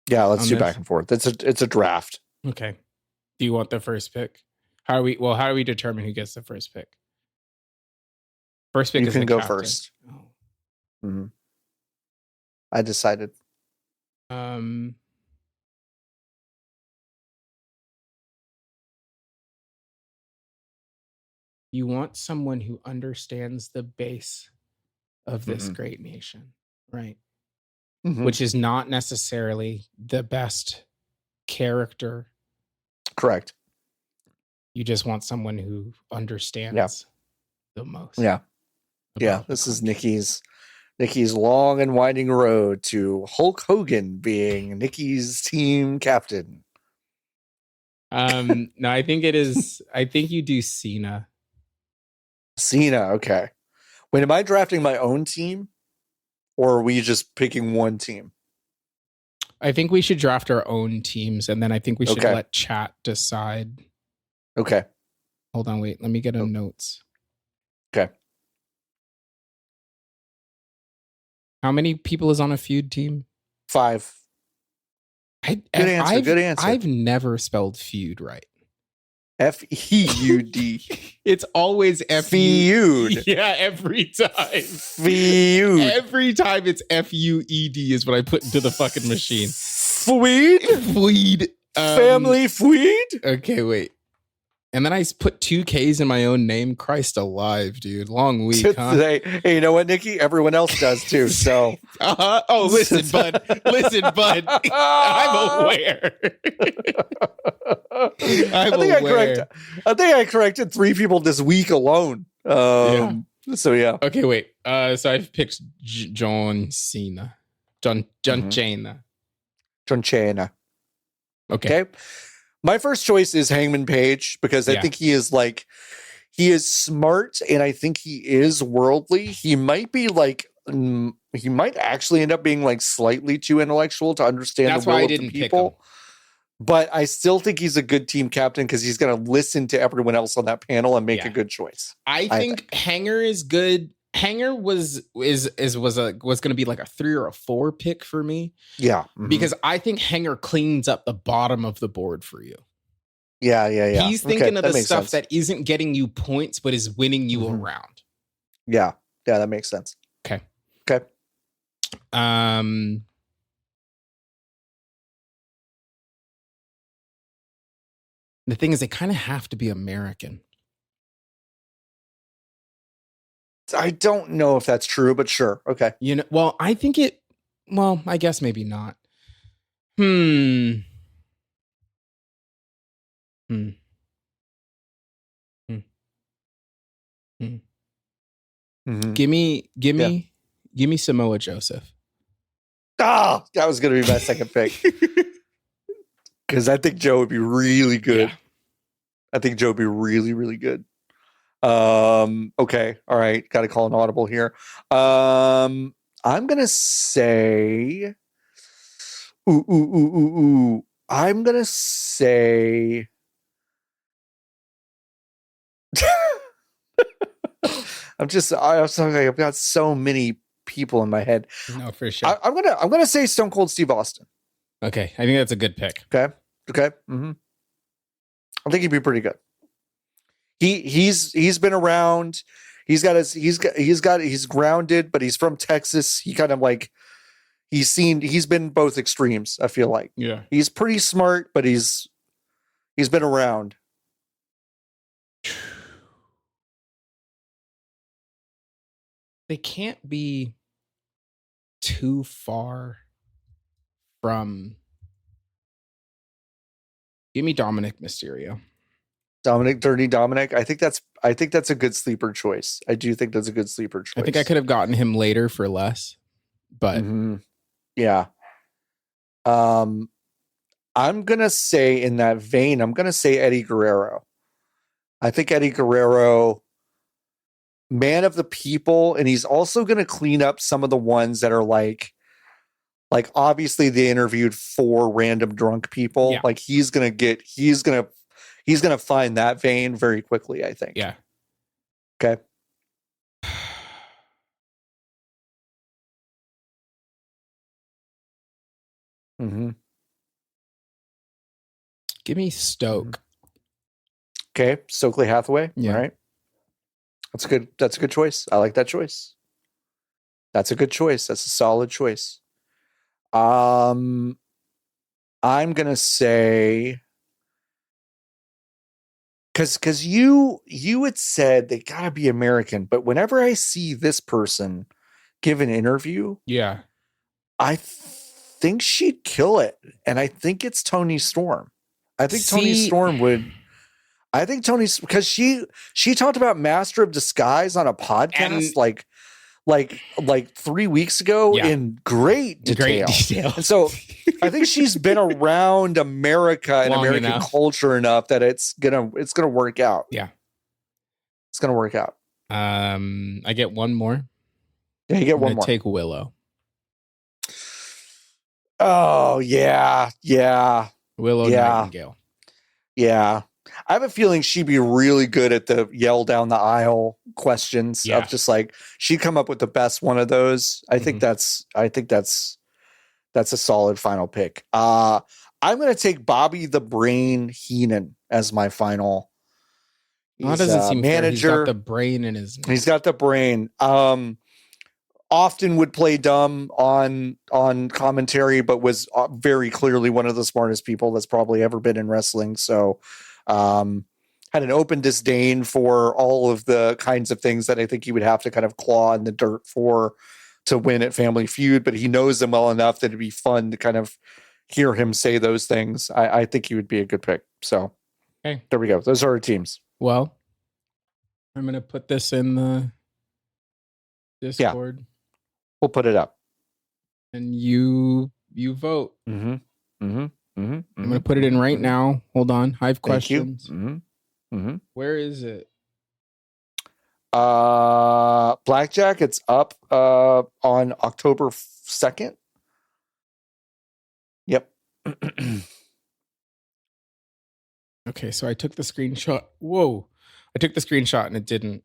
Yeah, let's do back and forth. It's a draft. Okay. Do you want the first pick? How do we determine who gets the first pick? First pick you is can the go captain. First. Oh. Mm-hmm. I decided. You want someone who understands the base of this great nation, right? Mm-hmm. Which is not necessarily the best character. Correct. You just want someone who understands the most. Yeah. Yeah. This is Nikki's long and winding road to Hulk Hogan being Nikki's team captain. No, I think you do Cena. Cena, okay. Wait, am I drafting my own team? Or are we just picking one team? I think we should draft our own teams, and then I think we should let chat decide. Okay. Hold on, wait. Let me get a notes. Okay. How many people is on a feud team? 5. Good answer. I've never spelled feud right. F-E-U-D. It's always Feud. Yeah, every time. Feud. Every time it's F-U-E-D is what I put into the fucking machine. Fweed. Family Fweed. Okay, wait. And then I put 2 Ks in my own name. Christ alive, dude. Long week, huh? Hey, you know what, Nikki? Everyone else does too, so. Oh, listen, bud. I'm aware. I think I corrected 3 people this week alone. So, yeah. Okay, wait. So I've picked John Cena. John Cena. John Cena. Okay. My first choice is Hangman Page because I think he is smart and I think he is worldly. He might be he might actually end up being slightly too intellectual to understand the will of the people. But I still think he's a good team captain because he's going to listen to everyone else on that panel and make a good choice. I think Hanger is good. Hanger was going to be like a 3 or a 4 pick for me. Yeah. Because I think Hanger cleans up the bottom of the board for you. Yeah. He's thinking of the stuff that isn't getting you points, but is winning you around. Yeah. Yeah, that makes sense. Okay. The thing is, they kind of have to be American. I don't know if that's true, but sure. Okay. I think I guess maybe not. Give me Samoa Joseph. That was going to be my second pick. Because I think Joe would be really good. Yeah. I think Joe would be really, really good. Okay. All right. Got to call an audible here. I'm going to say, I'm going to say, I've got so many people in my head. No, for sure. I'm going to say Stone Cold Steve Austin. Okay. I think that's a good pick. Okay. Mm-hmm. I think he'd be pretty good. He's been around. He's grounded, but he's from Texas. He kind of he's been both extremes, I feel like. Yeah. He's pretty smart, but he's been around. They can't be too far from. Give me Dominic Mysterio. Dirty Dominic. I think that's a good sleeper choice. I do think that's a good sleeper choice. I think I could have gotten him later for less, but yeah. I'm gonna say in that vein, I'm gonna say Eddie Guerrero. I think Eddie Guerrero, man of the people, and he's also gonna clean up some of the ones that are like obviously they interviewed 4 random drunk people. Yeah. Like he's gonna find that vein very quickly, I think. Yeah. Okay. Give me Stoke. Okay, Stokely Hathaway. Yeah. All right. That's good. That's a good choice. I like that choice. That's a good choice. That's a solid choice. I'm gonna say because you had said they gotta be American, but whenever I see this person give an interview, yeah, I think she'd kill it, and I think it's Toni Storm. I think Toni Storm would. I think Tony's because she talked about Master of Disguise on a podcast like 3 weeks ago in great detail. And so I think she's been around America and American culture enough that it's gonna work out. Yeah. It's gonna work out. I get one more. Yeah, you get one more. Take Willow. Oh yeah. Willow Nightingale. Yeah. I have a feeling she'd be really good at the yell down the aisle questions of just like she'd come up with the best one of those. I think that's a solid final pick. I'm going to take Bobby the Brain Heenan as my final. That doesn't seem manager. Fair. He's got the brain in his name. He's got the brain. Often would play dumb on commentary, but was very clearly one of the smartest people that's probably ever been in wrestling. So, had an open disdain for all of the kinds of things that I think he would have to kind of claw in the dirt for to win at Family Feud, but he knows them well enough that it'd be fun to kind of hear him say those things. I think he would be a good pick. So there we go. Those are our teams. Well, I'm going to put this in the Discord. Yeah. We'll put it up. And you vote. I'm going to put it in right now. Hold on. I have questions. Where is it? Blackjack, it's up on October 2nd. Yep. Okay, so I took the screenshot. Whoa. I took the screenshot and it didn't.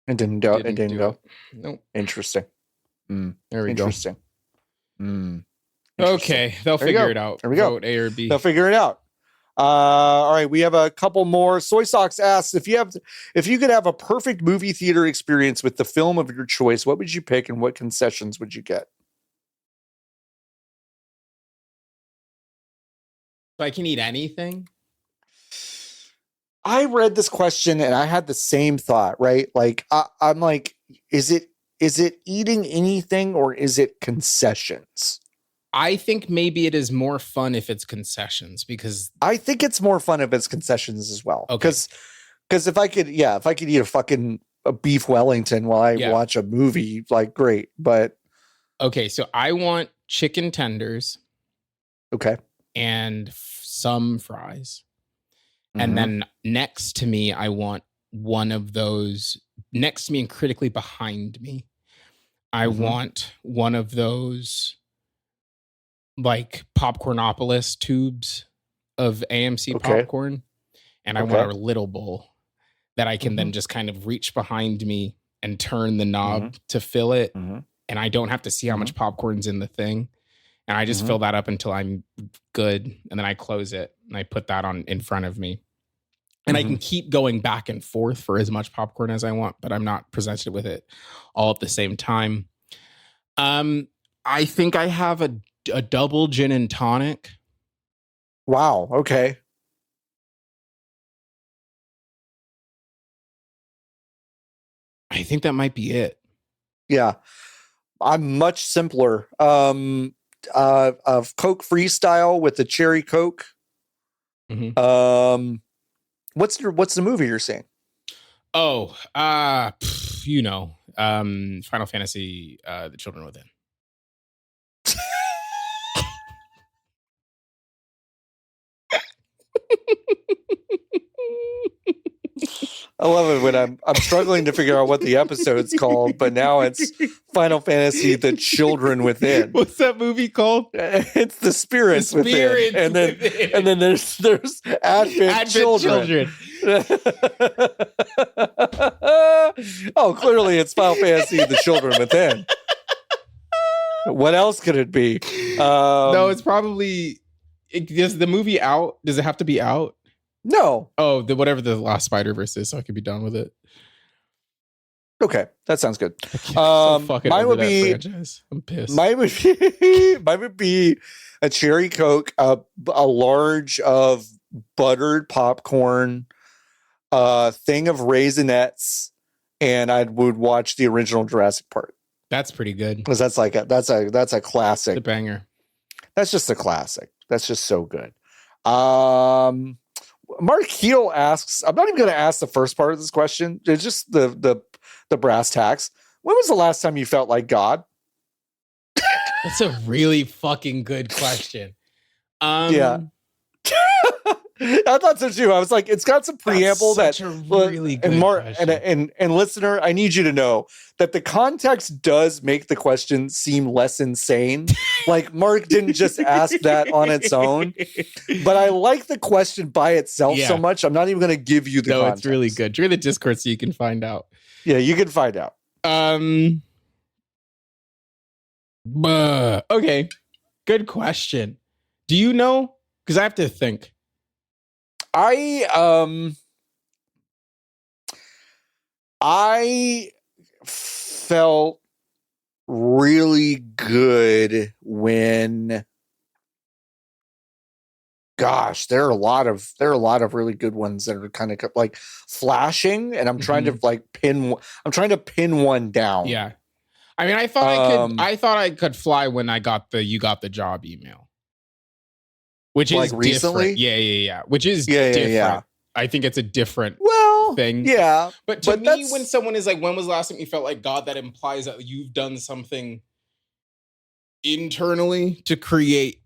It didn't go. It didn't go. Nope. Interesting. There we Interesting. Go. Okay, they'll figure it out. There we go. Vote A or B. They'll figure it out. All right, we have a couple more. Soy Socks asks if you could have a perfect movie theater experience with the film of your choice, what would you pick and what concessions would you get? So I can eat anything? I read this question and I had the same thought, right? Like I'm like, is it eating anything or is it concessions? I think maybe it is more fun if it's concessions because I think it's more fun if it's concessions as well. Because if I could eat a beef Wellington while I watch a movie, like great. But okay, so I want chicken tenders. Okay. And some fries. And then next to me, I want one of those next to me and critically behind me. I want one of those like Popcornopolis tubes of AMC popcorn. And I want a little bowl that I can then just kind of reach behind me and turn the knob to fill it. And I don't have to see how much popcorn's in the thing. And I just fill that up until I'm good. And then I close it and I put that on in front of me. And I can keep going back and forth for as much popcorn as I want, but I'm not presented with it all at the same time. I think I have a double gin and tonic. Wow. Okay. I think that might be it. Yeah. I'm much simpler. of Coke Freestyle with the cherry Coke. Mm-hmm. What's the movie you're seeing? Oh, Final Fantasy, The Children Within. I love it when I'm struggling to figure out what the episode's called, but now it's Final Fantasy: The Children Within. What's that movie called? It's The Spirits Within, and then there's Advent Children. Oh, clearly it's Final Fantasy: The Children Within. What else could it be? No, it's probably. Is the movie out? Does it have to be out? No. Oh, whatever the last Spider-Verse is, so I could be done with it. Okay, that sounds good. Mine would be franchise. I'm pissed. Mine would be a cherry Coke, a large of buttered popcorn, a thing of Raisinets, and I would watch the original Jurassic Park. That's pretty good because that's a classic. The banger. That's just a classic. That's just so good. Mark Heel asks, I'm not even going to ask the first part of this question. It's just the brass tacks. When was the last time you felt like God? That's a really fucking good question. Yeah. I thought so too. I was like, it's got some preamble that's such a really good question. And listener, I need you to know that the context does make the question seem less insane. Like Mark didn't just ask that on its own, but I like the question by itself so much. I'm not even going to give you the context. It's really good. Join the Discord so you can find out. Yeah, you can find out. Okay. Good question. Do you know? Because I have to think. I felt really good when, gosh, there are a lot of really good ones that are kind of like flashing, and I'm trying to pin one down. Yeah. I mean, I thought I could fly when I got the "you got the job" email. Which is like recently? Different. Yeah. Which is different. Yeah. I think it's a different thing. Yeah. But to me, when someone is like, when was the last time you felt like God, that implies that you've done something internally to create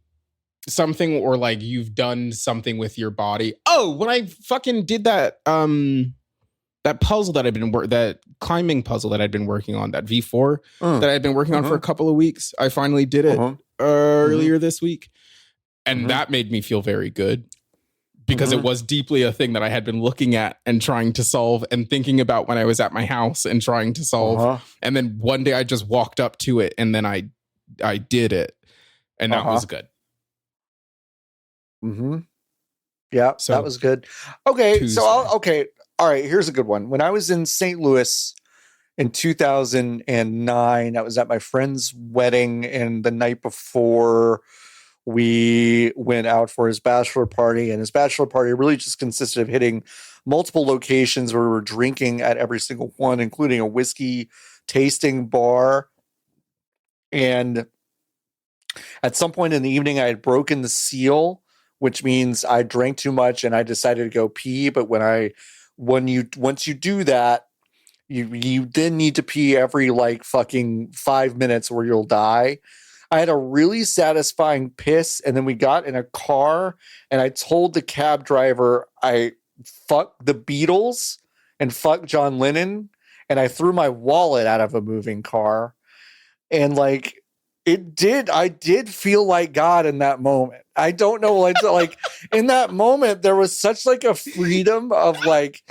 something, or like you've done something with your body. Oh, when I fucking did that that puzzle that that climbing puzzle that I'd been working on, that V4 that I'd been working on for a couple of weeks. I finally did it earlier this week. And that made me feel very good because it was deeply a thing that I had been looking at and trying to solve and thinking about when I was at my house and trying to solve. And then one day I just walked up to it and then I did it. And that was good. Yeah, so that was good. Okay, Tuesday. All right, here's a good one. When I was in St. Louis in 2009, I was at my friend's wedding, and the night before we went out for his bachelor party, and his bachelor party really just consisted of hitting multiple locations where we were drinking at every single one, including a whiskey tasting bar. And at some point in the evening, I had broken the seal, which means I drank too much and I decided to go pee. But once you do that, you then need to pee every like fucking 5 minutes or you'll die. I had a really satisfying piss, and then we got in a car, and I told the cab driver I fucked the Beatles and fucked John Lennon, and I threw my wallet out of a moving car. And like I did feel like God in that moment. I don't know, like in that moment there was such like a freedom of like,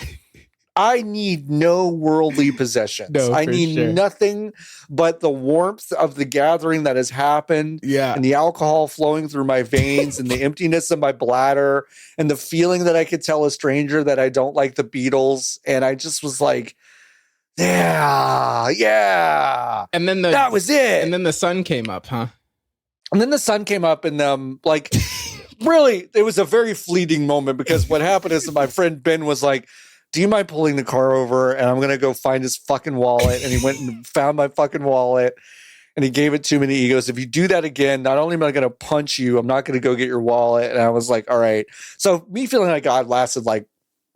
I need no worldly possessions. No, I need nothing but the warmth of the gathering that has happened, and the alcohol flowing through my veins and the emptiness of my bladder and the feeling that I could tell a stranger that I don't like the Beatles. And I just was like, yeah. And then that was it. And then the sun came up, huh? And then the sun came up, and like really, it was a very fleeting moment, because what happened is that my friend Ben was like, do you mind pulling the car over, and I'm going to go find his fucking wallet? And he went and found my fucking wallet. And he gave it to me. And he goes, if you do that again, not only am I going to punch you, I'm not going to go get your wallet. And I was like, all right. So me feeling like God lasted like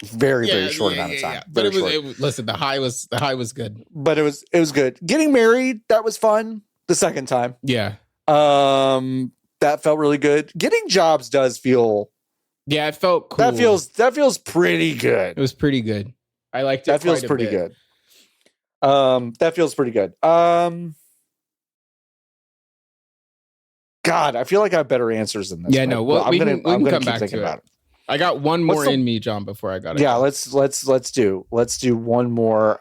very short amount of time. Yeah. But listen, the high was good. But it was good. Getting married, that was fun the second time. Yeah. That felt really good. Getting jobs does feel. Yeah, it felt cool. That feels pretty good. It was pretty good. I liked it. That feels pretty good. That feels pretty good. God, I feel like I have better answers than this. Yeah, no. Well, we can come back to it. I got one more in me, John, before I got it. Yeah, let's do one more.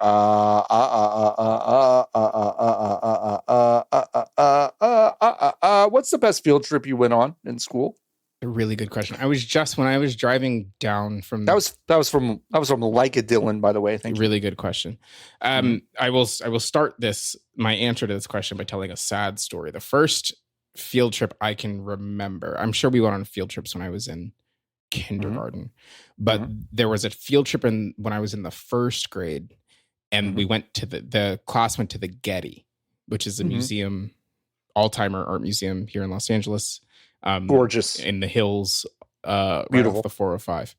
What's the best field trip you went on in school? A really good question. When I was driving down from that was from Leica Dylan, by the way. Thank you. Really good question. I will start my answer to this question by telling a sad story. The first field trip I can remember. I'm sure we went on field trips when I was in kindergarten, but there was a field trip when I was in the first grade, and we went to the class went to the Getty, which is a museum, all-timer art museum here in Los Angeles. Gorgeous in the hills, beautiful, right off the 405.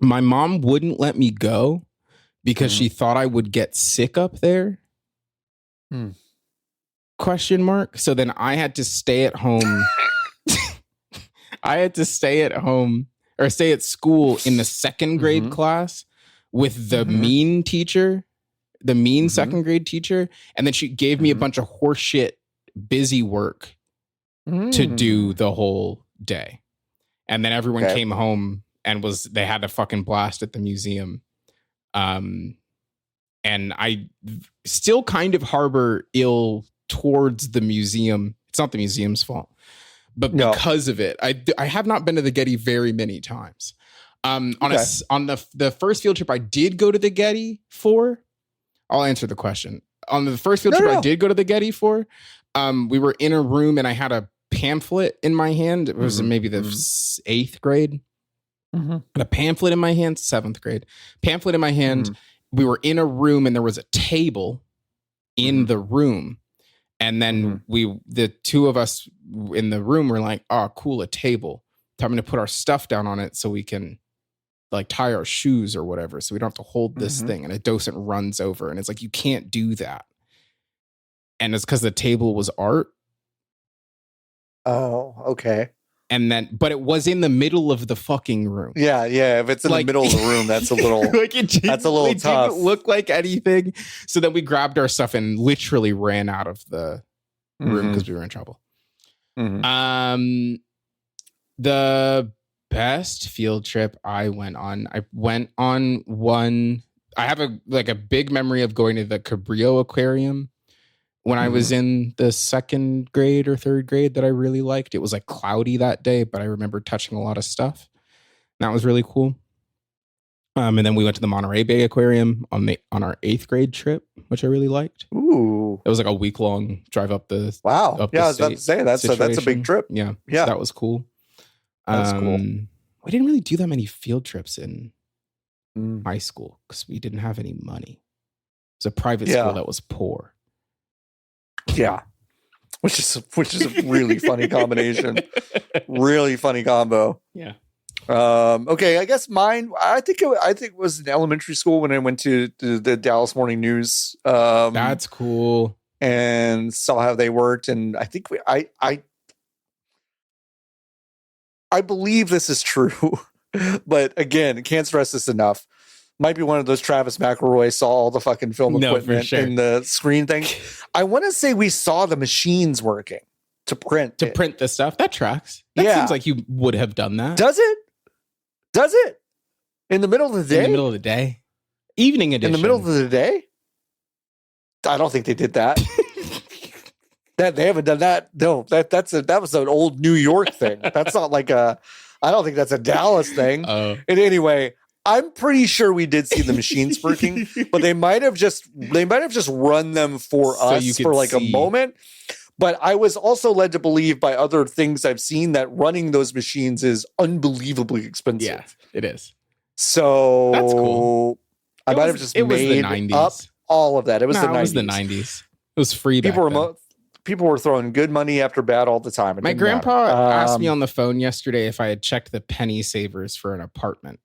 My mom wouldn't let me go because she thought I would get sick up there. Question mark. So then I had to stay at home. I had to stay at home or stay at school in the second grade class with the mean teacher, the mean second grade teacher. And then she gave me a bunch of horseshit busy work to do the whole day. And then everyone came home and they had a fucking blast at the museum. And I still kind of harbor ill towards the museum. It's not the museum's fault, but because of it, I have not been to the Getty very many times. On the first field trip I did go to the Getty for, I'll answer the question. On the first field trip I did go to the Getty for, we were in a room and I had a pamphlet in my hand. It was maybe the 8th grade. And a pamphlet in my hand, 7th grade. Pamphlet in my hand. We were in a room and there was a table in the room. And then the two of us in the room were like, oh, cool, a table. Time to put our stuff down on it so we can like tie our shoes or whatever. So we don't have to hold this thing. And a docent runs over and it's like, you can't do that. And it's because the table was art. Oh, okay. And then, but it was in the middle of the fucking room. Yeah. If it's in the middle of the room, that's a little, that's a little tough. It didn't look like anything. So then we grabbed our stuff and literally ran out of the room because we were in trouble. The best field trip I went on one. I have a big memory of going to the Cabrillo Aquarium when I was in the 2nd grade or 3rd grade that I really liked. It was like cloudy that day, but I remember touching a lot of stuff. That was really cool. And then we went to the Monterey Bay Aquarium on our 8th grade trip, which I really liked. Ooh. It was like a week-long drive up the Wow. Up yeah, I was about to say that's a big trip. Yeah. So that was cool. That's cool. We didn't really do that many field trips in high school because we didn't have any money. It was a private school that was poor. Yeah, which is a really funny combination, really funny combo. Yeah. Okay, I guess mine. I think it was in elementary school when I went to the Dallas Morning News. That's cool. And saw how they worked, and I think I believe this is true, but again, can't stress this enough. Might be one of those Travis McElroy saw all the fucking film equipment in the screen thing. I want to say we saw the machines working to print the stuff. That tracks. That seems like you would have done that. Does it? In the middle of the day? In the middle of the day. Evening edition. In the middle of the day? I don't think they did that. That they haven't done that. No, that was an old New York thing. That's not like I don't think that's a Dallas thing. And anyway, I'm pretty sure we did see the machines working, but they might have just run them for us for like a moment. But I was also led to believe by other things I've seen that running those machines is unbelievably expensive. Yeah, it is. So that's cool. I might have just made up all of that. It was the 90s. It was the 90s. was free. People were throwing good money after bad all the time. My grandpa asked me on the phone yesterday if I had checked the penny savers for an apartment.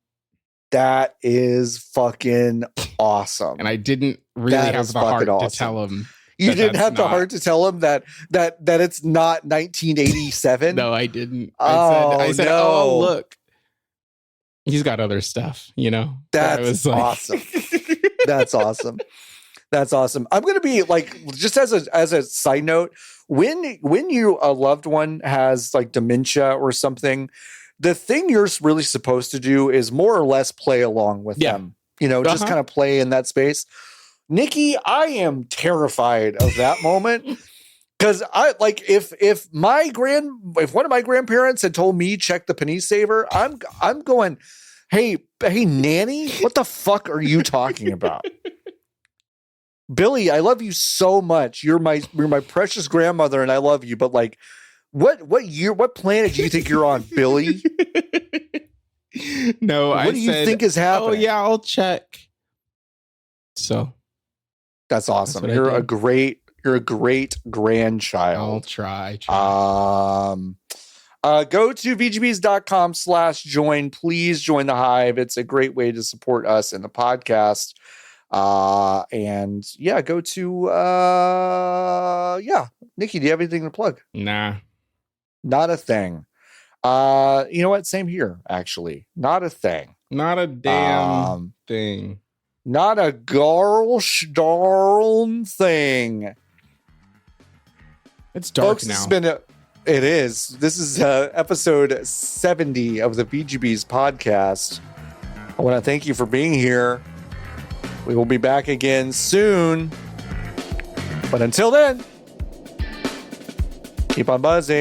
That is fucking awesome. And I didn't really have the heart to tell him. You didn't have the heart to tell him that it's not 1987? No, I didn't. I said, oh, look. He's got other stuff, you know? That's awesome. That's awesome. That's awesome. I'm going to be like, just as a side note, when a loved one has like dementia or something, the thing you're really supposed to do is more or less play along with them, you know, just kind of play in that space. Nikki, I am terrified of that moment. Because I like if one of my grandparents had told me check the penny saver, I'm going, hey nanny, what the fuck are you talking about? Billy, I love you so much. You're my precious grandmother, and I love you. But like, what planet do you think you're on, Billy? No, what do you think is happening? Oh yeah, I'll check. So that's awesome. You're a great grandchild. I'll try. Go to vgbs.com/join. Please join the Hive. It's a great way to support us in the podcast. And yeah, go to Nikki, do you have anything to plug? Nah. Not a thing. You know what? Same here, actually. Not a thing. Not a damn thing. Not a darn thing. It's dark Folks, now. It is. This is episode 70 of the VGB's podcast. I want to thank you for being here. We will be back again soon. But until then, keep on buzzing.